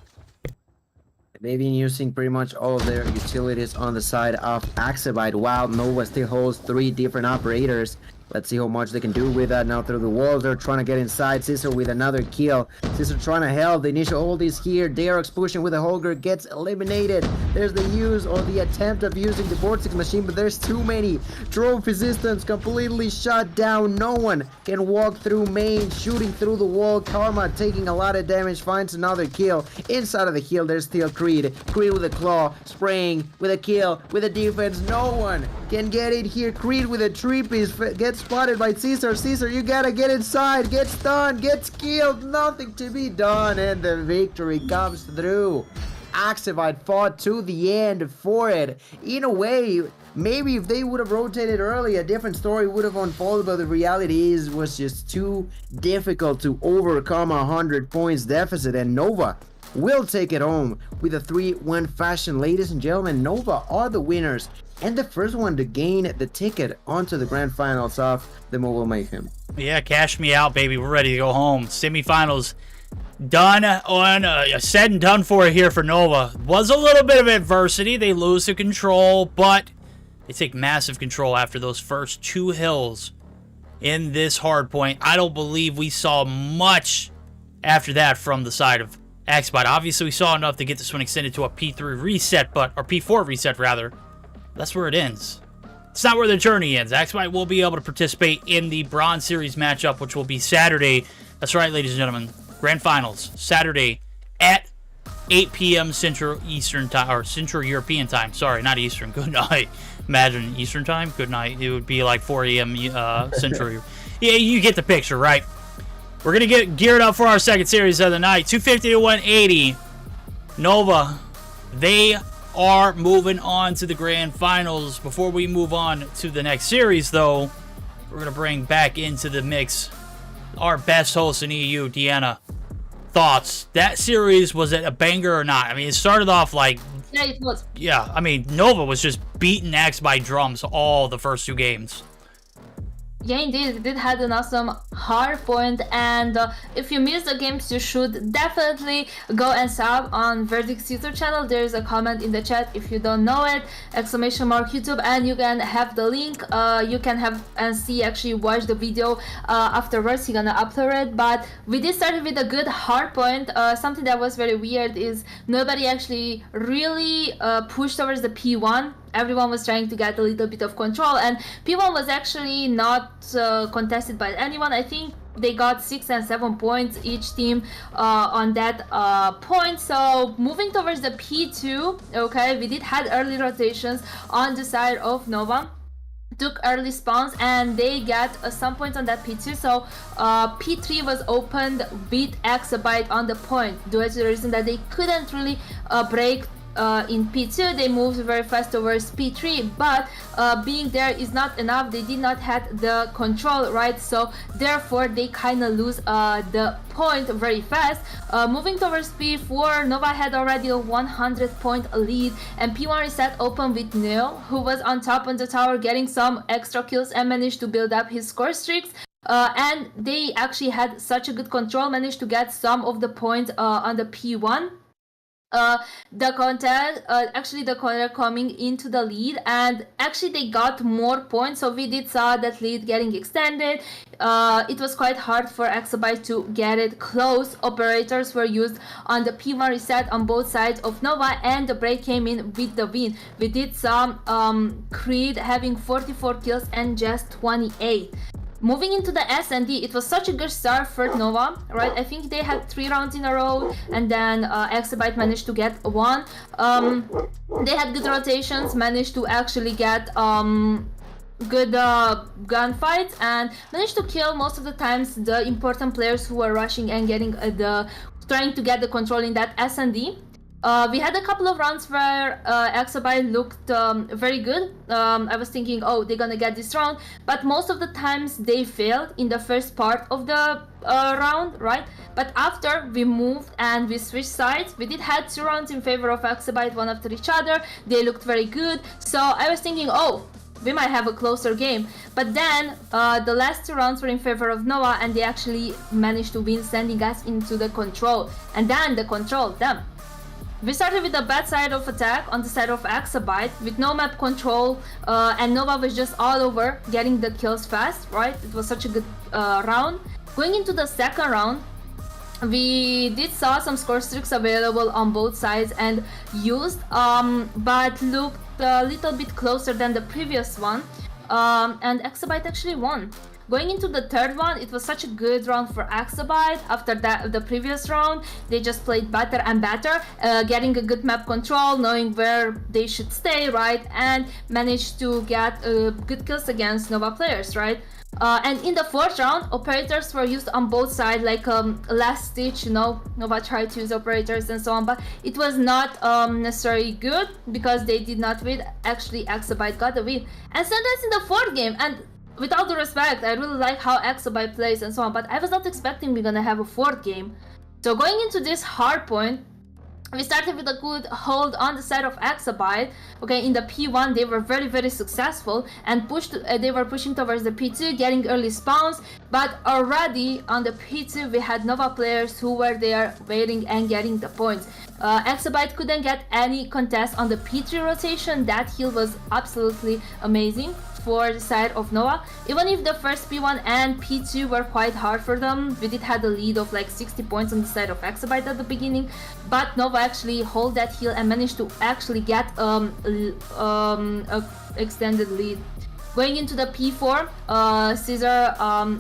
Speaker 7: They've been using pretty much all of their utilities on the side of Axabite, while Nova still holds 3 different operators. Let's see how much they can do with that now through the walls. They're trying to get inside. Caesar with another kill. Caesar trying to help. The initial hold is here. Derek's pushing with a Holger. Gets eliminated. There's the use or the attempt of using the Vortex machine, but there's too many. Trophy systems completely shut down. No one can walk through main. Shooting through the wall. Karma taking a lot of damage. Finds another kill. Inside of the hill, there's still Creed. Creed with a claw. Spraying with a kill. With a defense. No one can get it here. Creed with a 3-piece. Gets spotted by Caesar. Caesar, you gotta get inside. Get stunned. Gets killed. Nothing to be done. And the victory comes through. Axabite fought to the end for it. In a way, maybe if they would have rotated early, a different story would have unfolded, but the reality is, was just too difficult to overcome 100 points deficit, and Nova will take it home with a 3-1 fashion. Ladies and gentlemen, Nova are the winners and the first one to gain the ticket onto the grand finals of the Mobile Mayhem.
Speaker 5: Yeah, cash me out, baby. We're ready to go home. Semifinals done on said and done for here for Nova. Was a little bit of adversity. They lose the control, but they take massive control after those first 2 hills in this hard point. I don't believe we saw much after that from the side of Axabite. Obviously, we saw enough to get this one extended to a P3 reset, or P4 reset rather. That's where it ends. It's not where the journey ends. Axabite will be able to participate in the Bronze Series matchup, which will be Saturday. That's right, ladies and gentlemen. Grand Finals, Saturday at 8 p.m. Central Eastern Time, or Central European Time. Sorry, not Eastern. Good night. Imagine Eastern Time. Good night. It would be like 4 a.m. Central. Yeah, you get the picture, right? We're going to get geared up for our second series of the night. 250 to 180. Nova, they are moving on to the Grand Finals. Before we move on to the next series, though, we're going to bring back into the mix our best host in EU, Deanna. Thoughts? That series, was it a banger or not? I mean, it started off like...
Speaker 6: Yeah, it was.
Speaker 5: Yeah, I mean, Nova was just beating Axabite drums all the first 2 games.
Speaker 6: Yeah, indeed. It did had an awesome Hardpoint, and if you missed the games, you should definitely go and sub on Verdict's YouTube channel. There is a comment in the chat if you don't know it, !YouTube, and you can have the link. You can have and see, actually watch the video afterwards. He's gonna upload it. But we did start with a good Hardpoint. Something that was very weird is nobody actually really pushed towards the P1. Everyone was trying to get a little bit of control, and P1 was actually not contested by anyone. I think they got 6 and 7 points each team on that point. So moving towards the P2, okay, we did had early rotations on the side of Nova. Took early spawns and they got some points on that P2. So P3 was opened with Exabyte on the point, due to the reason that they couldn't really break in P2. They moved very fast towards P3, but being there is not enough. They did not have the control, right? So therefore they kind of lose the point very fast. Moving towards P4, Nova had already a 100-point lead, and P1 reset open with Neo, who was on top on the tower getting some extra kills and managed to build up his score streaks. And they actually had such a good control, managed to get some of the points on the P1. The contest, actually the corner coming into the lead, and actually they got more points, so we did saw that lead getting extended. It was quite hard for Exabyte to get it close. Operators were used on the P1 reset on both sides of Nova, and the break came in with the win. We did some Creed having 44 kills and just 28. Moving into the S&D, it was such a good start for Nova, right? I think they had 3 rounds in a row, and then Exabyte managed to get 1. They had good rotations, managed to actually get good gunfights, and managed to kill most of the times the important players who were rushing and getting trying to get the control in that S&D. We had a couple of rounds where Exabyte looked very good. I was thinking, oh, they're gonna get this round, but most of the times they failed in the first part of the round, right? But after we moved and we switched sides, we did had 2 rounds in favor of Exabyte, one after each other. They looked very good, so I was thinking, oh, we might have a closer game. But then the last 2 rounds were in favor of Nova, and they actually managed to win, sending us into the control, and then the control them. We started with the bad side of attack on the side of Exabyte with no map control, and Nova was just all over getting the kills fast, right? It was such a good round. Going into the second round, we did saw some score streaks available on both sides and used, but looked a little bit closer than the previous one, and Exabyte actually won. Going into the third one, it was such a good round for Exabyte. After that, the previous round, they just played better and better, getting a good map control, knowing where they should stay, right? And managed to get good kills against Nova players, right? And in the fourth round, operators were used on both sides, like last ditch, you know, Nova tried to use operators and so on, but it was not necessarily good because they did not win. Actually, Exabyte got the win. And sometimes in the fourth game, and with all due respect, I really like how Exabyte plays and so on, but I was not expecting we're gonna have a 4th game. So going into this Hardpoint, we started with a good hold on the side of Exabyte. Okay, in the P1 they were very, very successful and pushed. They were pushing towards the P2, getting early spawns. But already on the P2 we had Nova players who were there waiting and getting the points. Exabyte couldn't get any contest on the P3 rotation. That heal was absolutely amazing for the side of Nova. Even if the first P1 and P2 were quite hard for them, we did have a lead of like 60 points on the side of Exabyte at the beginning, but Nova actually hold that heal and managed to actually get a extended lead. Going into the P4, Caesar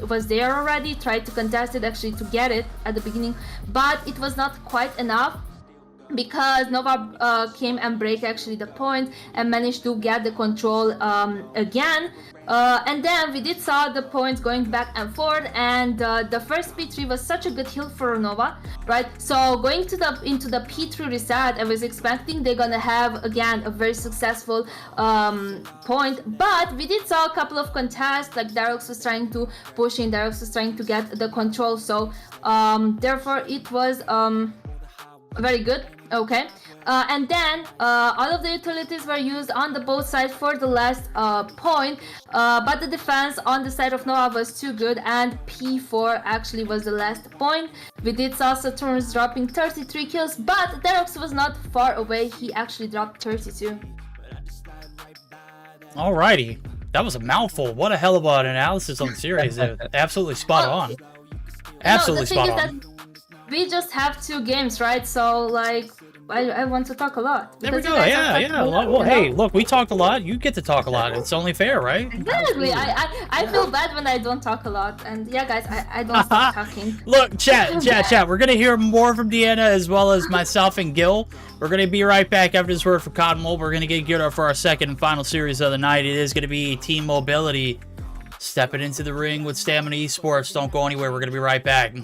Speaker 6: was there already, tried to contest it actually to get it at the beginning, but it was not quite enough, because Nova came and break actually the point and managed to get the control again. And then we did saw the points going back and forth, and the first P3 was such a good heal for Nova, right? So going to into the P3 reset, I was expecting they're gonna have again a very successful point, but we did saw a couple of contests, like Darox was trying to push in, Darox was trying to get the control, so therefore it was Very good. Okay. And then all of the utilities were used on the both sides for the last point, but the defense on the side of Nova was too good, and P4 actually was the last point. We did saw Saturnus dropping 33 kills, but Derox was not far away. He actually dropped 32.
Speaker 5: Alrighty. That was a mouthful. What a hell of an analysis on the series. Absolutely spot on. Absolutely spot on.
Speaker 6: We just have 2 games, right? So, like, I want to talk a lot.
Speaker 5: There we go. Yeah. Well, hey, look, we talked a lot. You get to talk a lot. It's only fair, right?
Speaker 6: Exactly. I feel bad when I don't talk a lot. And yeah, guys, I don't stop talking.
Speaker 5: Look, chat. We're going to hear more from Deanna as well as myself and Gil. We're going to be right back after this word from Cottonwool. We're going to get geared up for our second and final series of the night. It is going to be Team Mobility stepping into the ring with Stamina Esports. Don't go anywhere. We're going to be right back.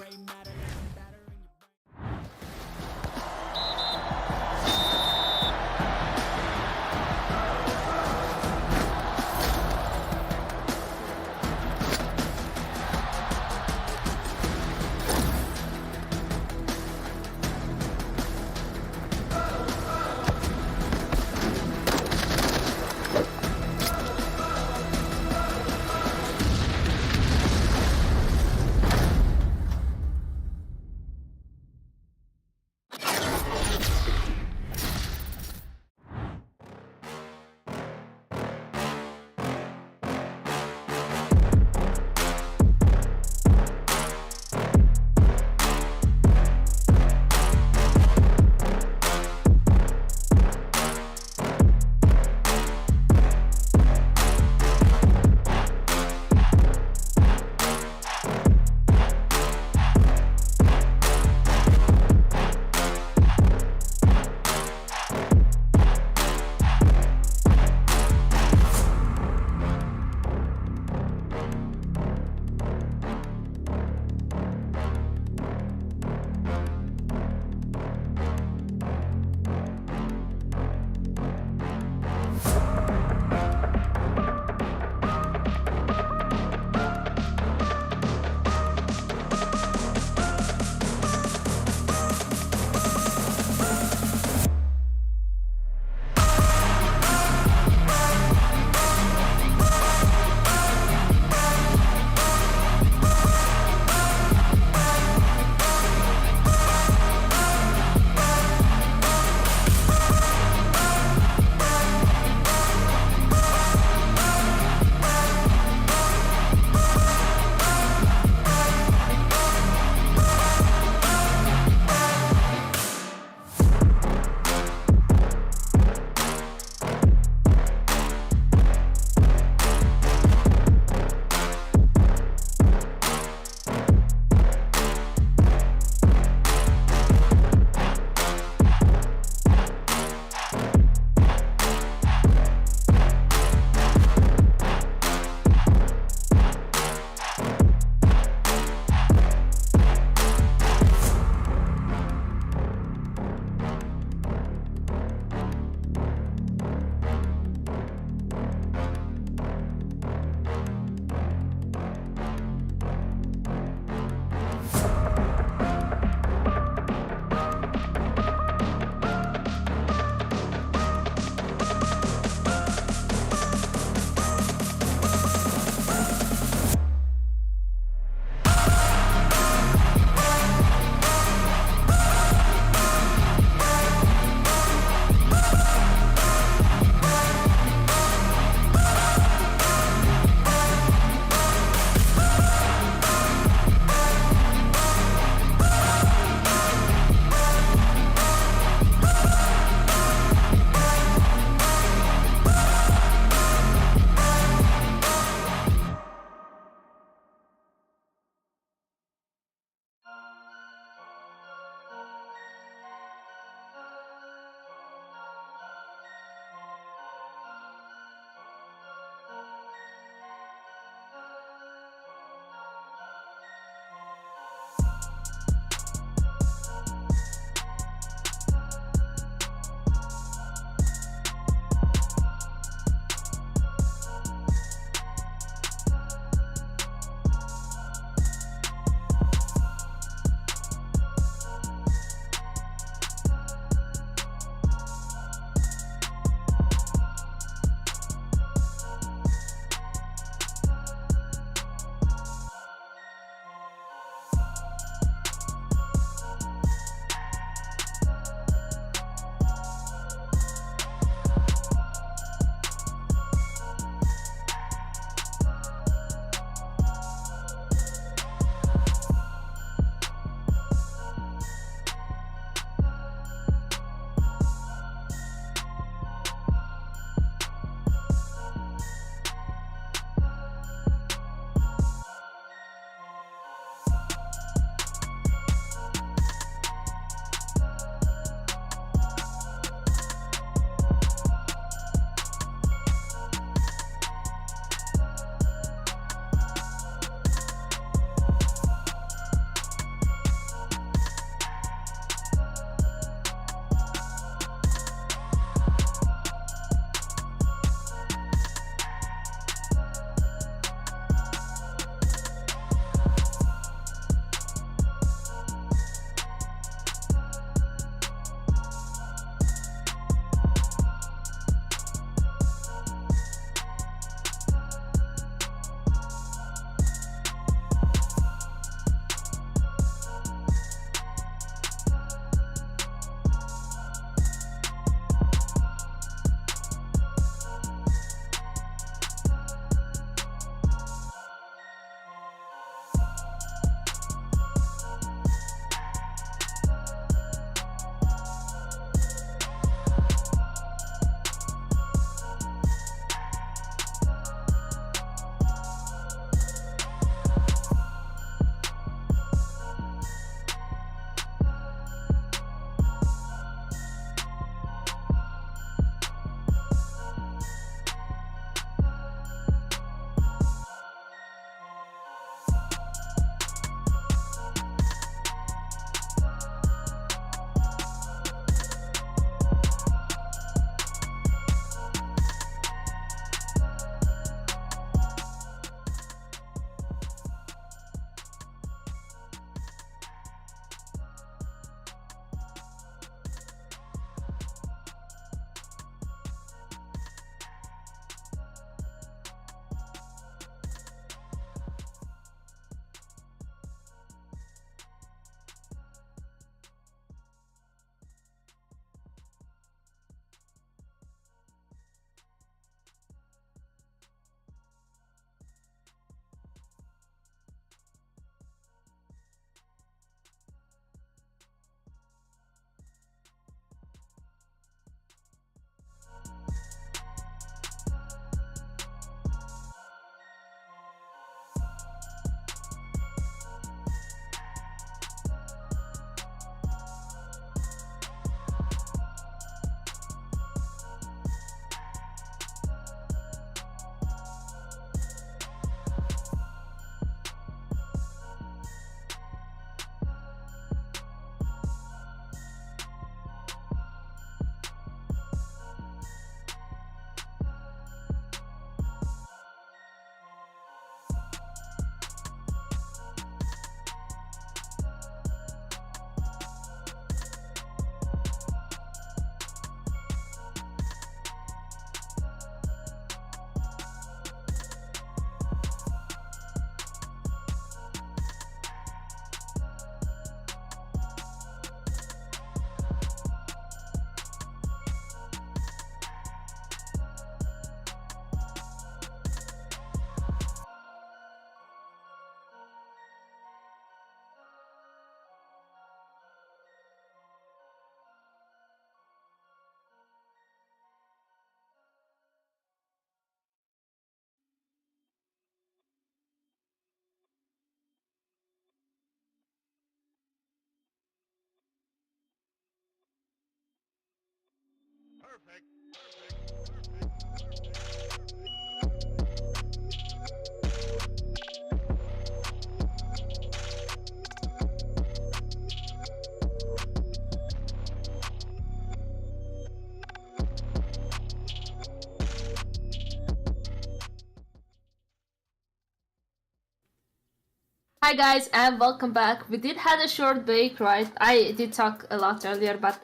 Speaker 6: Hi guys and welcome back. We did have a short break, right? I did talk a lot earlier, but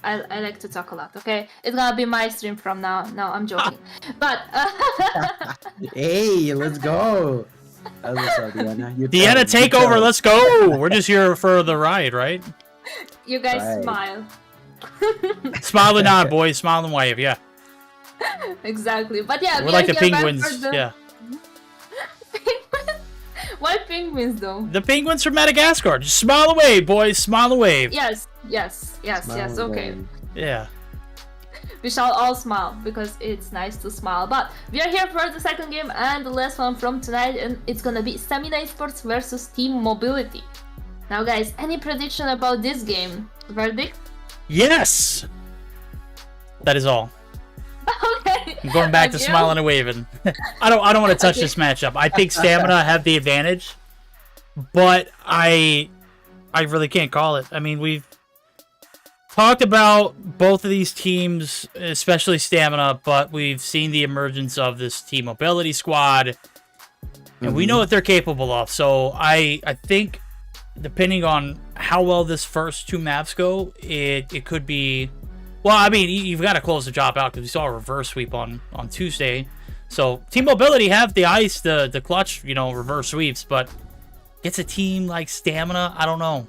Speaker 6: I like to talk a lot, okay? It's gonna be my stream from now. No, I'm joking. But
Speaker 7: Hey, let's go. What's up, Deanna?
Speaker 10: Deanna, take over. Let's go. We're just here for the ride, right?
Speaker 6: you guys
Speaker 7: Right.
Speaker 6: smile.
Speaker 10: Smile and nod, boys. Smile and wave. Yeah.
Speaker 6: Exactly. But yeah,
Speaker 10: We're like the
Speaker 6: here back
Speaker 10: penguins.
Speaker 6: for the-
Speaker 10: Yeah.
Speaker 6: Why penguins though?
Speaker 10: The penguins from Madagascar. Just smile and wave, boys. Smile and wave.
Speaker 6: Yes.
Speaker 7: Smile
Speaker 6: Okay.
Speaker 7: and
Speaker 10: Yeah.
Speaker 6: We shall all smile because it's nice to smile. But we are here for the second game and the last one from tonight, and it's gonna be Stamina Esports versus Team Mobility. Now, guys, any prediction about this game? Verdict?
Speaker 10: Yes. That is all.
Speaker 6: Okay.
Speaker 10: I'm going back to
Speaker 6: Thank you.
Speaker 10: smiling and waving. I don't want to touch this matchup. I think Stamina have the advantage, but I really can't call it. I mean, we've talked about both of these teams, especially Stamina, but we've seen the emergence of this Team Mobility squad, and we know what they're capable of. So I think, depending on how well this first two maps go, it could be. Well, I mean, you've got to close the job out because we saw a reverse sweep on Tuesday. So Team Mobility have the ice, the clutch, reverse sweeps, but gets a team like Stamina. I don't know.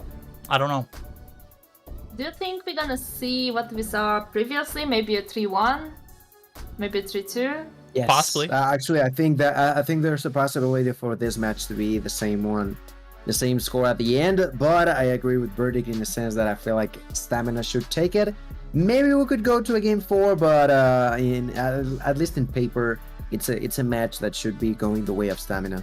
Speaker 6: Do you think we're gonna see what we saw previously? Maybe a 3-1? Maybe a 3-2?
Speaker 7: Yes.
Speaker 10: Possibly.
Speaker 7: Actually, I think there's a possibility for this match to be the same one, the same score at the end. But I agree with Verdict in the sense that I feel like Stamina should take it. Maybe we could go to a game 4, but at least in paper, it's a match that should be going the way of Stamina.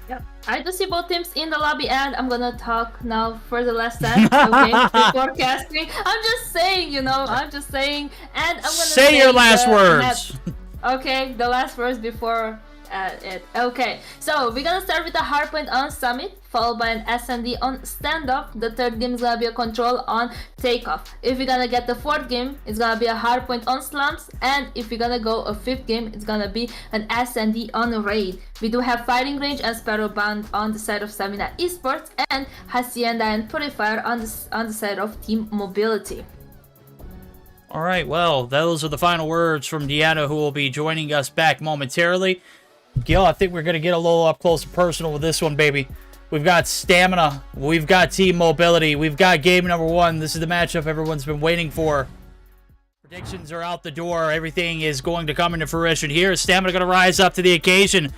Speaker 6: Yeah, I do see both teams in the lobby, and I'm gonna talk now for the last time. Okay, before casting. I'm just saying, and I'm gonna
Speaker 10: Say your last
Speaker 6: the
Speaker 10: words.
Speaker 6: Okay, the last words before it. Okay, so we're gonna start with a Hardpoint on Summit, followed by an SND on Standoff. The third game is gonna be a Control on Takeoff. If we're gonna get the fourth game, it's gonna be a Hardpoint on Slums, and if we're gonna go a fifth game, it's gonna be an SND on Raid. We do have Fighting Range and Sparrow Band on the side of Stamina Esports, and Hacienda and Purifier on the side of Team Mobility.
Speaker 10: All right, well, those are the final words from Deanna, who will be joining us back momentarily. Gil, I think we're going to get a little up close and personal with this one, baby. We've got Stamina. We've got Team Mobility. We've got game number 1. This is the matchup everyone's been waiting for. Predictions are out the door. Everything is going to come into fruition here. Stamina going to rise up to the occasion.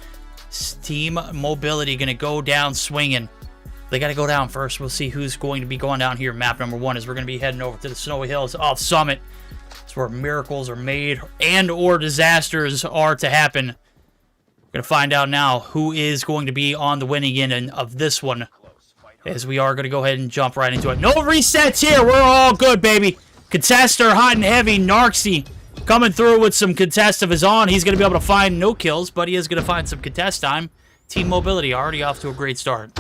Speaker 10: Team Mobility going to go down swinging. They got to go down first. We'll see who's going to be going down here. Map number 1 is we're going to be heading over to the snowy hills of Summit. It's where miracles are made and or disasters are to happen. We're going to find out now who is going to be on the winning end of this one, as we are going to go ahead and jump right into it. No resets here. We're all good, baby. Contester, hot and heavy. Narxy coming through with some contest of his own. He's going to be able to find no kills, but he is going to find some contest time. Team Mobility already off to a great start.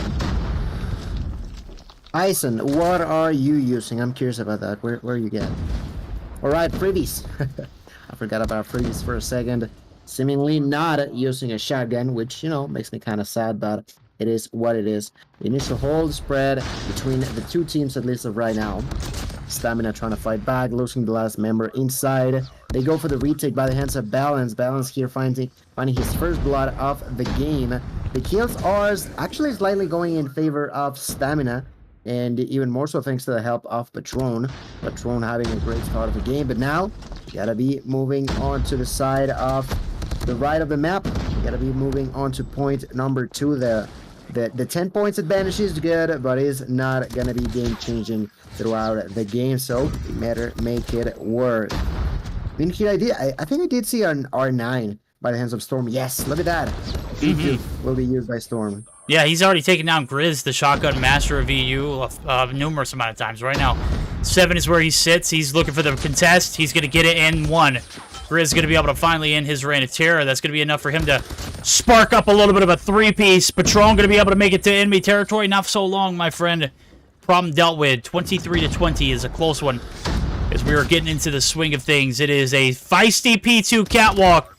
Speaker 7: Ison, what are you using? I'm curious about that. Where you get? All right, freebies. I forgot about freebies for a second. Seemingly not using a shotgun, which, makes me kind of sad, but it is what it is. The initial hold spread between the two teams, at least of right now. Stamina trying to fight back, losing the last member inside. They go for the retake by the hands of Balance. Balance here finding his first blood of the game. The kills are actually slightly going in favor of Stamina, and even more so thanks to the help of Patron. Patron having a great start of the game, but now gotta be moving on to the side of the right of the map. Gotta be moving on to point number 2. The 10 points advantage is good, but is not gonna be game changing throughout the game, so we better make it work. I mean, here I think I did see an R9 by the hands of Storm. Yes, look at that. V2 will be used by Storm.
Speaker 10: Yeah, he's already taken down Grizz, the shotgun master of EU, numerous amount of times. Right now, 7 is where he sits. He's looking for the contest. He's going to get it in 1. Grizz going to be able to finally end his reign of terror. That's going to be enough for him to spark up a little bit of a 3-piece. Patron going to be able to make it to enemy territory. Not for so long, my friend. Problem dealt with. 23-20 is a close one as we are getting into the swing of things. It is a feisty P2 catwalk.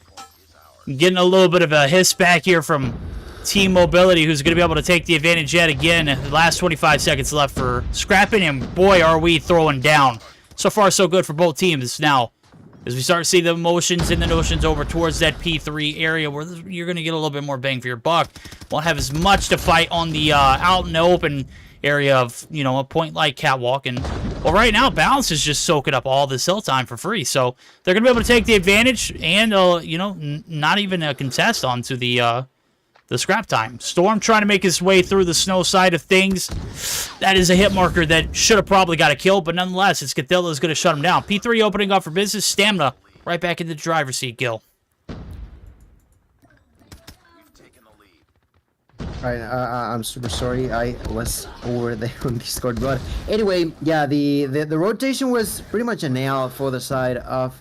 Speaker 10: Getting a little bit of a hiss back here from Team Mobility, who's going to be able to take the advantage yet again. The last 25 seconds left for scrapping, and boy, are we throwing down. So far, so good for both teams. Now, as we start to see the motions and the notions over towards that P3 area, where you're going to get a little bit more bang for your buck. Won't have as much to fight on the out in the open area of, you know, a point-like catwalk. And, well, right now, Balance is just soaking up all this hill time for free. So they're going to be able to take the advantage and, you know, not even a contest onto the scrap time. Storm trying to make his way through the snow side of things. That is a hit marker that should have probably got a kill, but nonetheless, it's Godzilla is going to shut him down. P3 opening up for business. Stamina right back in the driver's seat, Gil.
Speaker 7: Alright, I'm super sorry. I was over there on Discord, but anyway, yeah, the rotation was pretty much a nail for the side of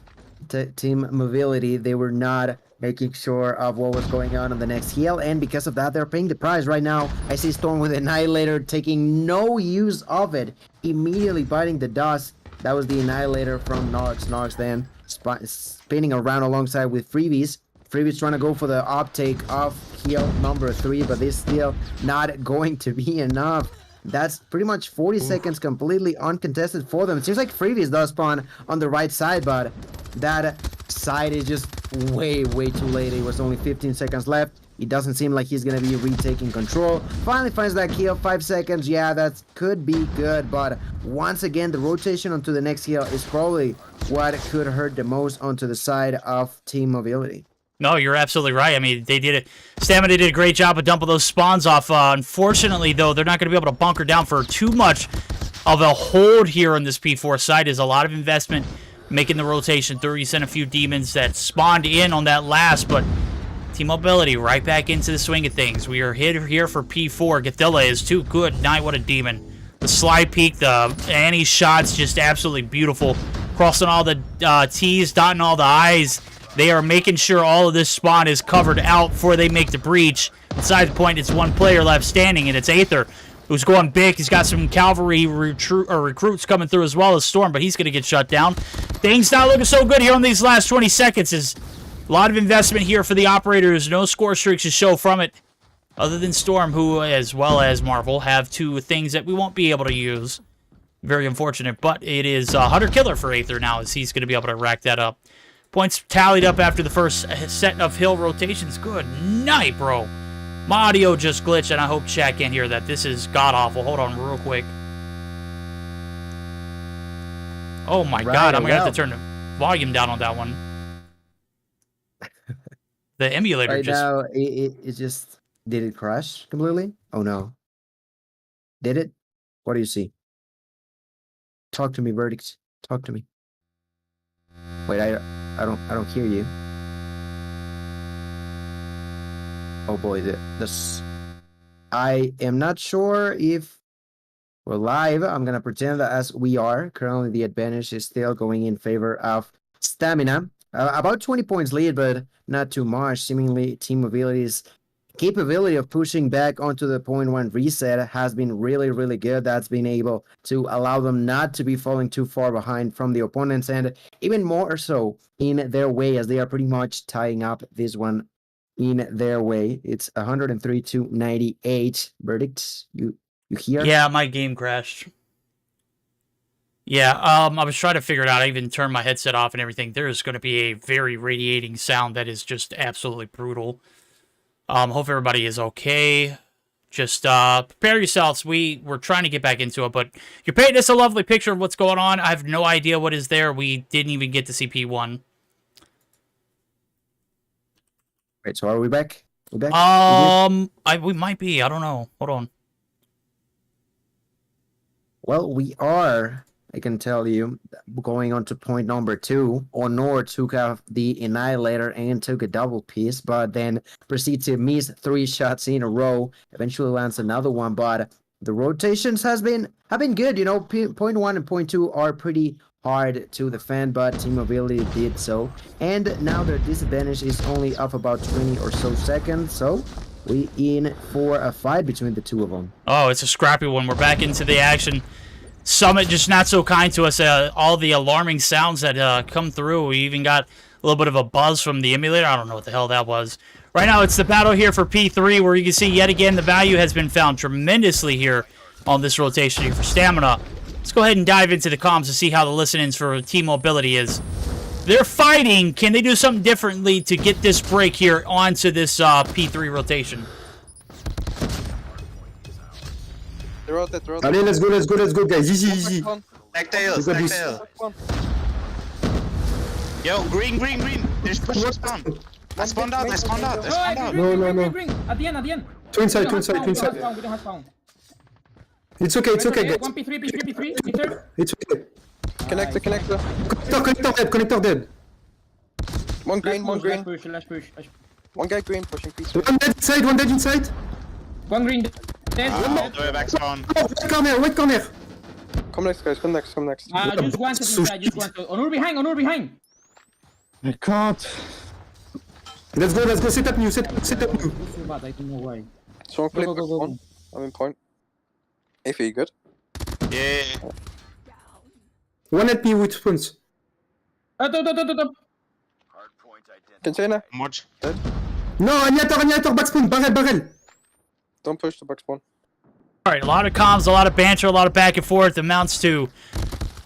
Speaker 7: Team Mobility. They were not making sure of what was going on the next hill, and because of that, they're paying the price right now. I see Storm with Annihilator taking no use of it, immediately biting the dust. That was the Annihilator from Nox. Nox then spinning around alongside with Freebies. Freebies trying to go for the uptake of hill number 3, but it's still not going to be enough. That's pretty much 40 seconds completely uncontested for them. It seems like Freebies does spawn on the right side, but that side is just way too late. It was only 15 seconds left. It doesn't seem like he's gonna be retaking control. Finally finds that kill, 5 seconds. Yeah, that could be good, but once again, the rotation onto the next hill is probably what could hurt the most onto the side of Team Mobility.
Speaker 10: No, you're absolutely right. I mean, they did it. Stamina did a great job of dumping those spawns off. Unfortunately, though, they're not going to be able to bunker down for too much of a hold here on this P4 side. There's a lot of investment making the rotation through. You sent a few demons that spawned in on that last, but Team Mobility right back into the swing of things. We are here for P4. Godzilla is too good. Night, what a demon. The slide peek, the Annie shots, just absolutely beautiful. Crossing all the T's, dotting all the I's. They are making sure all of this spawn is covered out before they make the breach. Inside the point, it's one player left standing, and it's Aether, who's going big. He's got some cavalry recruits coming through as well as Storm, but he's going to get shut down. Things not looking so good here on these last 20 seconds. Is a lot of investment here for the operators. No score streaks to show from it, other than Storm, who, as well as Marvel, have 2 things that we won't be able to use. Very unfortunate, but it is Hunter-Killer for Aether now, as he's going to be able to rack that up. Points tallied up after the first set of hill rotations. Good night, bro. My audio just glitched, and I hope chat can't hear that. This is god-awful. Hold on real quick. Oh, my God. I'm going to have to turn the volume down on that one. The emulator
Speaker 7: right
Speaker 10: just...
Speaker 7: now, it just... Did it crash completely? Oh, no. Did it? What do you see? Talk to me, Verdict. Talk to me. Wait, I don't hear you. Oh boy, this. I am not sure if we're live. I'm gonna pretend that as we are. Currently, the advantage is still going in favor of Stamina. About 20 points lead, but not too much. Seemingly, Team Mobility's capability of pushing back onto the 0.1 reset has been really good. That's been able to allow them not to be falling too far behind from the opponents, and even more so in their way, as they are pretty much tying up this one in their way. It's 103-98. Verdict, you hear?
Speaker 10: Yeah, my game crashed. Yeah, I was trying to figure it out. I even turned my headset off and everything. There is going to be a very radiating sound that is just absolutely brutal. Hope everybody is okay. Just prepare yourselves. We're trying to get back into it, but you're painting us a lovely picture of what's going on. I have no idea what is there. We didn't even get to see P1.
Speaker 7: Wait, so are we back? We back?
Speaker 10: We might be. I don't know. Hold on.
Speaker 7: Well, we are, I can tell you, going on to point number 2. Honor took out the Annihilator and took a double piece, but then proceeds to miss 3 shots in a row. Eventually lands another one, but the rotations have been good. You know, point 1 and point 2 are pretty hard to defend, but Team Mobility did so. And now their disadvantage is only of about 20 or so seconds. So we in for a fight between the two of them.
Speaker 10: Oh, it's a scrappy one. We're back into the action. Summit just not so kind to us. All the alarming sounds that come through. We even got a little bit of a buzz from the emulator. I don't know what the hell that was. Right now, it's the battle here for P3, where you can see yet again the value has been found tremendously here on this rotation here for Stamina. Let's go ahead and dive into the comms to see how the listen-ins for Team Mobility is. They're fighting. Can they do something differently to get this break here onto this P3 rotation?
Speaker 3: They're out there, they're out
Speaker 8: Allez, let's go, guys. Easy.
Speaker 3: Back tails, back tails. Yo, green. There's push spawn. I spawned out.
Speaker 8: No.
Speaker 5: Green. At the end.
Speaker 8: Two inside.
Speaker 5: We don't have spawn.
Speaker 8: It's okay, guys.
Speaker 5: One P3, meter.
Speaker 8: It's okay.
Speaker 3: Connector.
Speaker 8: Connector dead.
Speaker 3: One green.
Speaker 5: Let's push.
Speaker 3: One guy green pushing P3.
Speaker 8: One dead inside.
Speaker 5: One green. Dead.
Speaker 3: All the way back spawn.
Speaker 8: Oh, white corner.
Speaker 3: Come next, guys. Come next.
Speaker 5: Just one inside. Onur behind.
Speaker 8: I can't. Let's go. Set up new.
Speaker 5: So bad, I don't know why.
Speaker 3: Strong flip.
Speaker 5: Go.
Speaker 3: I'm in point. If you good. Yeah.
Speaker 8: One at me with spawns.
Speaker 5: Top.
Speaker 3: Container.
Speaker 11: Much.
Speaker 3: Dead.
Speaker 8: No, Annihilator, back spawn. Barrel.
Speaker 3: Don't push the back spawn.
Speaker 10: Alright, a lot of comms, a lot of banter, a lot of back and forth. Amounts to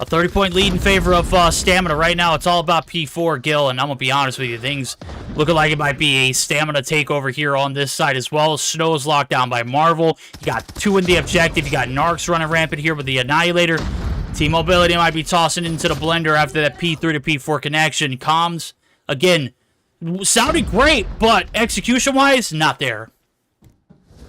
Speaker 10: a 30-point lead in favor of Stamina. Right now, it's all about P4, Gil, and I'm going to be honest with you. Things looking like it might be a Stamina takeover here on this side as well. Snow is locked down by Marvel. You got 2 in the objective. You got Narcs running rampant here with the Annihilator. Team Mobility might be tossing into the blender after that P3 to P4 connection. Comms, again, sounded great, but execution-wise, not there.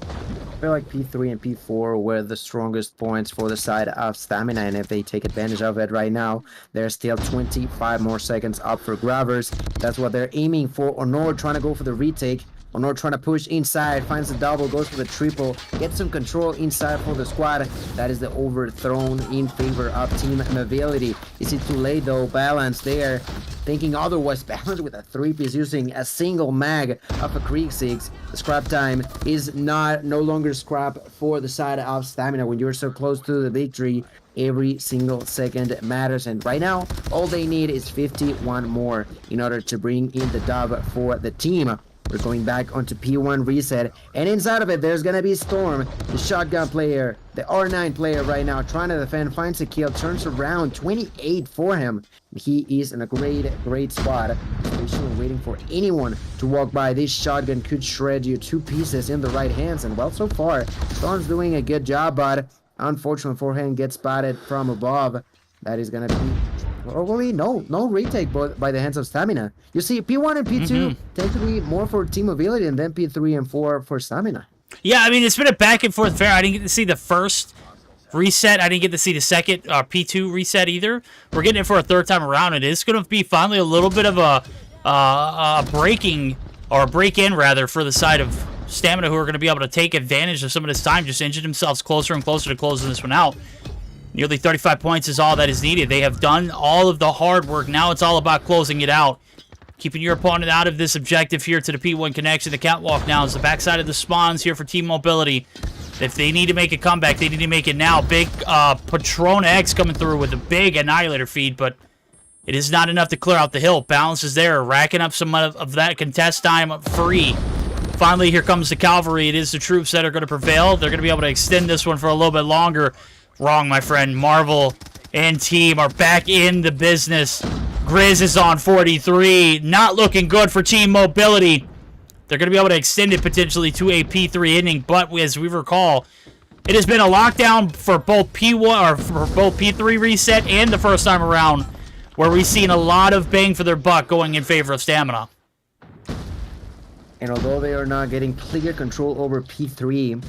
Speaker 7: I feel like P3 and P4 were the strongest points for the side of Stamina, and if they take advantage of it right now, there's still 25 more seconds up for grabbers. That's what they're aiming for. Honor trying to go for the retake. Honor trying to push inside, finds the double, goes for the triple, gets some control inside for the squad. That is the overthrown in favor of Team Mobility. Is it too late though? Balance there. Thinking otherwise, Balance with a 3-piece using a single mag of a Krieg 6. The scrap time is no longer scrap for the side of Stamina. When you're so close to the victory, every single second matters, and right now all they need is 51 more in order to bring in the dub for the team. We're going back onto P1 reset, and inside of it there's gonna be Storm, the shotgun player, the R9 player right now, trying to defend, finds a kill, turns around, 28 for him. He is in a great spot, especially waiting for anyone to walk by. This shotgun could shred you 2 pieces in the right hands, and well, so far Storm's doing a good job, but unfortunately for him, gets spotted from above. That is gonna be probably no retake by the hands of Stamina. You see, P1 and P2 tend to be more for Team Mobility, and then P3 and 4 for Stamina.
Speaker 10: Yeah, I mean, it's been a back and forth affair. I didn't get to see the first reset. I didn't get to see the second P2 reset either. We're getting it for a third time around. It is going to be finally a little bit of a breaking, or a break-in rather, for the side of Stamina, who are going to be able to take advantage of some of this time, just inching themselves closer and closer to closing this one out. Nearly 35 points is all that is needed. They have done all of the hard work. Now it's all about closing it out. Keeping your opponent out of this objective here to the P1 connection. The catwalk now is the backside of the spawns here for Team Mobility. If they need to make a comeback, they need to make it now. Big Patron X coming through with a big Annihilator feed, but it is not enough to clear out the hill. Balance is there, racking up some of that contest time free. Finally, here comes the cavalry. It is the troops that are going to prevail. They're going to be able to extend this one for a little bit longer. Wrong, my friend. Marvel and team are back in the business. Grizz is on 43. Not looking good for Team Mobility. They're going to be able to extend it potentially to a P3 inning, but as we recall, it has been a lockdown for both P1 or for both P3 reset and the first time around, where we've seen a lot of bang for their buck going in favor of Stamina.
Speaker 7: And although they are not getting clear control over P2,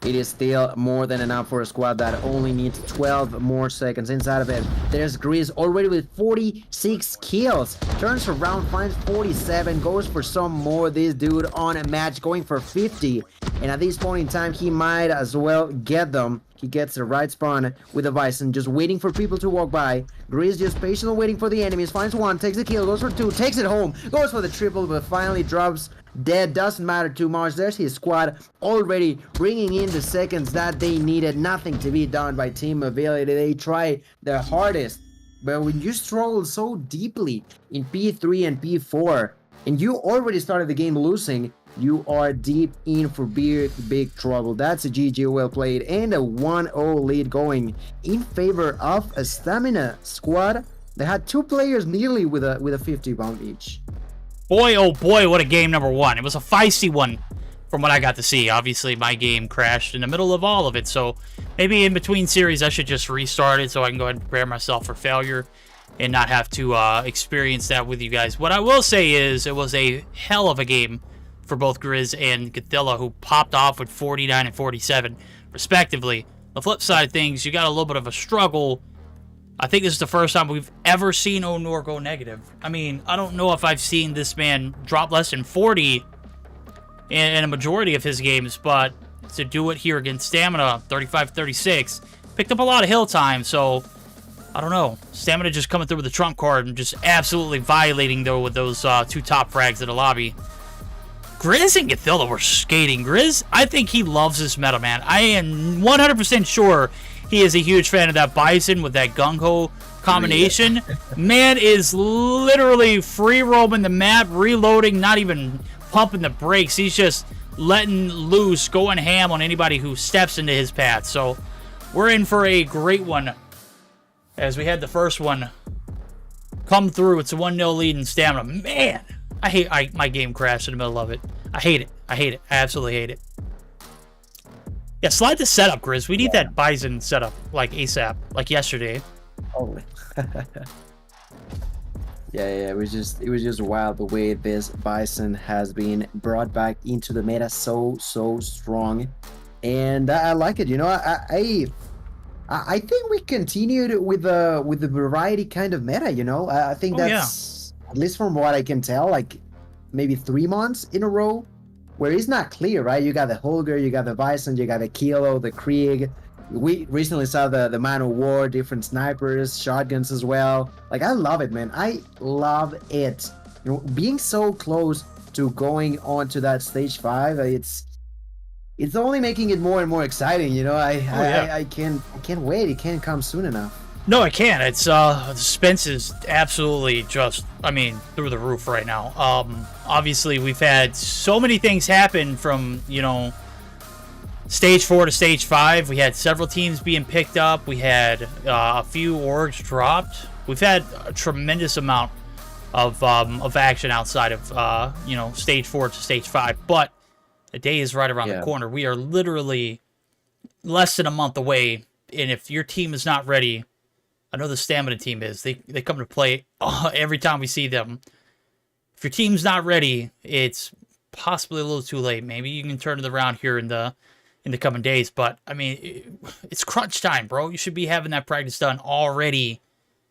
Speaker 7: it is still more than enough for a squad that only needs 12 more seconds inside of it. There's Grease already with 46 kills. Turns around, finds 47, goes for some more. This dude on a match going for 50. And at this point in time, he might as well get them. He gets the right spawn with the Bison, just waiting for people to walk by. Grease just patiently waiting for the enemies, finds one, takes the kill, goes for two, takes it home, goes for the triple, but finally drops dead. Doesn't matter too much. There's his squad already bringing in the seconds that they needed. Nothing to be done by Team Ability. They try their hardest, but when you struggle so deeply in P3 and P4, and you already started the game losing, you are deep in for big trouble. That's a GG well played, and a 1-0 lead going in favor of a Stamina squad. They had 2 players nearly with a 50 bomb each.
Speaker 10: Boy, oh boy, what a game number 1. It was a feisty one from what I got to see. Obviously, my game crashed in the middle of all of it, so maybe in between series I should just restart it so I can go ahead and prepare myself for failure and not have to experience that with you guys. What I will say is it was a hell of a game for both Grizz and Godzilla, who popped off with 49 and 47, respectively. The flip side of things, you got a little bit of a struggle. I think this is the first time we've ever seen Onur go negative. I mean, I don't know if I've seen this man drop less than 40 in a majority of his games, but to do it here against Stamina, 35-36, picked up a lot of hill time, so I don't know. Stamina just coming through with the trump card and just absolutely violating, though, with those 2 top frags in the lobby. Grizz and Godzilla were skating. Grizz, I think he loves this meta, man. I am 100% sure he is a huge fan of that Bison with that gung-ho combination. Man is literally free roaming the map, reloading, not even pumping the brakes. He's just letting loose, going ham on anybody who steps into his path. So we're in for a great one, as we had the first one come through. It's a 1-0 lead in Stamina. Man, I hate my game crashed in the middle of it. I hate it. I hate it. I absolutely hate it. Yeah, slide the setup, Grizz. We need that Bison setup, like ASAP, like yesterday.
Speaker 7: Oh. Yeah, it was just wild the way this Bison has been brought back into the meta so strong, and I like it. You know, I think we continued with the variety kind of meta. You know, I think that's at least from what I can tell, like maybe 3 months in a row where it's not clear, right? You got the Holger, you got the Bison, you got the Kilo, the Krieg. We recently saw the Man of War, different snipers, shotguns as well. Like, I love it, man. I love it. You know, being so close to going on to that stage 5, it's only making it more and more exciting. You know, I can't wait. It can't come soon enough.
Speaker 10: No, I can't. It's the suspense is absolutely just, I mean, through the roof right now. Obviously, we've had so many things happen from, you know, stage 4 to stage 5. We had several teams being picked up. We had a few orgs dropped. We've had a tremendous amount of action outside of you know, stage 4 to stage 5. But the day is right around the corner. We are literally less than a month away, and if your team is not ready, I know the Stamina team is. They come to play every time we see them. If your team's not ready, it's possibly a little too late. Maybe you can turn it around here in the coming days. But, I mean, it's crunch time, bro. You should be having that practice done already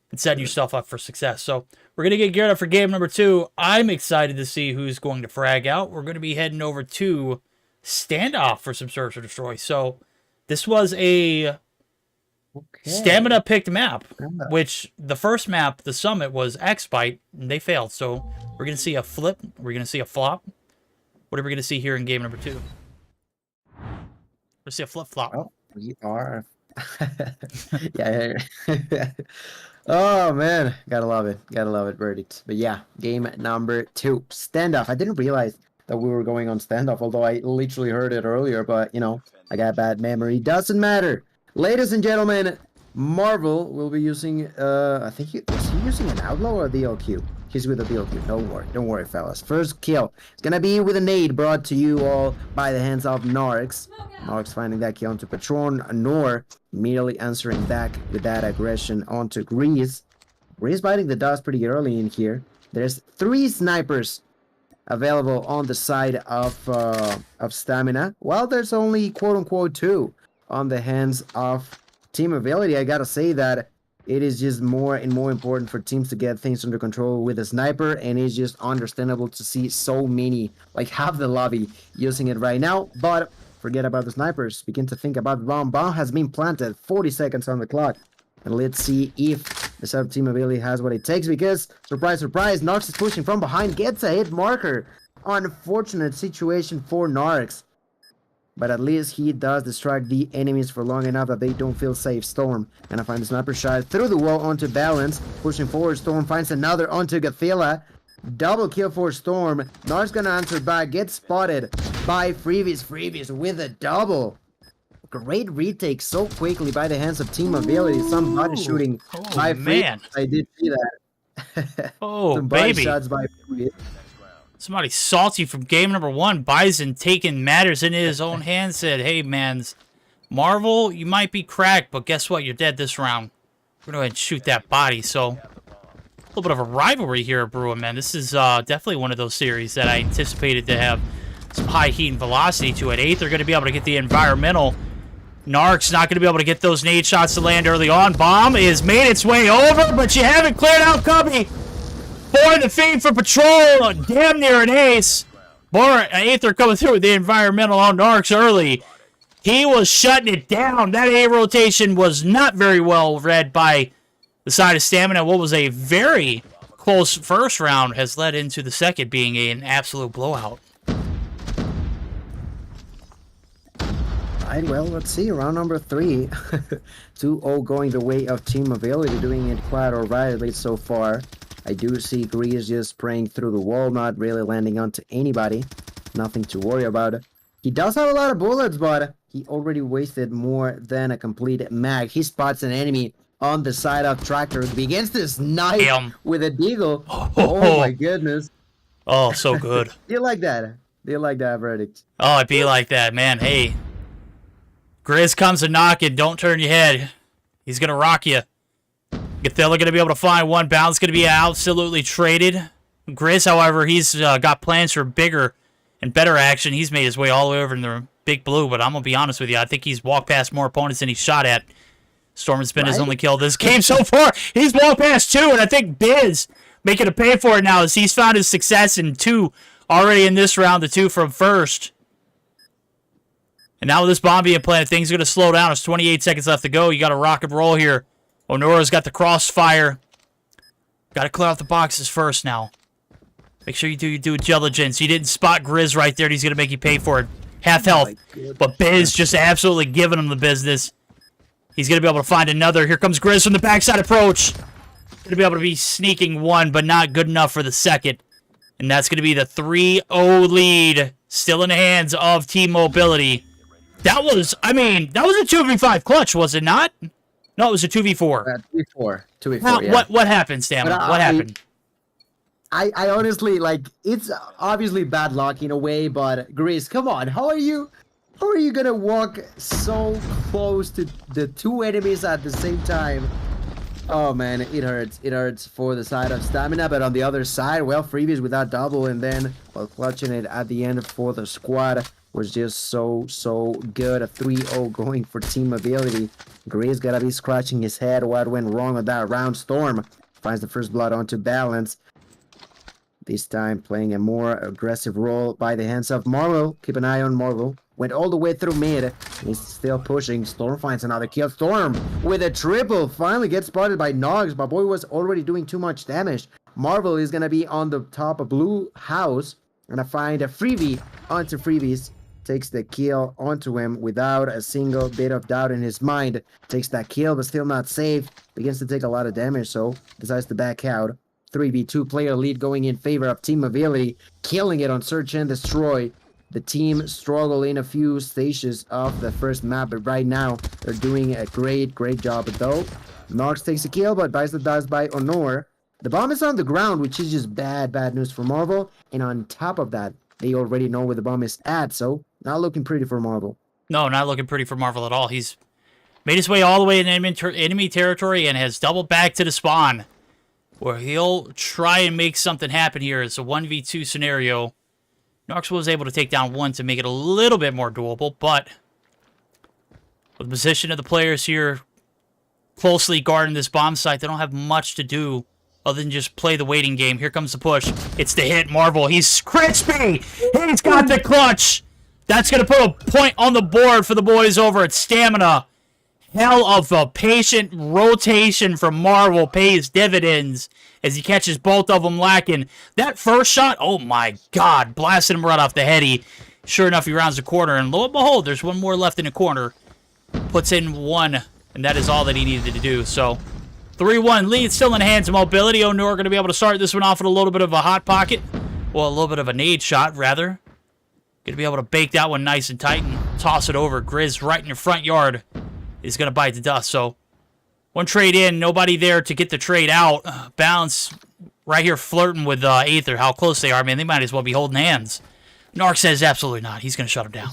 Speaker 10: and setting yourself up for success. So we're going to get geared up for game number 2. I'm excited to see who's going to frag out. We're going to be heading over to Standoff for some Search or Destroy. So this was a Stamina picked map, which the first map, the Summit, was X-Bite, and they failed. So we're going to see a flip. We're going to see a flop. What are we going to see here in game number 2? Let's see a flip-flop.
Speaker 7: Oh, we are. Yeah. Oh, man. Gotta love it. Gotta love it, verdict. But yeah, game number 2. Standoff. I didn't realize that we were going on Standoff, although I literally heard it earlier, but, you know, I got bad memory. Doesn't matter. Ladies and gentlemen, Marvel will be using, I think is he using an Outlaw or a DLQ? He's with a DLQ. Don't worry, fellas. First kill. It's gonna be with a nade brought to you all by the hands of Narx. Narx finding that kill onto Patron. Nor immediately answering back with that aggression onto Grease. Grease biting the dust pretty early in here. There's 3 snipers available on the side of Stamina. Well, there's only quote-unquote 2 on the hands of Team Ability. I gotta say that it is just more and more important for teams to get things under control with a sniper, and it's just understandable to see so many, like half the lobby, using it right now. But forget about the snipers. Begin to think about the bomb. Bomb has been planted. 40 seconds on the clock. And let's see if the sub Team Ability has what it takes, because, surprise, surprise, Narx is pushing from behind, gets a hit marker. Unfortunate situation for Narx. But at least he does distract the enemies for long enough that they don't feel safe. Storm gonna find the sniper shot through the wall onto Balance. Pushing forward, Storm finds another onto Gathila. Double kill for Storm. Nar's gonna answer back, gets spotted by Freebies with a double. Great retake so quickly by the hands of Team Ability. Some body shooting by
Speaker 10: man.
Speaker 7: Freebies. I did see that.
Speaker 10: Oh,
Speaker 7: Some body
Speaker 10: baby.
Speaker 7: shots by Freebies.
Speaker 10: Somebody salty from game number 1. Bison taking matters into his own hands. Said, hey, man, Marvel, you might be cracked, but guess what? You're dead this round. We're going to go ahead and shoot that body. So, a little bit of a rivalry here, brewing, man. This is definitely one of those series that I anticipated to have some high heat and velocity to it. 8th, they're going to be able to get the environmental. Narc's not going to be able to get those nade shots to land early on. Bomb is made its way over, but you haven't cleared out Cubby. Boy, the feed for patrol, damn near an ace. Boy, Aether coming through with the environmental on Narcs early. He was shutting it down. That A rotation was not very well read by the side of Stamina. What was a very close first round has led into the second being an absolute blowout.
Speaker 7: Right, well, let's see. Round number 3. 2-0 going the way of Team Ability, doing it quite alright, at least so far. I do see Grease just spraying through the wall, not really landing onto anybody. Nothing to worry about. He does have a lot of bullets, but he already wasted more than a complete mag. He spots an enemy on the side of Tractor, begins to snipe with a deagle. Oh my goodness.
Speaker 10: Oh, so good.
Speaker 7: Do you like that? Do you like that verdict?
Speaker 10: Oh, it'd be like that, man. Hey, Grizz comes a knocking. Don't turn your head. He's going to rock you. Gathilla going to be able to find one. Bounce going to be absolutely traded. Grizz, however, he's got plans for bigger and better action. He's made his way all the way over in the big blue, but I'm going to be honest with you. I think he's walked past more opponents than he's shot at. Storm has been his only kill this game so far. He's walked past 2, and I think Biz making a pay for it now as he's found his success in 2 already in this round, the 2 from first. And now with this bomb being planted, things are going to slow down. There's 28 seconds left to go. You got to rock and roll here. Onora's got the crossfire. Got to clear out the boxes first now. Make sure you do your due diligence. You didn't spot Grizz right there, and he's going to make you pay for it. Half health. But Biz just absolutely giving him the business. He's going to be able to find another. Here comes Grizz from the backside approach. Going to be able to be sneaking one, but not good enough for the second. And that's going to be the 3-0 lead. Still in the hands of Team Mobility. That was, I mean, that was a 2v5 clutch, was it not? No, it was a 2v4.
Speaker 7: 2v4,
Speaker 10: Now,
Speaker 7: yeah.
Speaker 10: What happened, Stamina? What happened?
Speaker 7: I honestly, like, it's obviously bad luck in a way, but Grizz, come on, how are you gonna walk so close to the 2 enemies at the same time? Oh man, it hurts for the side of Stamina, but on the other side, well, Freebies with that double, and then, well, clutching it at the end for the squad was just so good. A 3-0 going for Team Ability. Grizz gotta be scratching his head. What went wrong with that round? Storm finds the first blood onto Balance. This time playing a more aggressive role by the hands of Marvel. Keep an eye on Marvel. Went all the way through mid. He's still pushing. Storm finds another kill. Storm with a triple. Finally gets spotted by Nogs. My boy was already doing too much damage. Marvel is gonna be on the top of blue house. Gonna find a freebie onto Freebies. Takes the kill onto him without a single bit of doubt in his mind. Takes that kill, but still not safe. Begins to take a lot of damage, so decides to back out. 3v2 player lead going in favor of Team Ability. Killing it on Search and Destroy. The team struggle in a few stages of the first map, but right now they're doing a great job though. Nox takes a kill, but Bison dies by Honor. The bomb is on the ground, which is just bad news for Marvel. And on top of that, they already know where the bomb is at, so not looking pretty for Marvel.
Speaker 10: No, not looking pretty for Marvel at all. He's made his way all the way in enemy territory and has doubled back to the spawn. where he'll try and make something happen here. It's a 1v2 scenario. Narx was able to take down one to make it a little bit more doable, but with the position of the players here closely guarding this bomb site, they don't have much to do other than just play the waiting game. Here comes the push. It's the hit. Marvel. He's crispy. He's got the clutch. That's going to put a point on the board for the boys over at Stamina. Hell of a patient rotation from Marvel pays dividends as he catches both of them lacking. That first shot, oh my god, blasted him right off the heady. Sure enough, he rounds the corner, and lo and behold, there's one more left in the corner. Puts in one, and that is all that he needed to do. So 3-1 lead, still in the hands of Mobility. Onur going to be able to start this one off with a little bit of a hot pocket. Well, a little bit of a nade shot, rather. Going to be able to bake that one nice and tight and toss it over. Grizz right in your front yard is going to bite the dust. So one trade in, nobody there to get the trade out. Bounce right here flirting with Aether, how close they are. Man, they might as well be holding hands. Narc says absolutely not. He's going to shut him down.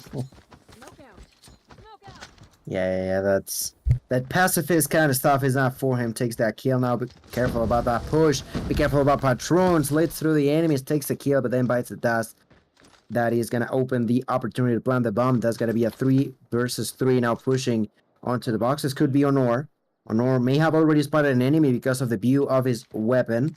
Speaker 7: Yeah, that's... That pacifist kind of stuff is not for him. Takes that kill now. Be careful about that push. Be careful about Patrons. Leads through the enemies. Takes the kill, but then bites the dust. That is going to open the opportunity to plant the bomb. That's going to be a 3 versus 3 now pushing onto the boxes. Could be Onur. Onur may have already spotted an enemy because of the view of his weapon.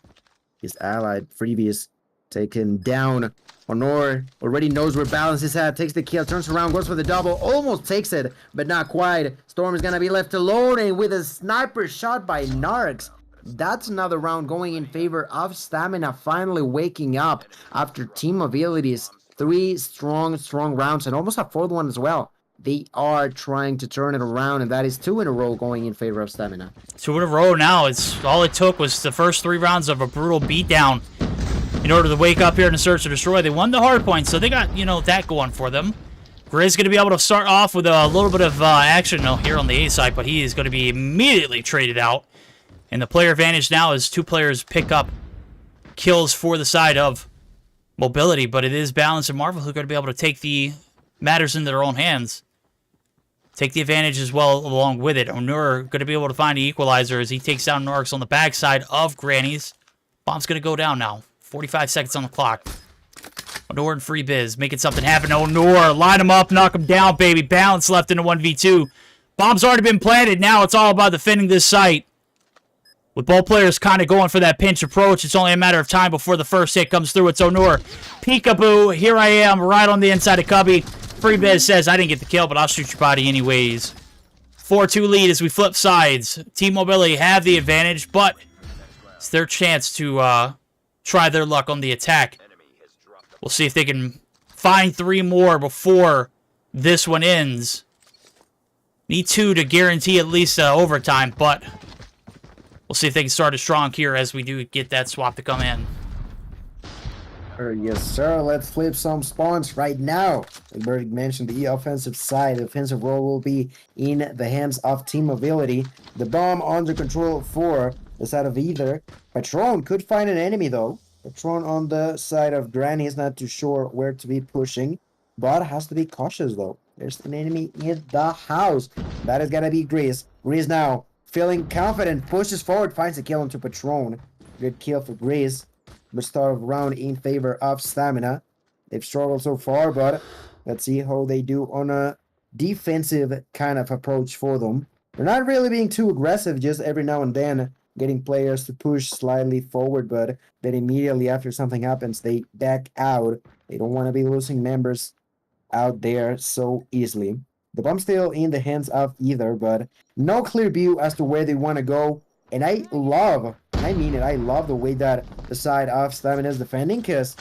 Speaker 7: His allied Freebies taken down. Onur already knows where Balance is at. Takes the kill, turns around, goes for the double. Almost takes it, but not quite. Storm is going to be left alone, and with a sniper shot by Narx. That's another round going in favor of Stamina, finally waking up after Team Abilities. 3 strong rounds, and almost a 4th one as well. They are trying to turn it around, and that is 2 in a row going in favor of Stamina.
Speaker 10: 2 in a row now. It's all it took was the first 3 rounds of a brutal beatdown in order to wake up here and search to destroy. They won the Hardpoint, so they got, you know, that going for them. Grizz going to be able to start off with a little bit of action here on the A side, but he is going to be immediately traded out. And the player advantage now is 2 players pick up kills for the side of Mobility, but it is Balance and Marvel who are going to be able to take the matters into their own hands. Take the advantage as well along with it. Onur going to be able to find the equalizer as he takes down Norx on the backside of Granny's. Bomb's going to go down now. 45 seconds on the clock. Onur and Free Biz making something happen. Onur, line him up, knock him down, baby. Balance left in a 1v2. Bomb's already been planted. Now it's all about defending this site. With both players kind of going for that pinch approach, it's only a matter of time before the first hit comes through. It's Onur. Peekaboo, here I am, right on the inside of Cubby. Freebiz says, I didn't get the kill, but I'll shoot your body anyways. 4-2 lead as we flip sides. Team Mobility have the advantage, but it's their chance to try their luck on the attack. We'll see if they can find 3 more before this one ends. Need 2 to guarantee at least overtime, but we'll see if they can start it strong here as we do get that swap to come in.
Speaker 7: Yes, sir. Let's flip some spawns right now. Like Berg mentioned, the offensive side, the offensive role will be in the hands of Team Mobility. The bomb under control for the side of either. Patron could find an enemy, though. Patron on the side of Granny is not too sure where to be pushing, but has to be cautious, though. There's an enemy in the house. That is going to be Grizz. Grizz now, feeling confident, pushes forward, finds a kill onto Patron. Good kill for Grizz. The start of round in favor of Stamina. They've struggled so far, but let's see how they do on a defensive kind of approach for them. They're not really being too aggressive, just every now and then getting players to push slightly forward, but then immediately after something happens, they back out. They don't want to be losing members out there so easily. The bomb's still in the hands of either, but no clear view as to where they want to go. And I love the way that the side of Stamina is defending, because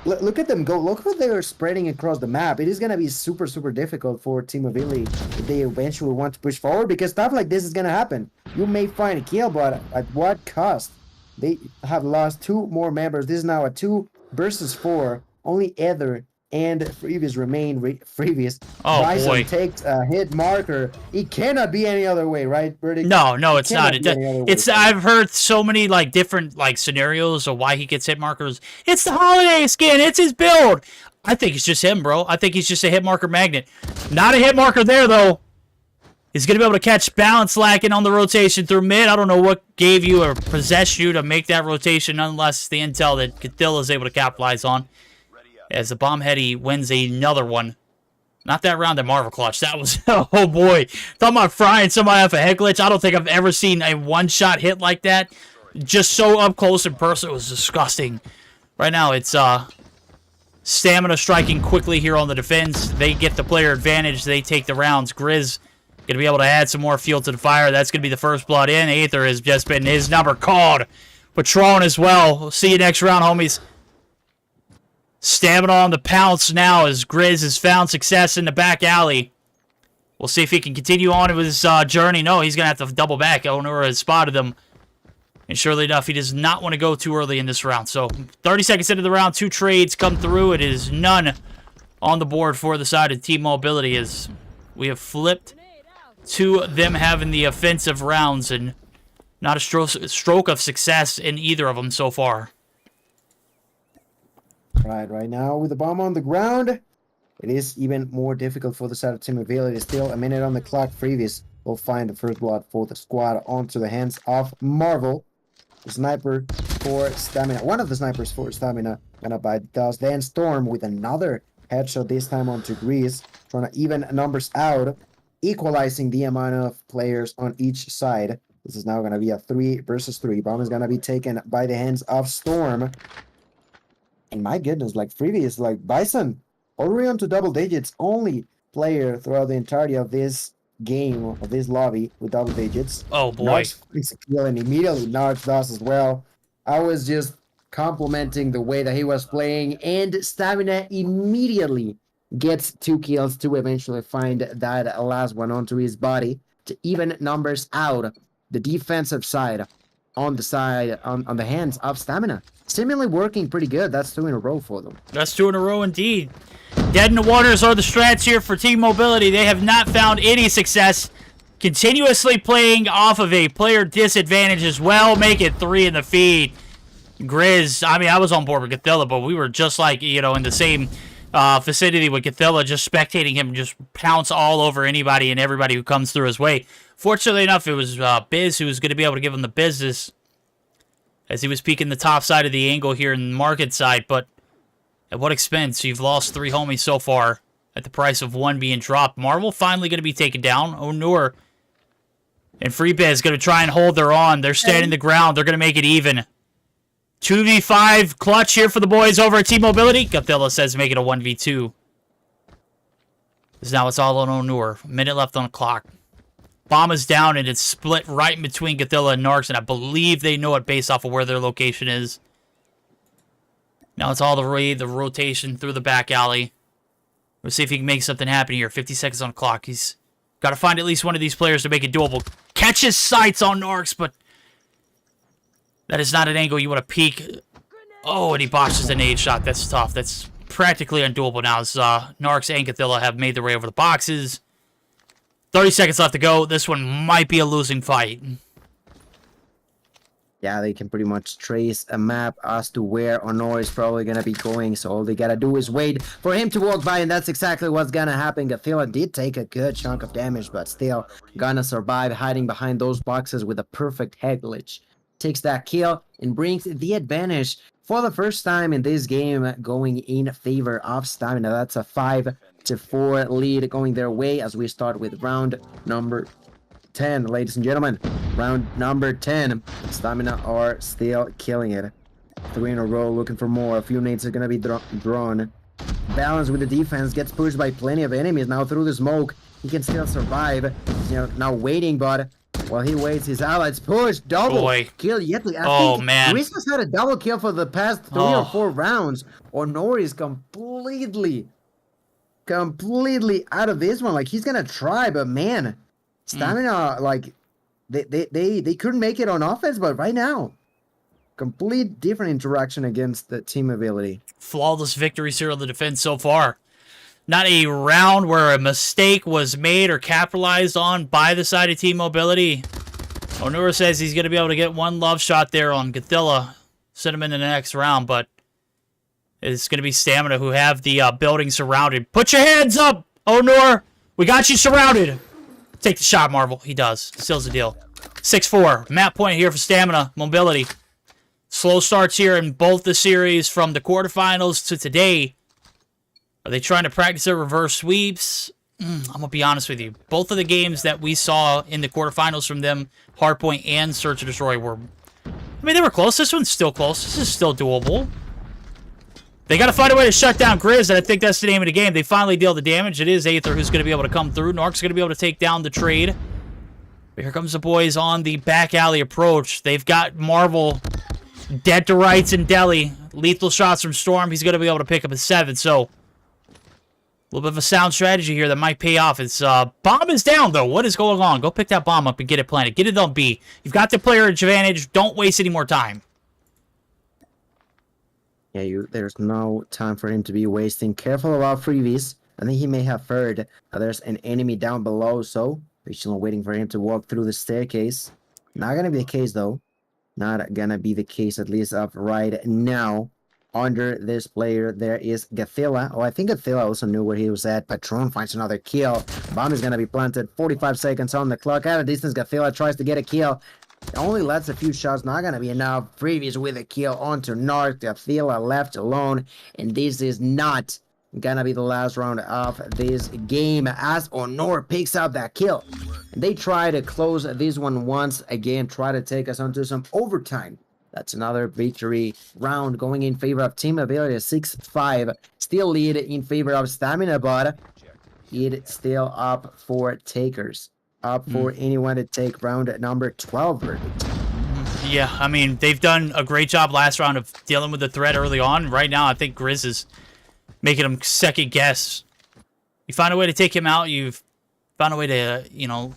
Speaker 7: look at them go. Look how they're spreading across the map. It is going to be super difficult for Team Mobility if they eventually want to push forward, because stuff like this is going to happen. You may find a kill, but at what cost? They have lost 2 more members. This is now a 2 versus 4. Only Ether and Freebies remain. Freebies.
Speaker 10: Oh,
Speaker 7: Bison
Speaker 10: boy.
Speaker 7: takes a hit marker. It cannot be any other way, right, Verdict?
Speaker 10: No, it's not.
Speaker 7: It's
Speaker 10: I've heard so many different scenarios of why he gets hit markers. It's the holiday skin. It's his build. I think it's just him, bro. I think he's just a hit marker magnet. Not a hit marker there though. He's going to be able to catch balance lacking on the rotation through mid. I don't know what gave you or possessed you to make that rotation, nonetheless the intel that Xitium is able to capitalize on. As the bomb heady wins another one. Not that round at Marvel Clutch. That was, oh boy. Talking about frying somebody off a head glitch. I don't think I've ever seen a one-shot hit like that. Just so up close and personal. It was disgusting. Right now it's Stamina striking quickly here on the defense. They get the player advantage. They take the rounds. Grizz going to be able to add some more fuel to the fire. That's going to be the first blood in. Aether has just been his number called. Patron as well. We'll see you next round, homies. Stamina on the pounce now as Grizz has found success in the back alley. We'll see if he can continue on with his journey. No, he's going to have to double back. Onura has spotted him. And surely enough, he does not want to go too early in this round. So, 30 seconds into the round, 2 trades come through. It is none on the board for the side of Team Mobility as we have flipped to them having the offensive rounds and not a stroke of success in either of them so far.
Speaker 7: Right now with the bomb on the ground, it is even more difficult for the side of Team Mobility. Still a minute on the clock. Freebies will find the first blood for the squad onto the hands of Marvel. The sniper for Stamina. One of the snipers for Stamina gonna bite dust. Then Storm with another headshot, this time onto Grease, trying to even numbers out, equalizing the amount of players on each side. This is now gonna be a 3 versus 3. Bomb is gonna be taken by the hands of Storm. And my goodness, like Freebie is like Bison, already on to double digits, only player throughout the entirety of this game, of this lobby, with double digits.
Speaker 10: Oh boy.
Speaker 7: And immediately Narc does as well. I was just complimenting the way that he was playing, and Stamina immediately gets 2 kills to eventually find that last one onto his body to even numbers out the defensive side on the hands of Stamina. Seemingly working pretty good. That's 2 in a row for them.
Speaker 10: That's 2 in a row indeed. Dead in the waters are the strats here for Team Mobility. They have not found any success. Continuously playing off of a player disadvantage as well. Make it 3 in the feed. Grizz, I mean, I was on board with Xitium, but we were just like, you know, in the same vicinity with Xitium, just spectating him just pounce all over anybody and everybody who comes through his way. Fortunately enough, it was Biz who was going to be able to give him the business as he was peeking the top side of the angle here in the market side, but at what expense? You've lost 3 homies so far at the price of 1 being dropped. Marvel finally going to be taken down. Onur and Freebiz going to try and hold their own. They're standing the ground. They're going to make it even. 2v5 clutch here for the boys over at Team Mobility. Xitium says make it a 1v2. Because now it's all on Onur. A minute left on the clock. Bomb is down, and it's split right in between Xitium and Narcs, and I believe they know it based off of where their location is. Now it's all the way, the rotation through the back alley. Let's see if he can make something happen here. 50 seconds on the clock. He's got to find at least one of these players to make it doable. Catches sights on Narcs, but that is not an angle you want to peek. Oh, and he botches a nade shot. That's tough. That's practically undoable now as Narcs and Xitium have made their way over the boxes. 30 seconds left to go. This one might be a losing fight.
Speaker 7: Yeah, they can pretty much trace a map as to where Honor is probably going to be going. So all they got to do is wait for him to walk by, and that's exactly what's going to happen. Xitium did take a good chunk of damage, but still going to survive hiding behind those boxes with a perfect head glitch. Takes that kill and brings the advantage for the first time in this game going in favor of Stamina. That's a 5-4 lead going their way as we start with round number 10, ladies and gentlemen. Round number 10. Stamina are still killing it. 3 in a row, looking for more. A few nades are going to be drawn. Balance with the defense, gets pushed by plenty of enemies. Now through the smoke, he can still survive. You know, now waiting, but while he waits, his allies push. Double kill yet. I think
Speaker 10: man.
Speaker 7: Reese has had a double kill for the past 3 or 4 rounds. Honor is completely out of this one. Like, he's going to try, but man, Stamina, like, they couldn't make it on offense, but right now, complete different interaction against the Team Mobility.
Speaker 10: Flawless victories here on the defense so far. Not a round where a mistake was made or capitalized on by the side of Team Mobility. Onura says he's going to be able to get 1 love shot there on Xitium. Send him in the next round, but it's going to be Stamina who have the building surrounded. Put your hands up, Onur! We got you surrounded! Take the shot, Marvel. He does. Seals the deal. 6-4. Map point here for Stamina. Mobility. Slow starts here in both the series from the quarterfinals to today. Are they trying to practice their reverse sweeps? I'm going to be honest with you. Both of the games that we saw in the quarterfinals from them, Hardpoint and Search and Destroy, were... I mean, they were close. This one's still close. This is still doable. They got to find a way to shut down Grizz, and I think that's the name of the game. They finally deal the damage. It is Aether who's going to be able to come through. Narc's going to be able to take down the trade. But here comes the boys on the back alley approach. They've got Marvel dead to rights in Delhi. Lethal shots from Storm. He's going to be able to pick up a 7. So, a little bit of a sound strategy here that might pay off. It's bomb is down, though. What is going on? Go pick that bomb up and get it planted. Get it on B. You've got the player advantage. Don't waste any more time.
Speaker 7: Yeah, there's no time for him to be wasting. Careful about freebies. I think he may have heard there's an enemy down below, so patiently waiting for him to walk through the staircase. Not gonna be the case, though. Not gonna be the case, at least up right now. Under this player, there is Gathila. Oh, I think Gathila also knew where he was at. Patron finds another kill. Bomb is gonna be planted. 45 seconds on the clock. At a distance, Gathila tries to get a kill. Only lets a few shots, not gonna be enough. Previous with a kill onto Narc. Gathila left alone, and this is not gonna be the last round of this game as Honor picks up that kill. And they try to close this one once again, try to take us onto some overtime. That's another victory round going in favor of Team Ability. 6-5, still lead in favor of Stamina, but it's still up for takers. Up for anyone to take round number 12 verdict.
Speaker 10: Yeah, I mean, they've done a great job last round of dealing with the threat early on. Right now, I think Grizz is making them second guess. You find a way to take him out. You've found a way to, you know,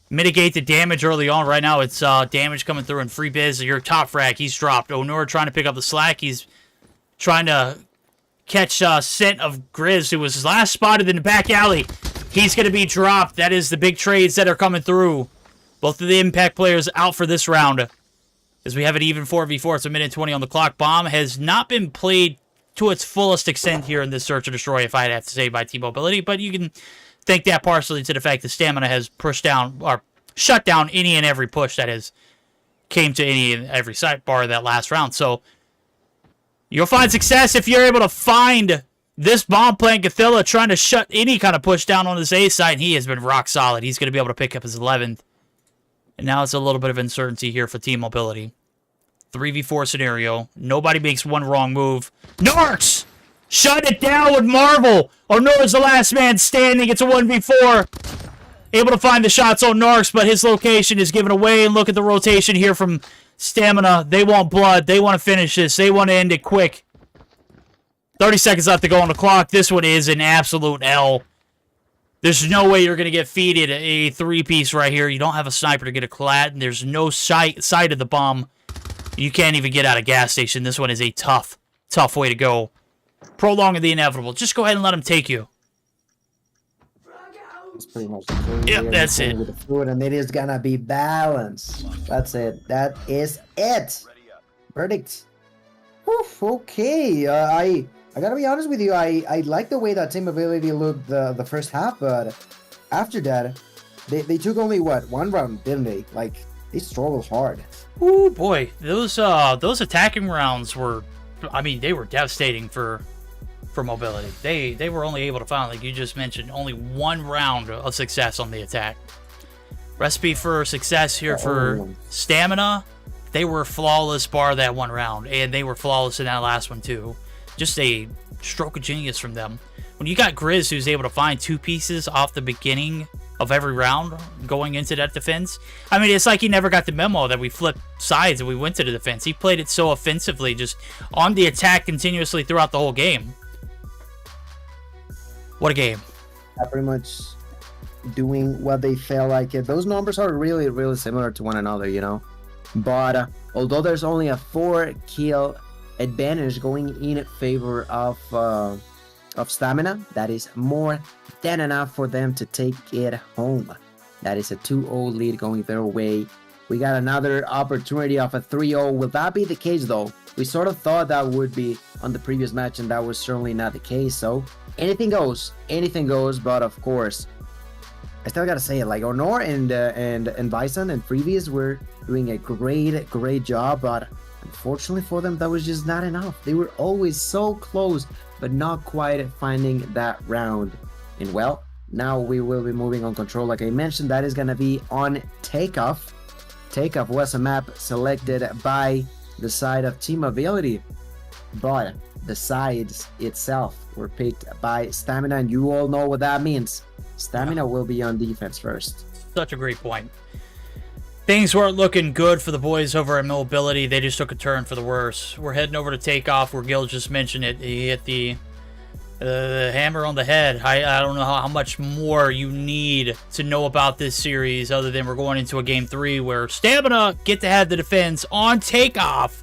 Speaker 10: mitigate the damage early on. Right now, it's damage coming through in free biz. Your top frag, he's dropped. Onur trying to pick up the slack. He's trying to catch scent of Grizz, who was last spotted in the back alley. He's going to be dropped. That is the big trades that are coming through. Both of the impact players out for this round. As we have an even 4v4. It's 1:20 on the clock. Bomb has not been played to its fullest extent here in this Search and Destroy, if I'd have to say, by T-Mobility. But you can thank that partially to the fact that Stamina has pushed down, or shut down any and every push that has came to any and every sidebar of that last round. So, you'll find success if you're able to find this bomb plant. Gathila trying to shut any kind of push down on this A side, and he has been rock solid. He's going to be able to pick up his 11th. And now it's a little bit of uncertainty here for Team Mobility. 3v4 scenario. Nobody makes one wrong move. Narcs! Shut it down with Marvel! Onor's the last man standing. It's a 1v4. Able to find the shots on Narcs, but his location is given away. And look at the rotation here from Stamina. They want blood. They want to finish this. They want to end it quick. 30 seconds left to go on the clock. This one is an absolute L. There's no way you're going to get feeded a 3-piece right here. You don't have a sniper to get a collat, and there's no sight of the bomb. You can't even get out of gas station. This one is a tough way to go. Prolonging the inevitable. Just go ahead and let him take you.
Speaker 7: It's pretty much
Speaker 10: Yep, that's it.
Speaker 7: With the food, and it is going to be balanced. That's it. That is it. Verdict. Oof, okay. I gotta be honest with you, I like the way that Team Ability looked the first half, but after that, they took only, what, one round, didn't they? Like, they struggled hard.
Speaker 10: Ooh, boy. Those attacking rounds were, I mean, they were devastating for Mobility. They were only able to find, like you just mentioned, only one round of success on the attack. Recipe for success here for Stamina, they were flawless bar that one round, and they were flawless in that last one, too. Just a stroke of genius from them. When you got Grizz, who's able to find 2 pieces off the beginning of every round going into that defense, I mean, it's like he never got the memo that we flipped sides and we went to the defense. He played it so offensively, just on the attack continuously throughout the whole game. What a game.
Speaker 7: Pretty much doing what they felt like. Those numbers are really, really similar to one another, you know? But although there's only a 4-kill advantage going in favor of Stamina, that is more than enough for them to take it home. That is a 2-0 lead going their way. We got another opportunity of a 3-0. Will that be the case, though? We sort of thought that would be on the previous match, and that was certainly not the case. So anything goes, but of course, I still gotta say it, like Honor and Bison and Previous were doing a great job, but unfortunately for them, that was just not enough. They were always so close, but not quite finding that round. And well, now we will be moving on Control. Like I mentioned, that is gonna be on Takeoff. Takeoff was a map selected by the side of Team Ability, but the sides itself were picked by Stamina, and you all know what that means. Stamina will be on defense first.
Speaker 10: Such a great point. Things weren't looking good for the boys over at Mobility. They just took a turn for the worse. We're heading over to Takeoff, where Gil just mentioned it. He hit the hammer on the head. I don't know how much more you need to know about this series other than we're going into a game 3 where Stamina get to have the defense on Takeoff.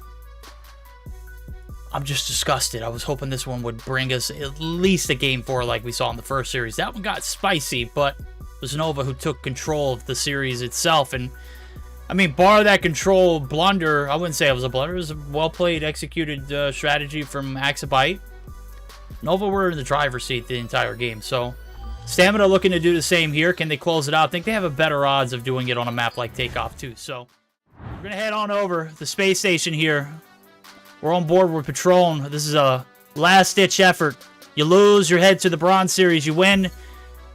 Speaker 10: I'm just disgusted. I was hoping this one would bring us at least a game 4 like we saw in the first series. That one got spicy, but it was Nova who took control of the series itself. And I mean, bar that control blunder, I wouldn't say it was a blunder. It was a well-played, executed strategy from Axibite. Nova were in the driver's seat the entire game. So Stamina looking to do the same here. Can they close it out? I think they have a better odds of doing it on a map like Takeoff too. So we're going to head on over the space station here. We're on board with Patron. This is a last-ditch effort. You lose, you're head to the Bronze Series. You win, you're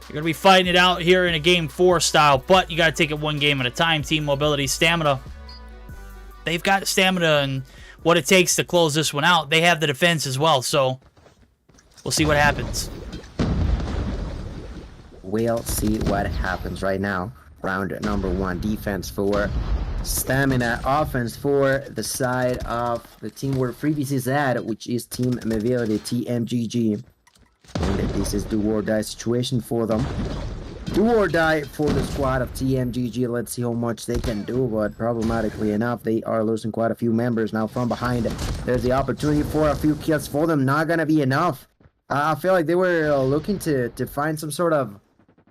Speaker 10: going to be fighting it out here in a Game 4 style, but you got to take it one game at a time. Team Mobility, Stamina. They've got stamina and what it takes to close this one out. They have the defense as well, so we'll see what happens.
Speaker 7: We'll see what happens right now. Round number 1, defense for Stamina, offense for the side of the team where Freebies is at, which is Team Mobility, TMGG. And this is do or die situation for them. Do or die for the squad of TMGG. Let's see how much they can do, but problematically enough, they are losing quite a few members now from behind. There's the opportunity for a few kills for them, not gonna be enough. I feel like they were looking to find some sort of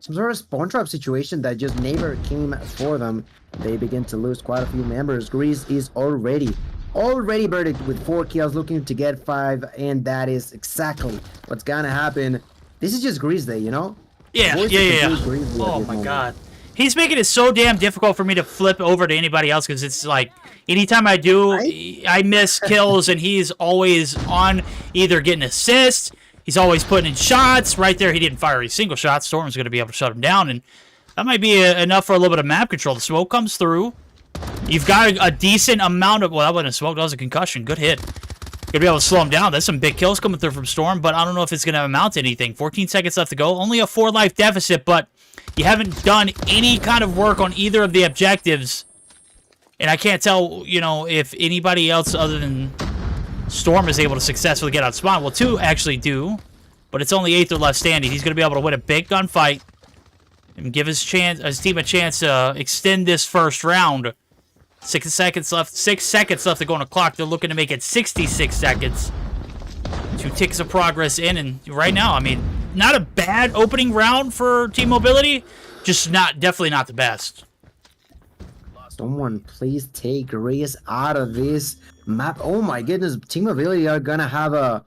Speaker 7: spawn trap situation that just never came for them. They begin to lose quite a few members. Grease is already verdict with 4 kills, looking to get 5, and that is exactly what's gonna happen. This is just Grease Day, you know?
Speaker 10: Yeah. Oh my god. He's making it so damn difficult for me to flip over to anybody else, because it's like, anytime I do, right? I miss kills, and he's always on either getting assists, he's always putting in shots. Right there, he didn't fire a single shot. Storm's going to be able to shut him down, and that might be enough for a little bit of map control. The smoke comes through. You've got a decent amount of... Well, that wasn't a smoke. That was a concussion. Good hit. Going to be able to slow him down. There's some big kills coming through from Storm, but I don't know if it's going to amount to anything. 14 seconds left to go. Only a 4-life deficit, but you haven't done any kind of work on either of the objectives. And I can't tell, you know, if anybody else other than Storm is able to successfully get out spawn. Well, 2 actually do, but it's only Aether left standing. He's going to be able to win a big gunfight and give his team a chance to extend this first round. 6 seconds left. 6 seconds left to go on the clock. They're looking to make it 66 seconds. 2 ticks of progress in, and right now, I mean, not a bad opening round for Team Mobility. Just definitely not the best.
Speaker 7: Someone please take Grease out of this map. Oh my goodness, Team Mobility are gonna have a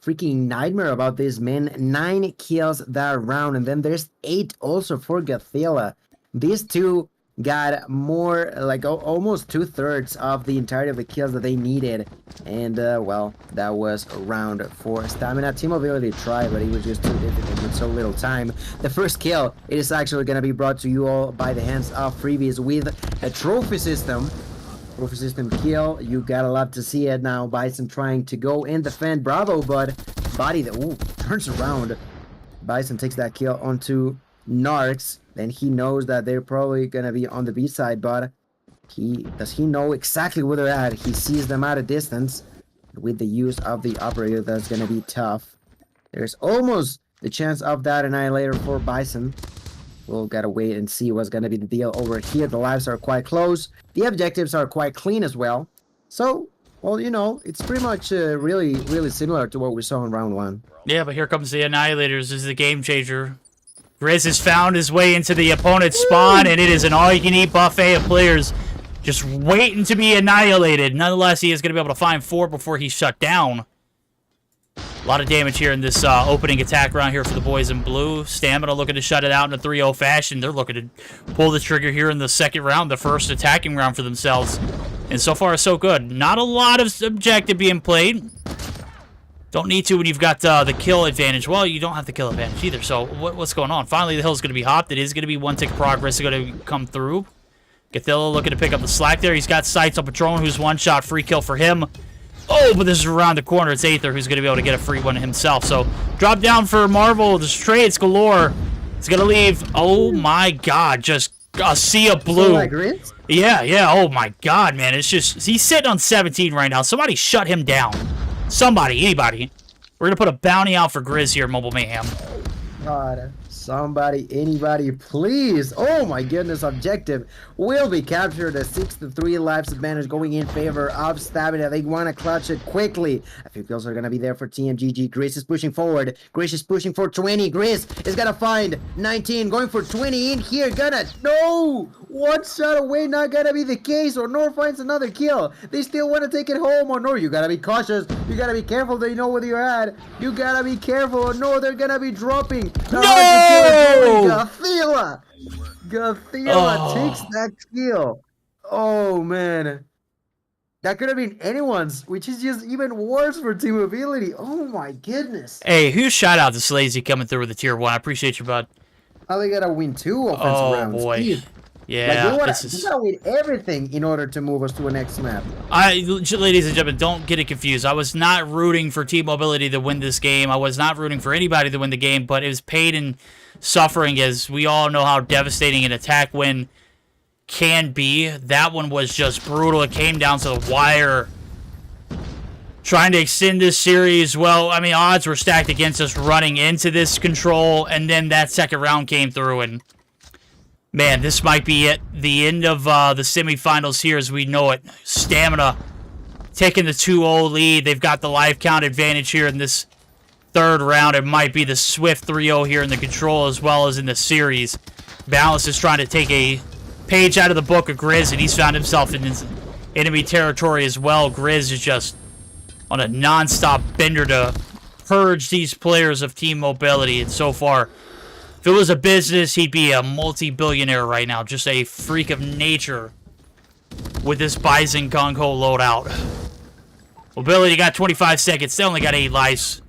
Speaker 7: freaking nightmare about this, man. 9 kills that round, and then there's 8 also for Gathela. These 2 got more, like almost 2/3 of the entirety of the kills that they needed. And well, that was a round for Stamina. Team Mobility tried, but it was just too difficult with so little time. The first kill, it is actually going to be brought to you all by the hands of Freebies with a trophy system. Trophy system kill, you gotta love to see it now. Bison trying to go and defend Bravo, but body that turns around. Bison takes that kill onto Narcs. Then he knows that they're probably gonna be on the B side, but does he know exactly where they're at? He sees them at a distance. With the use of the operator, that's gonna be tough. There's almost the chance of that annihilator for Bison. We'll gotta wait and see what's gonna be the deal over here. The lives are quite close. The objectives are quite clean as well. So, well, you know, it's pretty much really similar to what we saw in round 1.
Speaker 10: Yeah, but here comes the Annihilators. This is the game changer. Grizz has found his way into the opponent's spawn, and it is an all-you-can-eat buffet of players just waiting to be annihilated. Nonetheless, he is going to be able to find 4 before he's shut down. A lot of damage here in this opening attack round here for the boys in blue. Stamina looking to shut it out in a 3-0 fashion. They're looking to pull the trigger here in the second round, the first attacking round for themselves. And so far, so good. Not a lot of objective being played. Don't need to when you've got the kill advantage. Well, you don't have the kill advantage either, so what's going on? Finally, the hill's going to be hopped. It is going to be one tick of progress going to come through. Gathilla looking to pick up the slack there. He's got sights on Patron, who's one-shot free kill for him. Oh, but this is around the corner. It's Aether who's going to be able to get a free one himself. So, drop down for Marvel. There's trades galore. It's going to leave, oh my god, just a sea of blue. Yeah, oh my god, man. It's just, he's sitting on 17 right now. Somebody shut him down. Somebody, anybody. We're going to put a bounty out for Grizz here, Mobile Mayhem.
Speaker 7: God, somebody, anybody, please. Oh my goodness, objective will be captured. A 6-3 lives advantage going in favor of Stamina. They want to clutch it quickly. A few kills are going to be there for TMGG. Grizz is pushing forward. Grizz is pushing for 20. Grizz is going to find 19. Going for 20 in here. Gonna, no! One shot away, not going to be the case. Or Nor finds another kill. They still want to take it home. Or Nor, you got to be cautious. You got to be careful. They know where you're at. You got to be careful. Or no, they're going to be dropping.
Speaker 10: No!
Speaker 7: Gathilla takes that kill. Oh man, that could have been anyone's, which is just even worse for team ability. Oh my goodness.
Speaker 10: Hey, huge shout out to Slazy coming through with the tier 1. I appreciate you, bud.
Speaker 7: How they gotta win 2 offensive rounds?
Speaker 10: Oh boy.
Speaker 7: Jeez.
Speaker 10: Yeah,
Speaker 7: like, you gotta win everything in order to move us to a next map.
Speaker 10: Ladies and gentlemen, don't get it confused. I was not rooting for Team Mobility to win this game. I was not rooting for anybody to win the game, but it was pain and suffering, as we all know how devastating an attack win can be. That one was just brutal. It came down to the wire. Trying to extend this series, well, I mean, odds were stacked against us running into this control, and then that second round came through, and man, this might be it. The end of the semifinals here as we know it. Stamina taking the 2-0 lead. They've got the life count advantage here in this third round. It might be the swift 3-0 here in the control as well as in the series. Balance is trying to take a page out of the book of Grizz, and he's found himself in his enemy territory as well. Grizz is just on a non-stop bender to purge these players of Team Mobility, and so far, if it was a business, he'd be a multi-billionaire right now. Just a freak of nature with this Bison Gung Ho loadout. Mobility got 25 seconds. They only got 8 lives.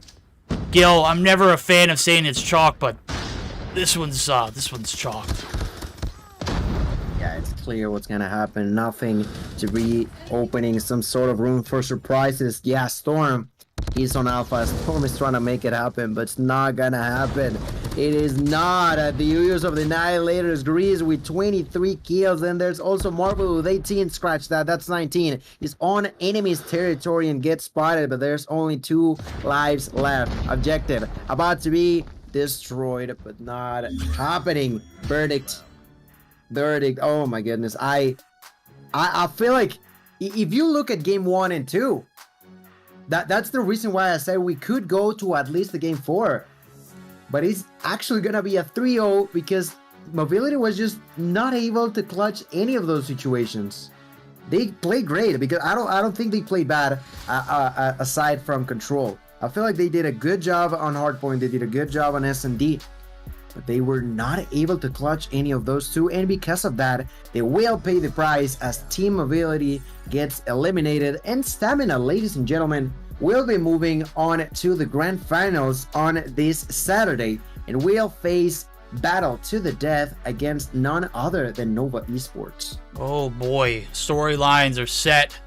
Speaker 10: Gil, I'm never a fan of saying it's chalk, but this one's chalk.
Speaker 7: Yeah, it's clear what's gonna happen. Nothing to be opening some sort of room for surprises. Yeah, Storm, he's on Alpha. Storm is trying to make it happen, but it's not gonna happen. It is not. At the use of the Annihilators, Grizz with 23 kills. And there's also Marvel with 18. Scratch that. That's 19. He's on enemy's territory and gets spotted, but there's only 2 lives left. Objective about to be destroyed, but not happening. Verdict. Oh my goodness. I feel like if you look at game 1 and 2, that's the reason why I say we could go to at least the game 4. But it's actually gonna be a 3-0 because Mobility was just not able to clutch any of those situations. They played great because I don't think they played bad aside from control. I feel like they did a good job on Hardpoint. They did a good job on S&D, but they were not able to clutch any of those 2, and because of that, they will pay the price as Team Mobility gets eliminated, and Stamina, ladies and gentlemen, will be moving on to the grand finals on this Saturday, and will face battle to the death against none other than Nova Esports.
Speaker 10: Oh boy, storylines are set.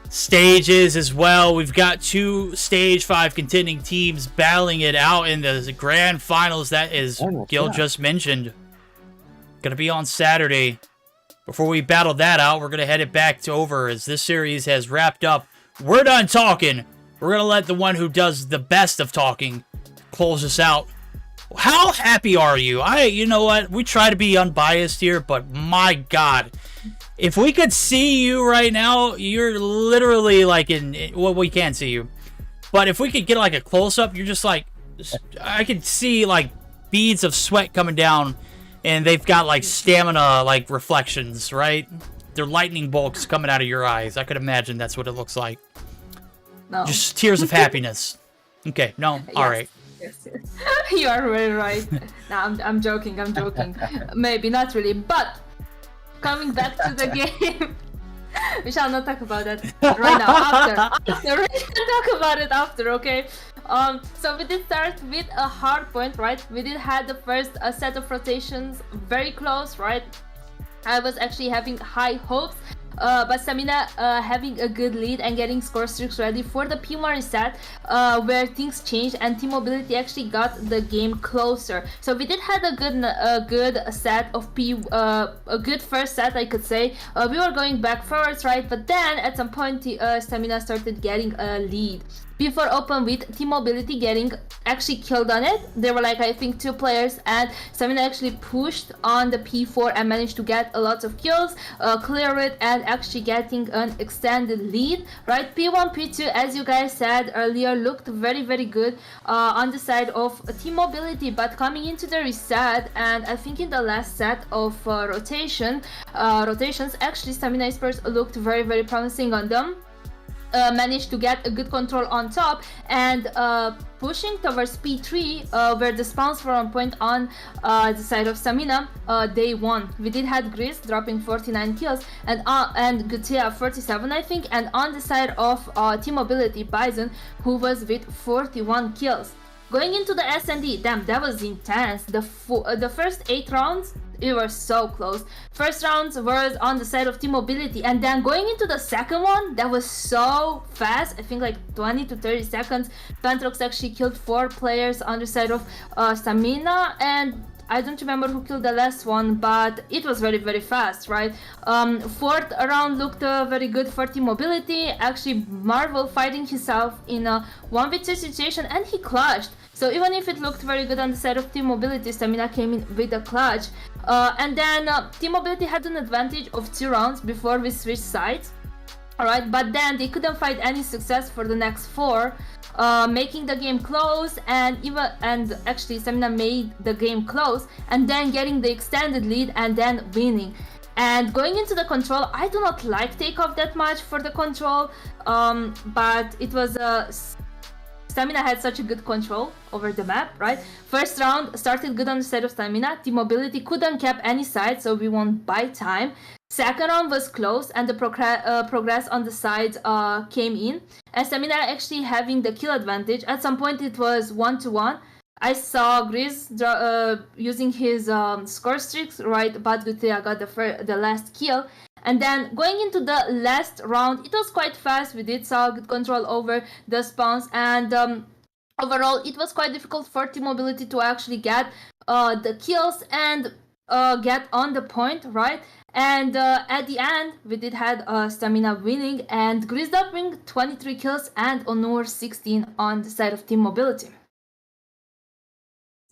Speaker 10: Stages as well. We've got 2 stage 5 contending teams battling it out in the grand finals. That is Gil just mentioned. Gonna be on Saturday. Before we battle that out, we're gonna head it back to over as this series has wrapped up. We're done talking. We're gonna let the one who does the best of talking close us out. How happy are you? You know what? We try to be unbiased here, but my God. If we could see you right now, you're literally like well, we can't see you. But if we could get like a close-up, you're just like, I could see like beads of sweat coming down, and they've got like stamina like reflections, right? They're lightning bolts coming out of your eyes. I could imagine that's what it looks like.
Speaker 6: No.
Speaker 10: Just tears of happiness. Okay, no, all right.
Speaker 6: Yes, you are very right. No, I'm joking. I'm joking. Maybe not really, but coming back to the game. We shall not talk about that right now. After we can talk about it after, okay? So we did start with a hard point, right? We did had the first set of rotations very close, right? I was actually having high hopes, but Stamina having a good lead and getting score streaks ready for the P1 reset, where things changed and Team Mobility actually got the game closer. So we did had a good set of a good first set, I could say. We were going back forwards, right? But then at some point, Stamina started getting a lead. P4 open with Team Mobility getting actually killed on it. There were like, I think, 2 players, and Stamina actually pushed on the P4 and managed to get a lot of kills, clear it, and actually getting an extended lead, right? P1, P2, as you guys said earlier, looked very, very good on the side of Team Mobility, but coming into the reset, and I think in the last set of rotations, actually Stamina Esports looked very, very promising on them. Managed to get a good control on top and pushing towards P3, where the spawns were on point on the side of Stamina. They won. We did had Grizz dropping 49 kills and Gutia 47, I think, and on the side of Team Mobility, Bison, who was with 41 kills. Going into the S&D, damn, that was intense. The first 8 rounds, it was so close. First rounds was on the side of Team Mobility, and then going into the second one, that was so fast. I think like 20 to 30 seconds. Pentrox actually killed 4 players on the side of Stamina, and I don't remember who killed the last one, but it was very, very fast, right? Fourth round looked very good for Team Mobility. Actually, Marvel fighting himself in a 1v2 situation, and he clutched. So even if it looked very good on the side of Team Mobility, Stamina came in with a clutch. And then Team Mobility had an advantage of 2 rounds before we switched sides. Alright, but then they couldn't find any success for the next 4, making the game close, and actually Stamina made the game close, and then getting the extended lead and then winning. And going into the control, I do not like Takeoff that much for the control, but it was Stamina had such a good control over the map, right? First round started good on the side of Stamina. Team Mobility couldn't cap any side, so we won by time. Second round was close, and the progress on the side came in. And Stamina actually having the kill advantage. At some point it was 1-1. I saw Grizz using his score streaks, right? But Gutia got the last kill. And then going into the last round, it was quite fast. We did saw good control over the spawns, and overall it was quite difficult for Team Mobility to actually get the kills and get on the point, right? And at the end, we did had Stamina winning, and Grizz dropping 23 kills and Onur 16 on the side of Team Mobility.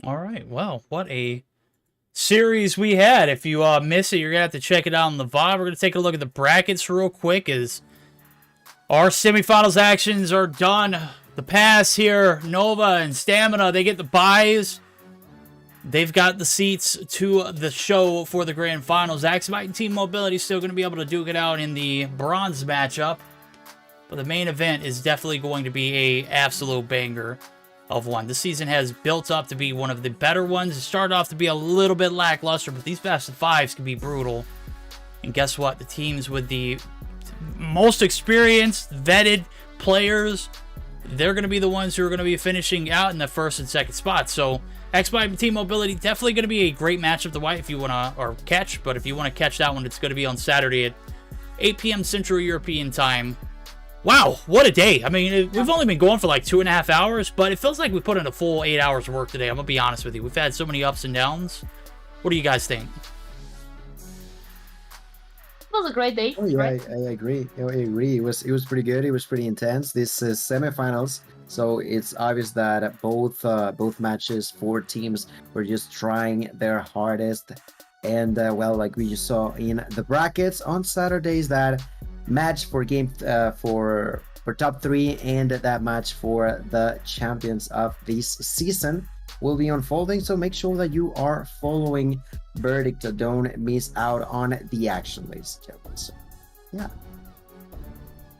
Speaker 10: All right, well, what a series we had. If you miss it, you're gonna have to check it out on the VOD. We're gonna take a look at the brackets real quick as our semifinals actions are done. The pass here, Nova and Stamina, they get the buys. They've got the seats to the show for the grand finals. Axibite and Team Mobility still going to be able to duke it out in the bronze matchup. But the main event is definitely going to be a absolute banger of one. This season has built up to be one of the better ones. It started off to be a little bit lackluster, but these best of fives can be brutal. And guess what? The teams with the most experienced, vetted players, they're going to be the ones who are going to be finishing out in the first and second spot. So Xbox and Team Mobility, definitely going to be a great matchup to watch if you want to, or catch, but if you want to catch that one, it's going to be on Saturday at 8 p.m. Central European Time. Wow, what a day. I mean, we've only been going for like 2.5 hours, but it feels like we put in a full 8 hours of work today. I'm going to be honest with you. We've had so many ups and downs. What do you guys think?
Speaker 6: It was a great day.
Speaker 7: Oh, yeah,
Speaker 6: right?
Speaker 7: I agree. I agree. It was pretty good. It was pretty intense. This is semifinals, so it's obvious that both matches, 4 teams were just trying their hardest. And well, like we just saw in the brackets on Saturdays, that match for game for top 3 and that match for the champions of this season will be unfolding. So make sure that you are following Verdict so don't miss out on the action, ladies and gentlemen. So, yeah.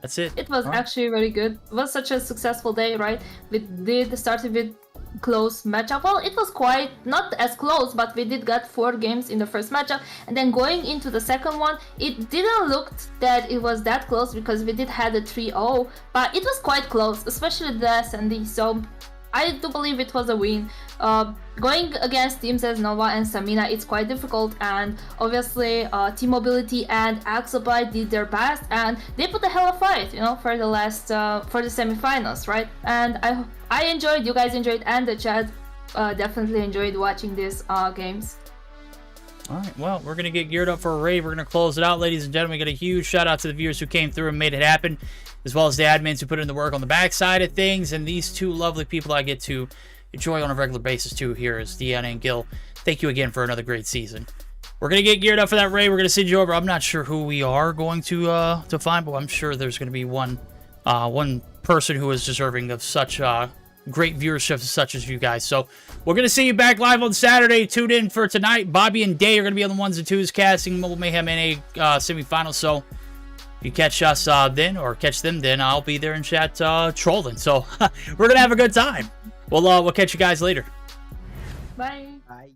Speaker 10: That's it.
Speaker 6: It was
Speaker 10: Alright.
Speaker 6: actually very good. It was such a successful day, right? We did started with close matchup. Well, it was quite not as close, but we did got 4 games in the first matchup, and then going into the second one, it didn't look that it was that close because we did had a 3-0, but it was quite close, especially the S&D. So I do believe it was a win. Going against teams as Nova and Samina, it's quite difficult, and obviously Team Mobility and Axelbyte did their best, and they put a hell of a fight, you know, for the last for the semifinals, right? And I enjoyed, you guys enjoyed, and the chat definitely enjoyed watching these games.
Speaker 10: All right, well, we're going to get geared up for a raid. We're going to close it out, ladies and gentlemen. Get a huge shout out to the viewers who came through and made it happen, as well as the admins who put in the work on the backside of things, and these two lovely people I get to enjoy on a regular basis too here is Deanna and Gil. Thank you again for another great season. We're going to get geared up for that raid. We're going to send you over. I'm not sure who we are going to find, but I'm sure there's going to be one person who is deserving of such great viewership such as you guys. So we're going to see you back live on Saturday. Tune in for tonight. Bobby and Day are going to be on the 1s and 2s casting Mobile Mayhem NA semifinals. So if you catch us then, or catch them then, I'll be there in chat trolling. So we're going to have a good time. We'll catch you guys later.
Speaker 6: Bye.
Speaker 7: Bye.